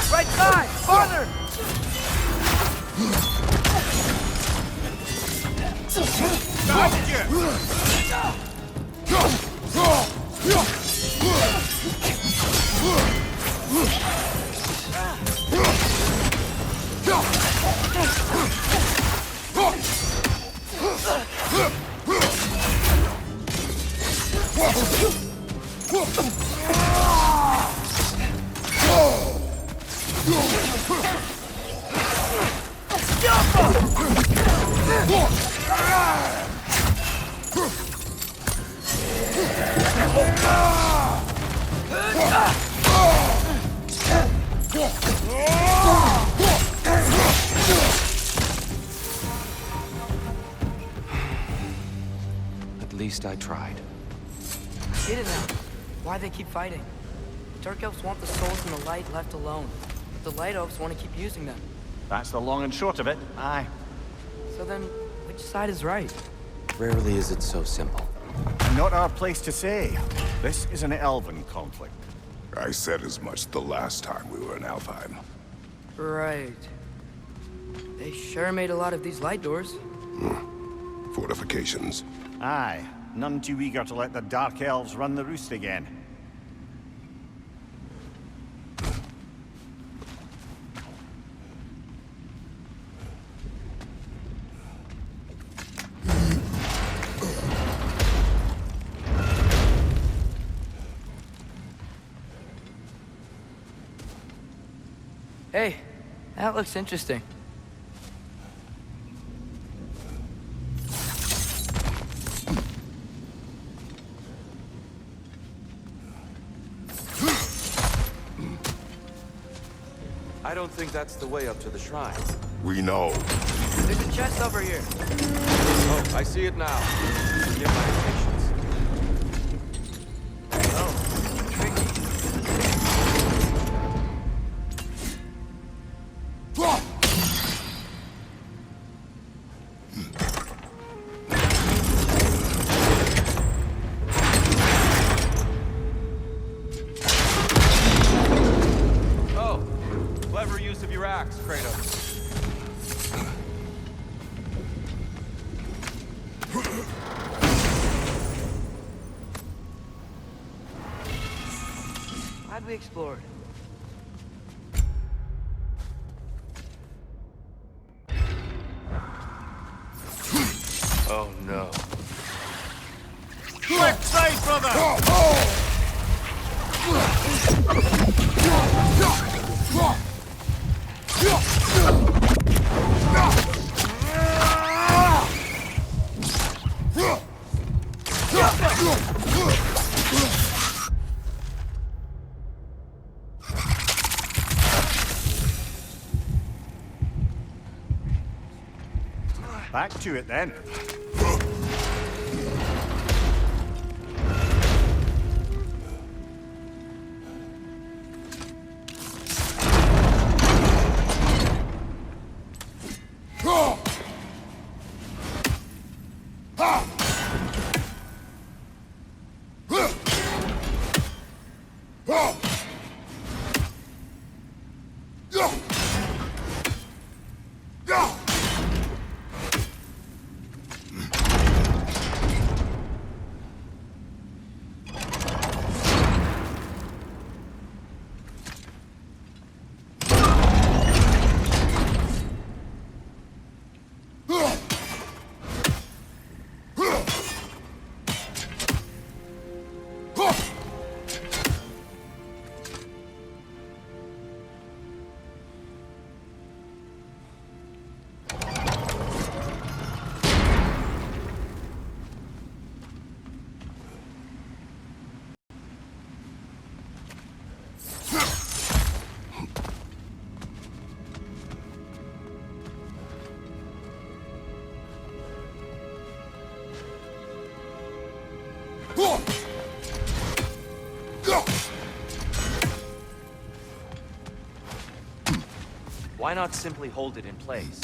Right side! Farther! At least I tried. I get it now. Why they keep fighting. Dark elves want the souls in the light left alone. The light elves want to keep using them. That's the long and short of it. Aye. So then, which side is right? Rarely is it so simple. Not our place to say. This is an elven conflict. I said as much the last time we were in Alfheim. Right. They sure made a lot of these light doors. Fortifications. Aye. None too eager to let the Dark Elves run the roost again. Hey, that looks interesting. I don't think that's the way up to the shrine. We know. There's a chest over here. Oh, I see it now. Forgive my impatience. Oh, tricky. Oh, clever use of your axe, Kratos. Glad we explored. Oh no. Left side, brother! Back to it then. Why not simply hold it in place?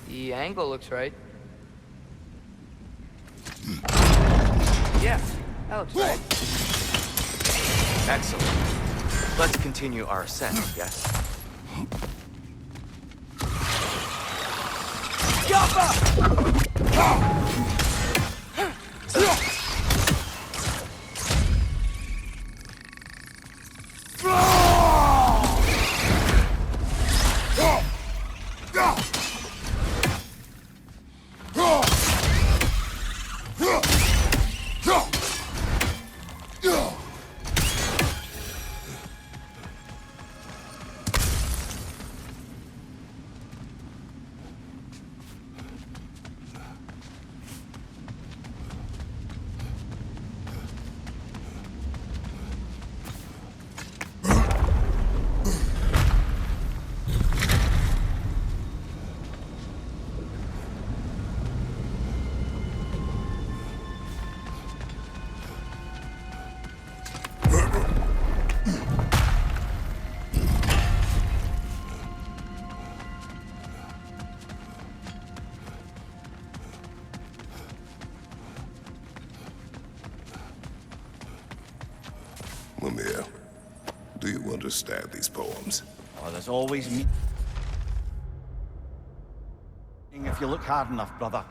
The angle looks right. Yeah, That looks right. excellent. Let's continue our ascent, yes? Mimir, do you understand these poems? Oh, there's always me. If you look hard enough, brother.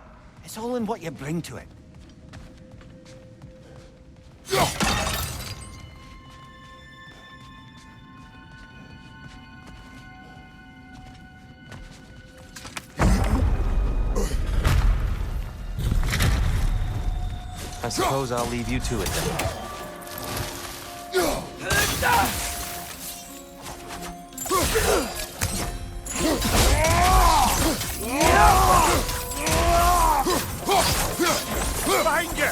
It's all in what you bring to it. I suppose I'll leave you to it then. Find you!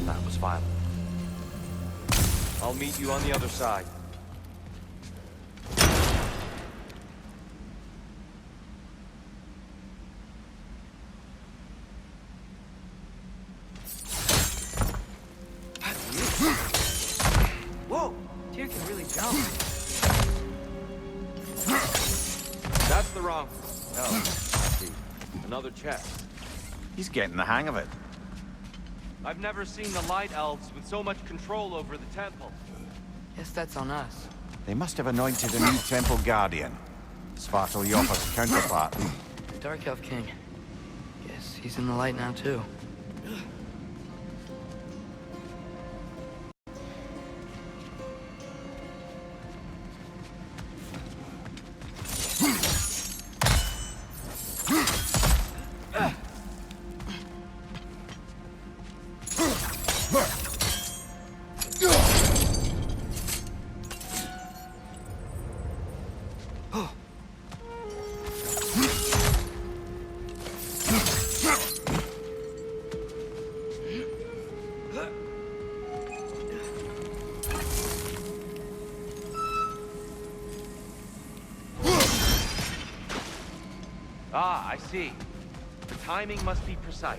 That was violent. I'll meet you on the other side. Whoa! Tyr can really jump. That's the wrong... Oh, see. Another chest. He's getting the hang of it. I've never seen the Light Elves with so much control over the temple. Guess that's on us. They must have anointed a new temple guardian. Svartal Yoppa's counterpart. The Dark Elf King. Guess he's in the light now, too. Ah, I see. The timing must be precise.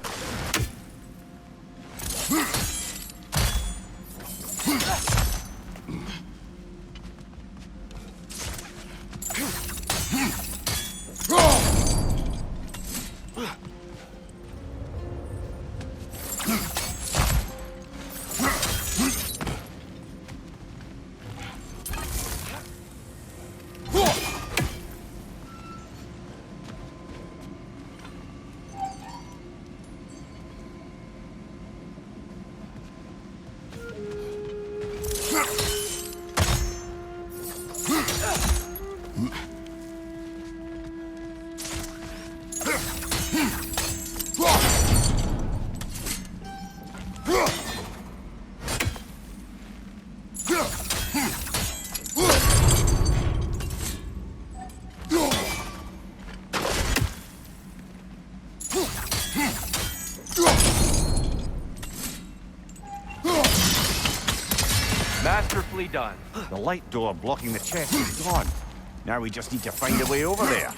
Masterfully done. The light door blocking the chest is gone. Now we just need to find a way over there.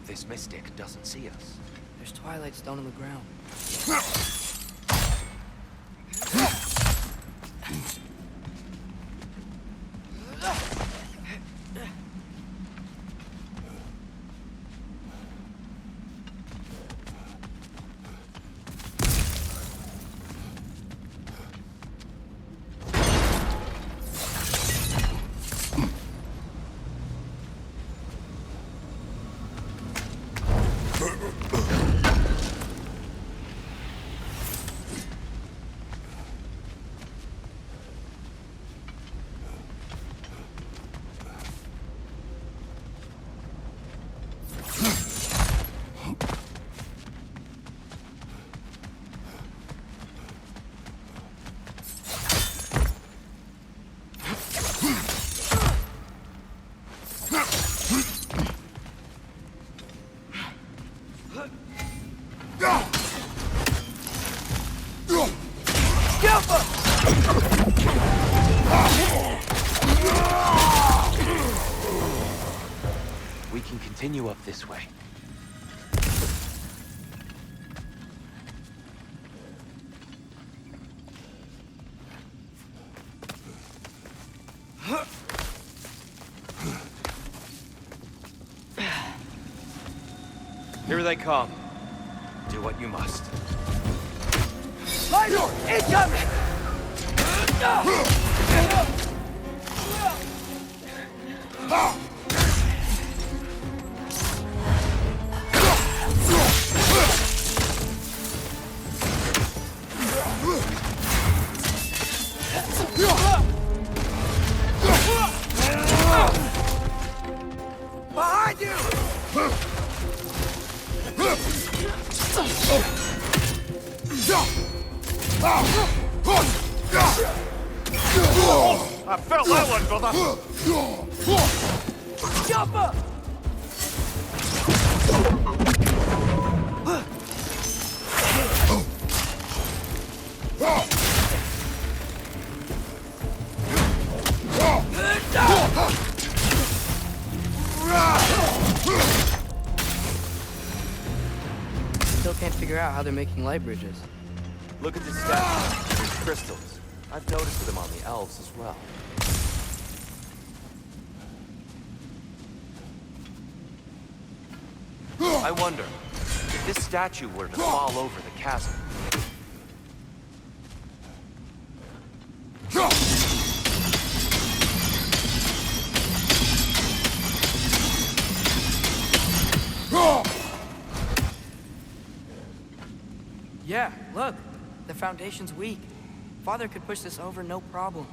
This mystic doesn't see us. There's twilight stone on the ground. We can continue up this way. Here they come. Do what you must. Minor, incoming! Behind you! I felt that one, brother! Jumper! Still can't figure out how they're making light bridges. Look at the statue. There's crystals. I've noticed them on the elves as well. I wonder, if this statue were to fall over the chasm, Yeah, look. The foundation's weak. Father could push this over no problem.